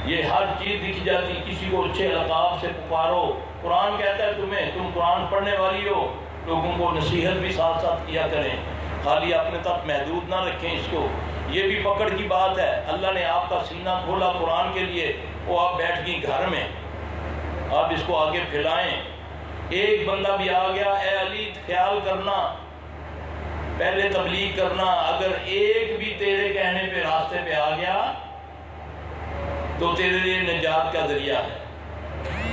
یہ ہر چیز لکھی جاتی. کسی کو اچھے القاب سے پکارو. قرآن کہتا ہے تم قرآن پڑھنے والی ہو, لوگوں کو نصیحت بھی ساتھ ساتھ کیا کریں, خالی اپنے تک محدود نہ رکھیں اس کو. یہ بھی پکڑ کی بات ہے. اللہ نے آپ کا سینہ کھولا قرآن کے لیے, وہ آپ بیٹھ گئی گھر میں, آپ اس کو آگے پھیلائیں. ایک بندہ بھی آ گیا, اے علی خیال کرنا, پہلے تبلیغ کرنا, اگر ایک بھی تیرے کہنے پہ راستے پہ آ گیا تو تیرے لیے نجات کا ذریعہ ہے.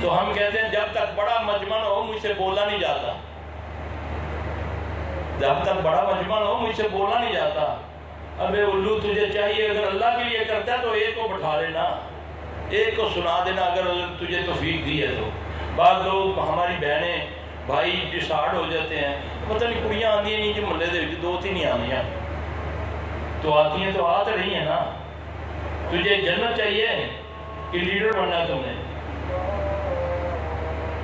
تو ہم کہتے ہیں جب تک بڑا مجمع ہو مجھ سے بولا نہیں جاتا. جب تک بڑا مجمع ہو مجھ سے بولا نہیں جاتا. ابے الو تجھے چاہیے اگر اللہ کے لیے کرتا ہے تو ایک کو بٹھا لینا, ایک کو سنا دینا اگر اللہ تجھے توفیق دی ہے تو. بعض لوگ ہماری بہنیں بھائی ڈسارڈ ہو جاتے ہیں, پتہ نہیں کڑیاں آتی ہیں جو محلے دے دو تین نہیں آتی ہیں, تو آتی ہیں تو آ تو رہی ہیں نا. تجھے جنت چاہیے کہ لیڈر بننا ہے تم نے.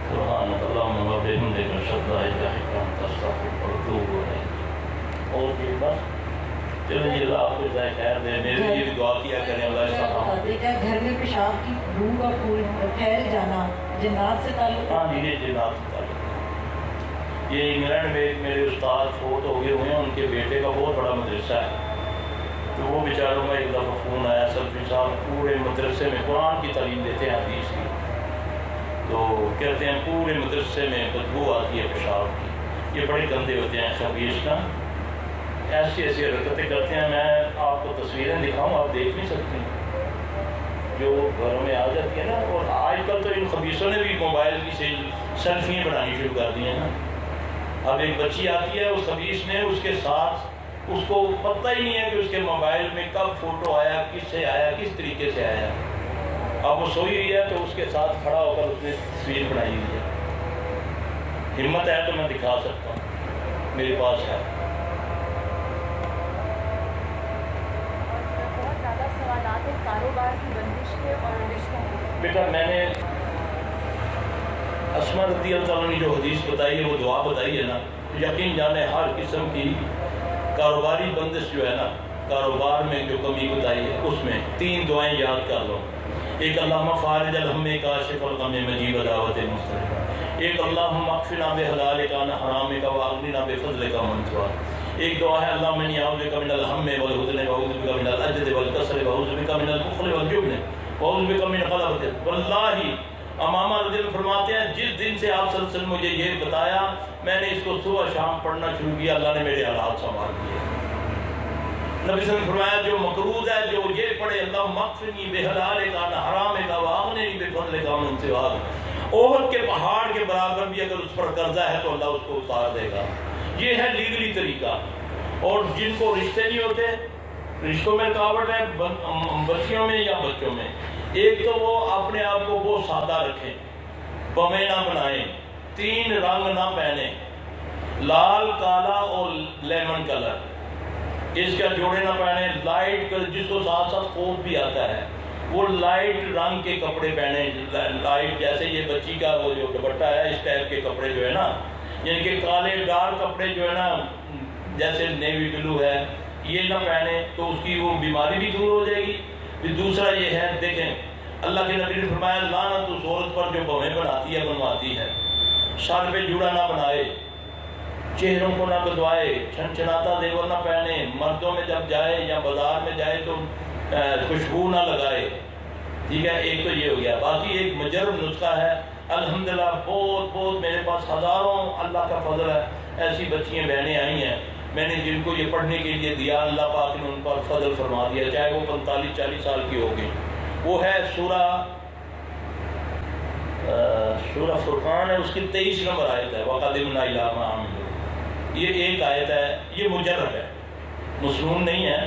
سبحانک اللہم و بحمدک اشہد ان لا الہ الا انت استغفرک و اتوب الیک. اور یہ بس چلو جی اللہ آپ کو جزائے خیر دے. میرے لیے دعا کیا کریں. اللہ استقامت. گھر میں پیشاب کی بو کا پھول پھیل جانا جنات سے تعلق. ہاں جی یہ جنات سے تعلق. یہ انگلینڈ میں میرے استاد فوت ہو گئے ہوئے ہیں, ان کے بیٹے کا بہت بڑا مدرسہ ہے. تو وہ بیچاروں کا ایک دفعہ فون آیا, سلفی صاحب پورے مدرسے میں قرآن کی تعلیم دیتے ہیں حدیث کی, تو کہتے ہیں پورے مدرسے میں بدبو آتی ہے پیشاب کی. یہ بڑے گندے ہوتے ہیں خبیث نا, ایسی حرکتیں کرتے ہیں. میں آپ کو تصویریں دکھاؤں, آپ دیکھ نہیں سکتے جو گھروں میں آ جاتی ہے نا. اور آج کل تو ان خبیثوں نے بھی موبائل کی سیلفیاں بنانی شروع کر دی ہیں نا. اب ایک بچی آتی ہے, اس خبیث نے اس کے ساتھ, اس کو پتہ ہی نہیں ہے کہ اس کے موبائل میں کب فوٹو آیا, کس سے آیا, کس طریقے سے آیا. اب وہ سوئی ہوئی ہے تو اس کے ساتھ کھڑا ہو کر اس نے تصویر بنائی ہوئی ہے. ہمت ہے تو میں دکھا سکتا ہوں, میرے پاس ہے. بہت زیادہ سوالات ہیں کاروبار کی بندش کے اور رشتوں کے. بیٹا میں نے اسماء رضی اللہ عنہ نے جو حدیث بتائی ہے, وہ دعا بتائی ہے نا, یقین جانے ہر قسم کی کاروباری بندش جو ہے نا, کاروبار میں جو کمی کوتاہی ہے, اس میں 3 دعائیں یاد کر لو. ایک اللہم فارج الہم کاشف الغم مجیب دعوت مستجاب. ایک اللہم اکفنا بحلالک عن حرامک واغننا بفضلک من سواک. ایک دعا ہے اللہم انی اعوذ بک من الہم والحزن واعوذ بک من العجز والکسل واعوذ بک من البخل والجبن واعوذ بک من غلبۃ. واللہ امامہ رضی اللہ فرماتے ہیں جس دن سے آپ صلی اللہ علیہ وسلم مجھے یہ بتایا, میں نے اس کو صبح شام پڑھنا شروع کیا, اللہ نے میرے حالات سنبھال دیے. نبی صلی اللہ علیہ وسلم نے فرمایا جو مقروض ہے جو یہ پڑھے اللہم اکفنی بحلالک عن حرامک واغننی بفضلک من سواک. احد کے پہاڑ کے برابر بھی اگر اس پر قرضہ ہے تو اللہ اس کو اتار دے گا. یہ ہے لیگلی طریقہ. اور جن کو رشتے نہیں ہوتے, رشتوں میں رکاوٹ ہے بچیوں میں یا بچوں میں, ایک تو وہ اپنے آپ کو بہت سادہ رکھیں, بمیں نہ بنائیں, 3 رنگ نہ پہنیں, لال, کالا اور لیمن کلر, اس کا جوڑے نہ پہنے. لائٹ جس کو ساتھ ساتھ کوٹ بھی آتا ہے, وہ لائٹ رنگ کے کپڑے پہنے. لائٹ جیسے یہ بچی کا وہ جو دوپٹہ ہے, اس ٹائپ کے کپڑے جو ہے نا, یعنی کہ کالے ڈارک کپڑے جو ہے نا, جیسے نیوی بلو ہے, یہ نہ پہنے تو اس کی وہ بیماری بھی دور ہو جائے گی. پھر دوسرا یہ ہے دیکھیں, اللہ کے نبی نے فرمایا لعنت اس عورت پر جو بویں بناتی ہے بنواتی ہے، سر پہ جوڑا نہ بنائے، چہروں کو نہ بدوائے، چھنچھناتا زیور نہ پہنے، مردوں میں جب جائے یا بازار میں جائے تو خوشبو نہ لگائے، ٹھیک ہے، ایک تو یہ ہو گیا۔ باقی ایک مجرب نسخہ ہے، الحمدللہ بہت میرے پاس ہزاروں اللہ کا فضل ہے ایسی بچیاں بہنیں آئی ہیں، میں نے جن کو یہ پڑھنے کے لیے دیا اللہ پاک نے ان پر فضل فرما دیا، چاہے وہ 45-40 سال کی ہوگی۔ وہ ہے سورہ فرقان ہے، اس کی 23 نمبر آیت ہے، وَقَدِمْنَا إِلَىٰ مَا عَمِلُوا۔ یہ ایک آیت ہے، یہ مجرب ہے، مسنون نہیں ہے،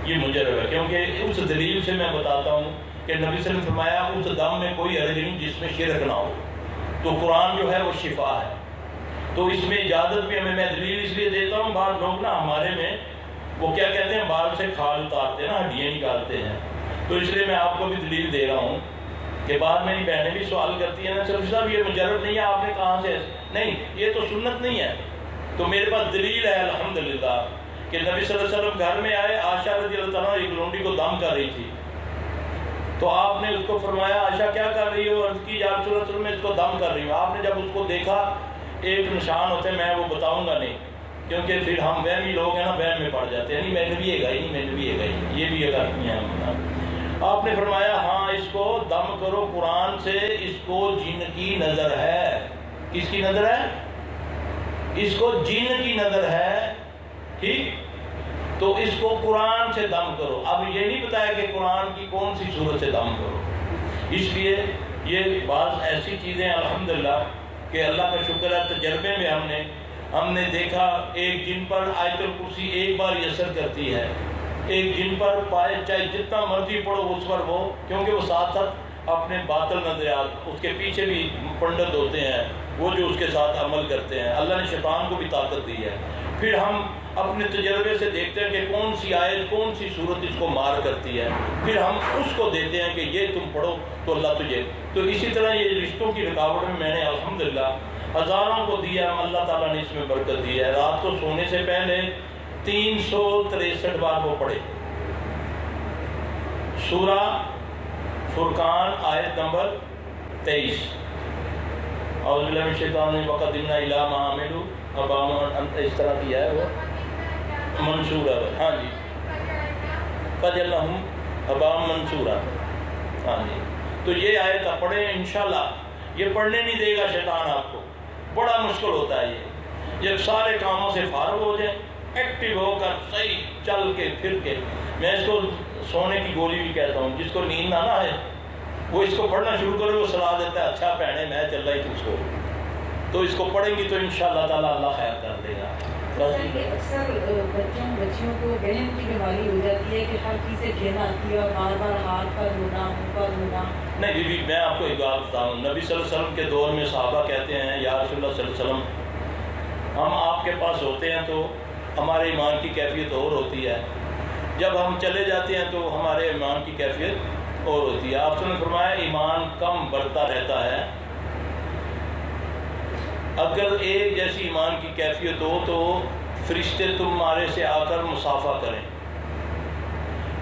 یہ مجرب ہے، کیونکہ اس دلیل سے میں بتاتا ہوں کہ نبی صلی اللہ علیہ وسلم نے فرمایا اس دم میں کوئی حرج نہیں جس میں شرک نہ ہو، تو قرآن جو ہے وہ شفا ہے، تو اس میں اجازت بھی ہمیں، میں دلیل اس لیے دیتا ہوں، بعض لوگ نا ہمارے میں وہ کیا کہتے ہیں بال سے کھال اتارتے ہیں نا، ہڈیاں نکالتے ہیں، تو اس لیے میں آپ کو بھی دلیل دے رہا ہوں کہ بعد میری بہنیں بھی سوال کرتی ہیں نا چلو صاحب یہ مجرب نہیں ہے، آپ نے کہاں سے، نہیں یہ تو سنت نہیں ہے، تو میرے پاس دلیل ہے الحمدللہ کہ نبی صلی اللہ علیہ وسلم گھر میں آئے، عائشہ رضی اللہ تعالیٰ ایک لونڈی کو دم کر رہی تھی، تو آپ نے اس کو فرمایا عائشہ کیا کر رہی ہو، عرض کی یا رسول اللہ صلی اللہ علیہ وسلم میں اس کو دم کر رہی ہوں۔ آپ نے جب اس کو دیکھا، ایک نشان ہوتے ہیں میں وہ بتاؤں گا نہیں کیونکہ پھر ہم وہمی لوگ ہیں نا، وہم میں پڑ جاتے ہیں، نہیں میں نے بھی یہ گئی نہیں، میں نے بھی یہ گئی، یہ بھی یہ کرتی ہیں ہم۔ آپ نے فرمایا ہاں اس کو دم کرو قرآن سے، اس کو جن کی نظر ہے، کس کی نظر ہے، اس کو جن کی نظر ہے، ٹھیک، تو اس کو قرآن سے دم کرو۔ اب یہ نہیں بتایا کہ قرآن کی کون سی صورت سے دم کرو، اس لیے یہ بعض ایسی چیزیں الحمدللہ کہ اللہ کا شکر ہے تجربے میں ہم نے دیکھا، ایک جن پر آیت الکرسی ایک بار یسر کرتی ہے، ایک جن پر پائے چاہے جتنا مرضی پڑھو اس پر وہ، کیونکہ وہ ساتھ ساتھ اپنے باطل نظریات، اس کے پیچھے بھی پنڈت ہوتے ہیں وہ جو اس کے ساتھ عمل کرتے ہیں، اللہ نے شیطان کو بھی طاقت دی ہے۔ پھر ہم اپنے تجربے سے دیکھتے ہیں کہ کون سی آیت کون سی صورت اس کو مار کرتی ہے، پھر ہم اس کو دیتے ہیں کہ یہ تم پڑھو تو اللہ تجھے، تو اسی طرح یہ رشتوں کی رکاوٹ میں نے الحمدللہ ہزاروں کو دیا، اللہ تعالیٰ نے اس میں برکت دی ہے۔ رات کو سونے سے پہلے 363 بار وہ پڑھے، سورہ فرقان آیت نمبر 23، اعوذ باللہ من الشیطان الرجیم وقدمنا الی ما عملوا، اب اس طرح کیا ہے وہ منصور ہے، ہاں جی، فجعلناہم ابا منصورا، ہاں جی، تو یہ آیت آپ پڑھیں انشاءاللہ، یہ پڑھنے نہیں دے گا شیطان آپ کو، بڑا مشکل ہوتا ہے یہ، جب سارے کاموں سے فارغ ہو جائیں، ایکٹیو ہو کر صحیح چل کے پھر کے، میں اس کو سونے کی گولی بھی کہتا ہوں، جس کو نیند نہ آئے وہ اس کو پڑھنا شروع کرے، وہ صلاح دیتا ہے اچھا پہنے میں چل رہا ہی تجھ کو، تو اس کو پڑھیں گی تو انشاءاللہ تعالیٰ اللہ خیر کر دے گا۔ اکثر بچیوں کو بہن کی بیماری ہو جاتی ہے کہ ہر چیز سے گھن آتی ہے اور بار بار ہاتھ کا دھونا، منہ کا دھونا۔ نہیں بی بی، میں آپ کو ایک بات بتاؤں، نبی صلی اللہ علیہ وسلم کے دور میں صحابہ کہتے ہیں یا رسول اللہ صلی اللہ علیہ وسلم ہم آپ کے پاس ہوتے ہیں تو ہمارے ایمان کی کیفیت اور ہوتی ہے، جب ہم چلے جاتے ہیں تو ہمارے ایمان کی کیفیت اور ہوتی ہے۔ آپ سے نے فرمایا ایمان کم بڑھتا رہتا ہے، اگر ایک جیسی ایمان کی کیفیت ہو تو فرشتے تمہارے سے آ کر مصافحہ کریں،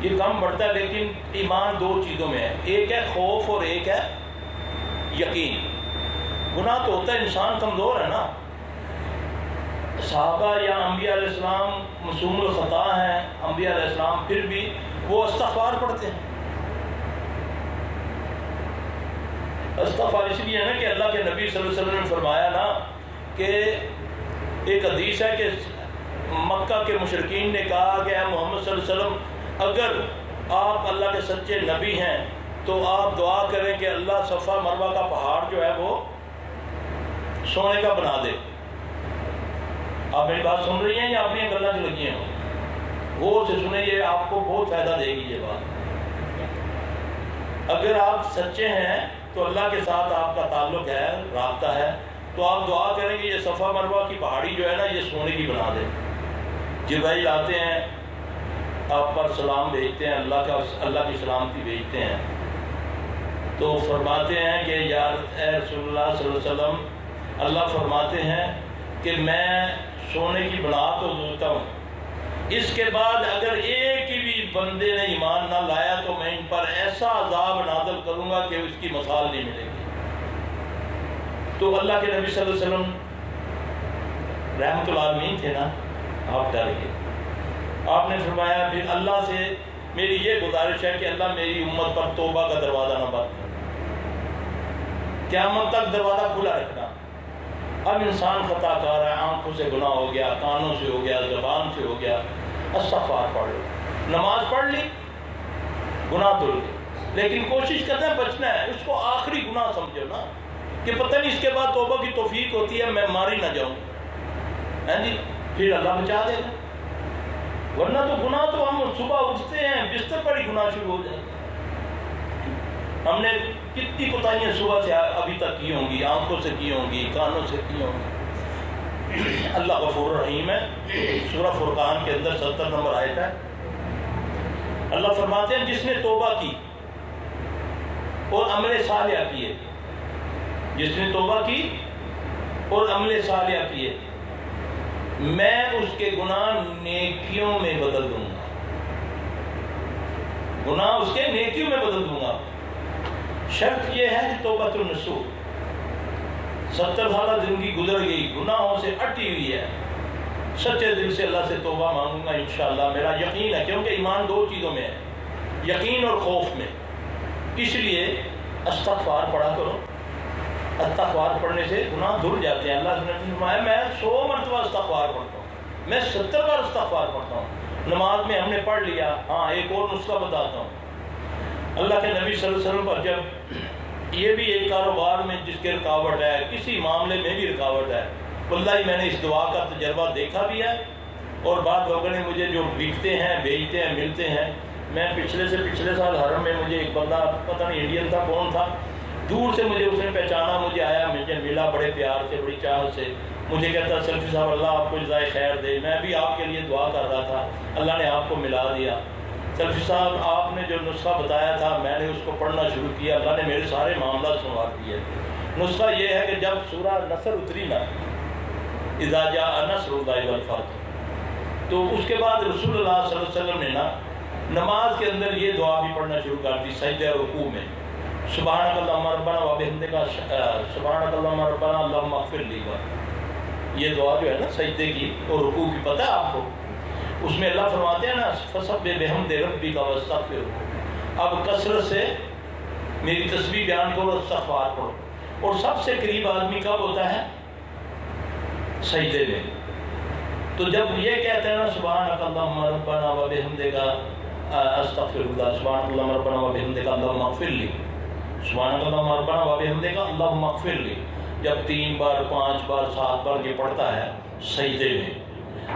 یہ کم بڑھتا ہے، لیکن ایمان دو چیزوں میں ہے، ایک ہے خوف اور ایک ہے یقین۔ گناہ تو ہوتا ہے، انسان کمزور ہے نا، صحابہ یا انبیاء علیہ السلام معصوم الخطا ہیں، انبیاء علیہ السلام، پھر بھی وہ استغفار پڑھتے ہیں۔ استغفار اس لیے ہے نا کہ اللہ کے نبی صلی اللہ علیہ وسلم نے فرمایا نا کہ ایک حدیث ہے کہ مکہ کے مشرکین نے کہا کہ اے محمد صلی اللہ علیہ وسلم اگر آپ اللہ کے سچے نبی ہیں تو آپ دعا کریں کہ اللہ صفا مروہ کا پہاڑ جو ہے وہ سونے کا بنا دے۔ آپ میری بات سن رہی ہیں یا اپنی گلیں جو لگی ہیں غور سے سنیں، یہ آپ کو بہت فائدہ دے گی یہ بات۔ اگر آپ سچے ہیں تو اللہ کے ساتھ آپ کا تعلق ہے، رابطہ ہے، تو آپ دعا کریں گے یہ صفا مروہ کی پہاڑی جو ہے نا یہ سونے کی بنا دے۔ جبرائیل آتے ہیں، آپ پر سلام بھیجتے ہیں، اللہ کی سلامتی بھیجتے ہیں، تو فرماتے ہیں کہ یا رسول اللہ صلی اللہ علیہ وسلم، اللہ فرماتے ہیں کہ میں سونے کی بنا تو دیتا ہوں اس کے بعد اگر ایک بھی بندے نے ایمان نہ لایا تو میں ان پر ایسا عذاب نازل کروں گا کہ اس کی مثال نہیں ملے گی۔ تو اللہ کے نبی صلی اللہ علیہ وسلم رحمت العالمین تھے نا، آپ ڈر گئے۔ آپ نے فرمایا پھر اللہ سے میری یہ گزارش ہے کہ اللہ میری امت پر توبہ کا دروازہ نہ بند کر، قیامت تک دروازہ کھلا رکھنا۔ اب انسان خطا کار ہے، آنکھوں سے گناہ ہو گیا، کانوں سے ہو گیا، زبان سے ہو گیا، استغفار پڑھ لو، نماز پڑھ لی، گناہ دھل گئے، لیکن کوشش کرنا ہے بچنا ہے۔ اس کو آخری گناہ سمجھو نا، کہ پتہ نہیں اس کے بعد توبہ کی توفیق ہوتی ہے، میں ماری نہ جاؤں، ہیں جی، پھر اللہ بچا دے گا۔ ورنہ تو گناہ تو ہم صبح اٹھتے ہیں بستر پر ہی گناہ شروع ہو جاتے ہیں۔ ہم نے کتنی کوتاہیاں صبح سے ابھی تک کی ہوں گی، آنکھوں سے کی ہوں گی، کانوں سے کی ہوں گی۔ اللہ غفور رحیم ہے۔ سورہ فرقان کے اندر 70 نمبر آیت ہے، اللہ فرماتے ہیں جس نے توبہ کی اور عمل صالح کیے، جس نے توبہ کی اور عمل صالح کیے، میں اس کے گناہ نیکیوں میں بدل دوں گا، گناہ اس کے نیکیوں میں بدل دوں گا۔ شرط یہ ہے کہ توبۃ النصوح، 70 سالہ زندگی گزر گئی، گناہوں سے اٹی ہوئی ہے، سچے دل سے اللہ سے توبہ مانگوں گا انشاءاللہ۔ میرا یقین ہے، کیونکہ ایمان دو چیزوں میں ہے، یقین اور خوف میں، اس لیے استغفار پڑھا کرو۔ استغفار پڑھنے سے گناہ دھل جاتے ہیں۔ اللہ نے فرمایا میں 100 مرتبہ استغفار پڑھتا ہوں، میں 70 بار استغفار پڑھتا ہوں۔ نماز میں ہم نے پڑھ لیا، ہاں ایک اور نسخہ بتاتا ہوں۔ اللہ کے نبی صلی اللہ علیہ وسلم پر جب یہ بھی ایک کاروبار میں جس کے رکاوٹ ہے، کسی معاملے میں بھی رکاوٹ ہے، واللہ میں نے اس دعا کا تجربہ دیکھا بھی ہے، اور بعض لوگوں نے مجھے جو لکھتے ہیں، بھیجتے ہیں، ملتے ہیں۔ میں پچھلے سال حرم میں مجھے ایک بندہ پتہ نہیں انڈین تھا کون تھا، دور سے مجھے اس نے پہچانا، مجھے آیا، مجھے ملا بڑے پیار سے، بڑی چاہت سے، مجھے کہتا سلفی صاحب اللہ آپ کو جزائے خیر دے، میں بھی آپ کے لیے دعا کر رہا تھا، اللہ نے آپ کو ملا دیا۔ سلفی صاحب آپ نے جو نسخہ بتایا تھا میں نے اس کو پڑھنا شروع کیا، اللہ نے میرے سارے معاملات سنوار دیے۔ نسخہ یہ ہے کہ جب سورہ نصر اتری نا، اذا جاء نصر اللہ والفتح، تو اس کے بعد رسول اللہ صلی اللہ علیہ وسلم نے نا نماز کے اندر یہ دعا بھی پڑھنا شروع کر دی سجدہ رکوع میں، سبحانک اللہم ربنا وبحمدک سبحانک اللہم ربنا اللہم اغفر لی۔ یہ دعا جو ہے نا سجدے کی اور رکوع کی، پتہ ہے آپ کو، اس میں اللہ فرماتے ہیں نا فسبح بحمد ربک واستغفرہ، اب کثرت سے میری تسبیح بیان کرو، استغفار پڑھو۔ اور سب سے قریب آدمی کب ہوتا ہے؟ سجدے میں۔ تو جب یہ کہتے ہیں نا سبحانک اللہم ربنا وبحمدک استغفر اللہ، سبحانک اللہم ربنا وبحمدک اللہم اغفر لی، سبحانک اللہم ربنا وبحمدک اللہم اغفر لی، جب 3 بار 5 بار 7 بار یہ پڑھتا ہے سجدے میں،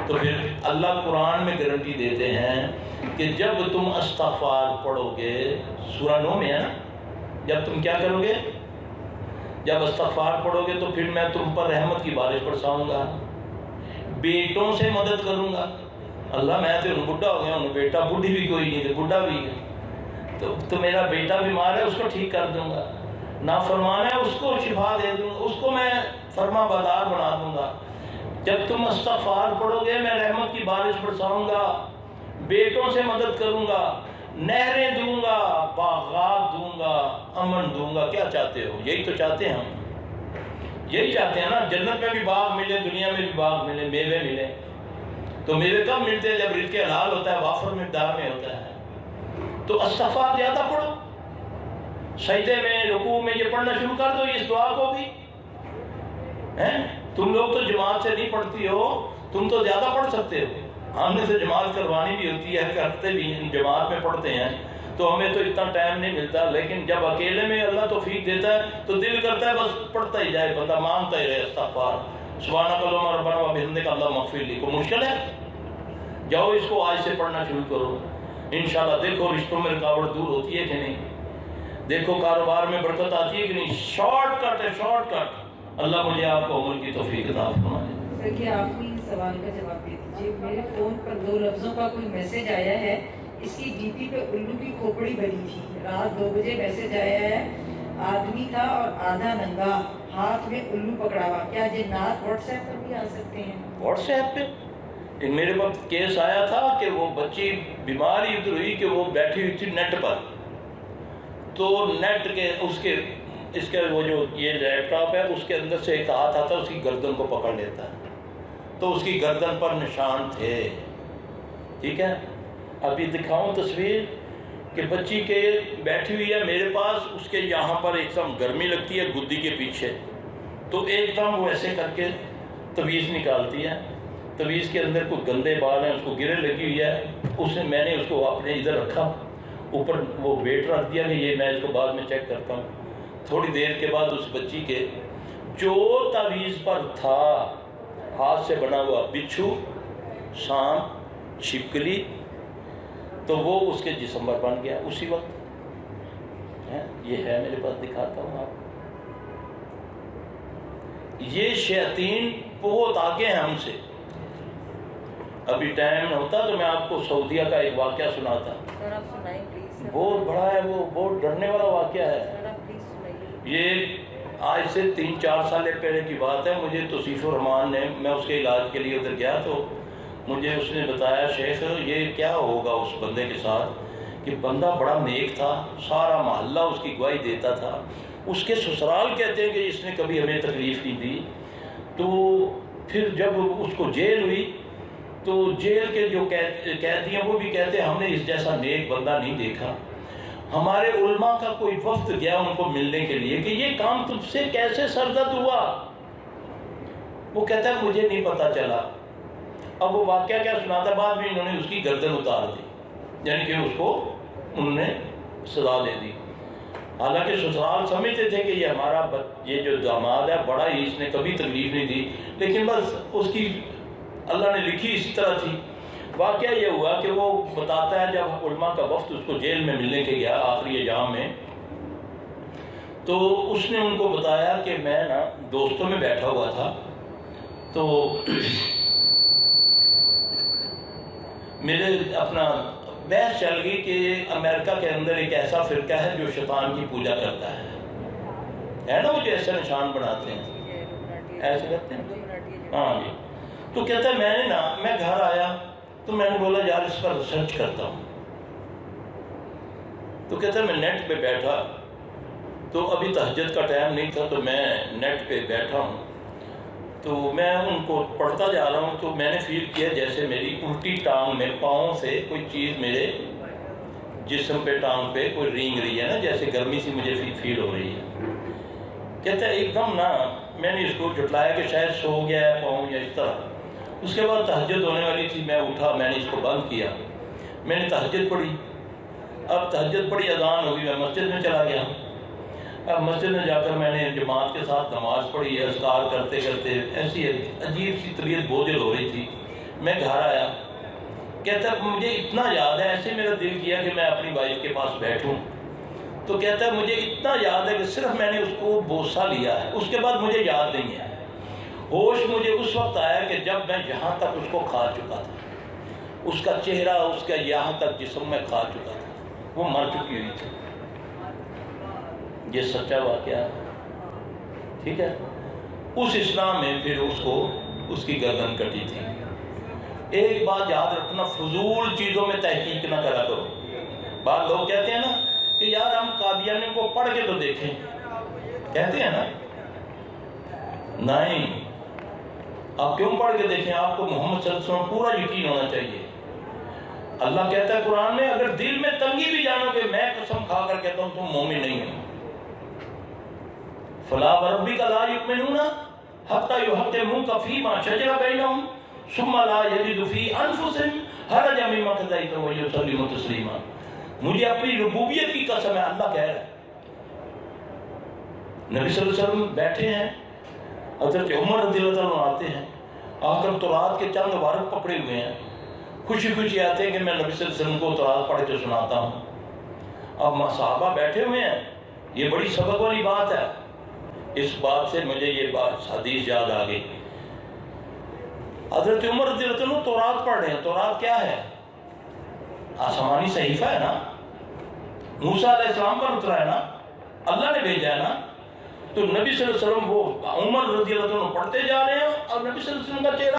تو پھر اللہ قرآن میں گارنٹی دیتے ہیں کہ جب تم استغفار پڑھو گے، سورہ 9 میں ہے نا، جب تم کیا کرو گے؟ جب استغفار پڑھو گے تو پھر میں تم پر رحمت کی بارش برساؤں گا، بیٹوں سے مدد کروں گا۔ اللہ میں تو بڈھا ہو گیا ہوں، بیٹا، بڈھی بھی کوئی نہیں تھی، بڈھا بھی ہے، تو میرا بیٹا بیمار ہے اس کو ٹھیک کر دوں گا، نافرمان ہے اس کو شفا دے دوں گا، اس کو میں فرما بردار بنا دوں گا۔ جب تم استغفار پڑھو گے میں رحمت کی بارش برساؤں گا، بیٹوں سے مدد کروں گا، نہریں دوں گا، باغات دوں گا، امن دوں گا۔ کیا چاہتے ہو؟ یہی تو چاہتے ہیں ہم، یہی چاہتے ہیں نا، جنت میں بھی باغ ملے، دنیا میں بھی باغ ملے، میوے ملے۔ تو میوے کب ملتے ہیں؟ جب رزق حلال ہوتا ہے، وافر مقدار میں ہوتا ہے۔ تو استغفار زیادہ پڑھو، سجدے میں، رکوع میں یہ پڑھنا شروع کر دو، اس دعا کو بھی۔ تم لوگ تو جماعت سے نہیں پڑھتی ہو، تم تو زیادہ پڑھ سکتے ہو، ہم نے تو جماعت کروانی بھی ہوتی ہے، کرتے بھی جماعت میں پڑھتے ہیں، تو ہمیں تو اتنا ٹائم نہیں ملتا، لیکن جب اکیلے میں اللہ توفیق دیتا ہے تو دل کرتا ہے بس پڑھتا ہی جائے، بندہ مانگتا ہی رہے استغفار، سبحانک اللہم ربنا وبحمدک اللہم اغفر لی۔ کو مشکل ہے؟ جاؤ اس کو آج سے پڑھنا شروع کرو، انشاءاللہ دیکھو رشتوں میں رکاوٹ دور ہوتی ہے کہ نہیں، دیکھو کاروبار میں برکت آتی ہے کہ نہیں۔ شارٹ کٹ ہے، شارٹ کٹ۔ اللہ مجھے آپ کو عمل کی توفیق عطا فرمائے۔ دیکھیے آپ ہی سوال کا جواب دے دیجیے۔ میرے فون پر 2 لفظوں کا کوئی میسج آیا ہے، اس کی ڈی پی پہ الو کی کھوپڑی بنی تھی، رات 2 بجے میسج آیا ہے، آدمی تھا اور آدھا ننگا، ہاتھ میں الو پکڑا ہوا، کیا جنات واٹس ایپ پر بھی آ سکتے ہیں؟ واٹس ایپ پہ میرے پاس کیس آیا تھا کہ وہ بچی بیماری ادھر ہوئی کہ وہ بیٹھی ہوئی تھی نیٹ پر، تو نیٹ کے اس کے وہ جو یہ لیپ ٹاپ ہے اس کے اندر سے ایک ہاتھ آتا ہے اس کی گردن کو پکڑ لیتا ہے، تو اس کی گردن پر نشان تھے. ٹھیک ہے، ابھی دکھاؤں تصویر کہ بچی کے بیٹھی ہوئی ہے میرے پاس، اس کے یہاں پر ایک دم گرمی لگتی ہے گدی کے پیچھے، تو ایک دم وہ ایسے کر کے تویز نکالتی ہے، تویز کے اندر کوئی گندے بال ہیں، اس کو گرے لگی ہوئی ہے. میں نے اس کو اپنے ادھر رکھا، اوپر وہ ویٹ رکھ دیا کہ یہ میں اس کو بعد میں چیک کرتا ہوں. تھوڑی دیر کے بعد اس بچی کے جو تویز پر تھا ہاتھ سے بنا ہوا بچھو، سانپ، چھپکلی، تو وہ اس کے جسم پر بن گیا اسی وقت. یہ ہے میرے پاس، دکھاتا ہوں آپ. یہ شیاطین بہت آگے ہیں ہم سے. ابھی ٹائم ہوتا تو میں آپ کو سعودیہ کا ایک واقعہ سناتا. سر آپ سنائیں پلیز. بہت بڑا ہے، وہ بہت ڈرنے والا واقعہ ہے. سر آپ پلیز سنائیے. یہ آج سے 3-4 سال پہلے کی بات ہے. مجھے توصیف الرحمان نے، میں اس کے علاج کے لیے ادھر گیا تو مجھے اس نے بتایا شیخ یہ کیا ہوگا اس بندے کے ساتھ، کہ بندہ بڑا نیک تھا، سارا محلہ اس کی گواہی دیتا تھا. اس کے سسرال کہتے ہیں کہ اس نے کبھی ہمیں تکلیف نہیں دی. تو پھر جب اس کو جیل ہوئی تو جیل کے جو قیدی ہیں وہ بھی کہتے ہیں ہم نے اس جیسا نیک بندہ نہیں دیکھا. ہمارے علماء کا کوئی وفد گیا ان کو ملنے کے لیے کہ یہ کام تم سے کیسے سرزد ہوا. وہ کہتا ہے مجھے نہیں پتا چلا. اب وہ واقعہ کیا سناتا، بعد میں انہوں نے اس کی گردن اتار دی، یعنی کہ اس کو انہوں نے سزا دے دی. حالانکہ سسرال سمجھتے تھے کہ یہ ہمارا یہ جو داماد ہے بڑا ہی، اس نے کبھی تکلیف نہیں دی، لیکن بس اس کی اللہ نے لکھی اسی طرح تھی. واقعہ یہ ہوا کہ وہ بتاتا ہے جب علماء کا وفد اس کو جیل میں ملنے کے گیا آخری ایام میں، تو اس نے ان کو بتایا کہ میں نا دوستوں میں بیٹھا ہوا تھا، تو میرے اپنا بحث چل گئی کہ امریکہ کے اندر ایک ایسا فرقہ ہے جو شیطان کی پوجا کرتا ہے نا، وہ جو ایسے نشان بناتے ہیں ایسے کرتے ہیں. ہاں جی. تو کہتا ہے میں گھر آیا تو میں نے بولا یار اس پر ریسرچ کرتا ہوں. تو کہتا ہے میں نیٹ پہ بیٹھا، تو ابھی تہجد کا ٹائم نہیں تھا، تو میں نیٹ پہ بیٹھا ہوں، تو میں ان کو پڑھتا جا رہا ہوں. تو میں نے فیل کیا جیسے میری الٹی ٹانگ میں پاؤں سے کوئی چیز میرے جسم پہ ٹانگ پہ کوئی رینگ رہی ہے نا، جیسے گرمی سی مجھے فیل ہو رہی ہے. کہتا ہے ایک دم نا میں نے اس کو جھٹلایا کہ شاید سو گیا ہے پاؤں یا اس طرح. اس کے بعد تہجد ہونے والی تھی، میں اٹھا، میں نے اس کو بند کیا، میں نے تہجد پڑھی. اب تہجد پڑھی، اذان ہوگی، میں مسجد میں چلا گیا. اب مسجد میں جا کر میں نے جماعت کے ساتھ نماز پڑھی، اذکار کرتے کرتے ایسی عجیب سی طبیعت بوجھل ہو رہی تھی. میں گھر آیا، کہتا ہے مجھے اتنا یاد ہے، ایسے میرا دل کیا کہ میں اپنی وائف کے پاس بیٹھوں. تو کہتا ہے مجھے اتنا یاد ہے کہ صرف میں نے اس کو بوسہ لیا ہے، اس کے بعد مجھے یاد نہیں ہے. ہوش مجھے اس وقت آیا کہ جب میں یہاں تک اس کو کھا چکا تھا، اس کا چہرہ، اس کا یہاں تک جسم میں کھا چکا تھا، وہ مر چکی ہوئی تھی. یہ سچا واقعہ ہے. ٹھیک ہے. اس اسلام میں پھر اس کو اس کی گردن کٹی تھی. ایک بات یاد رکھنا، فضول چیزوں میں تحقیق نہ کرا کرو. بعض لوگ کہتے ہیں نا کہ یار ہم قادیانی کو پڑھ کے تو دیکھیں، کہتے ہیں نا. نہیں، آپ کیوں پڑھ کے دیکھیں؟ آپ کو محمد صلی اللہ علیہ وسلم پورا یقین ہونا چاہیے. اللہ کہتا ہے قرآن میں اگر دل میں تنگی بھی جانو گے، میں قسم کھا کر کہتا ہوں تم مومن نہیں ہو. فلا وربک لا یؤمنون حتی یحکموک فیما شجر بینہم ثم لا یجدوا فی انفسہم حرجا مما قضیت ویسلموا تسلیما. مجھے اپنی ربوبیت کی قسم ہے، اللہ کہہ رہا ہے. نبی صلی اللہ علیہ وسلم بیٹھے ہیں، حضرت عمر رضی اللہ عنہ آتے ہیں، آ کر تورات کے چند عبارت پکڑے ہوئے ہیں، خوشی خوشی آتے ہیں کہ میں نبی صلی اللہ علیہ وسلم کو تورات پڑھ کے سناتا ہوں. اب صحابہ بیٹھے ہوئے ہیں. یہ بڑی سبق والی بات ہے. اس بات سے مجھے یہ بات حدیث یاد آ گئی. حضرت عمر رضی اللہ عنہ تورات پڑھ رہے ہیں. تورات کیا ہے؟ آسمانی صحیفہ ہے نا، موسیٰ علیہ السلام پر اترا ہے نا، اللہ نے بھیجا ہے نا. تو نبی صلی اللہ علیہ وسلم وہ عمر رضی اللہ عنہ پڑھتے جا رہے ہیں اور نبی صلی اللہ علیہ وسلم کا چہرہ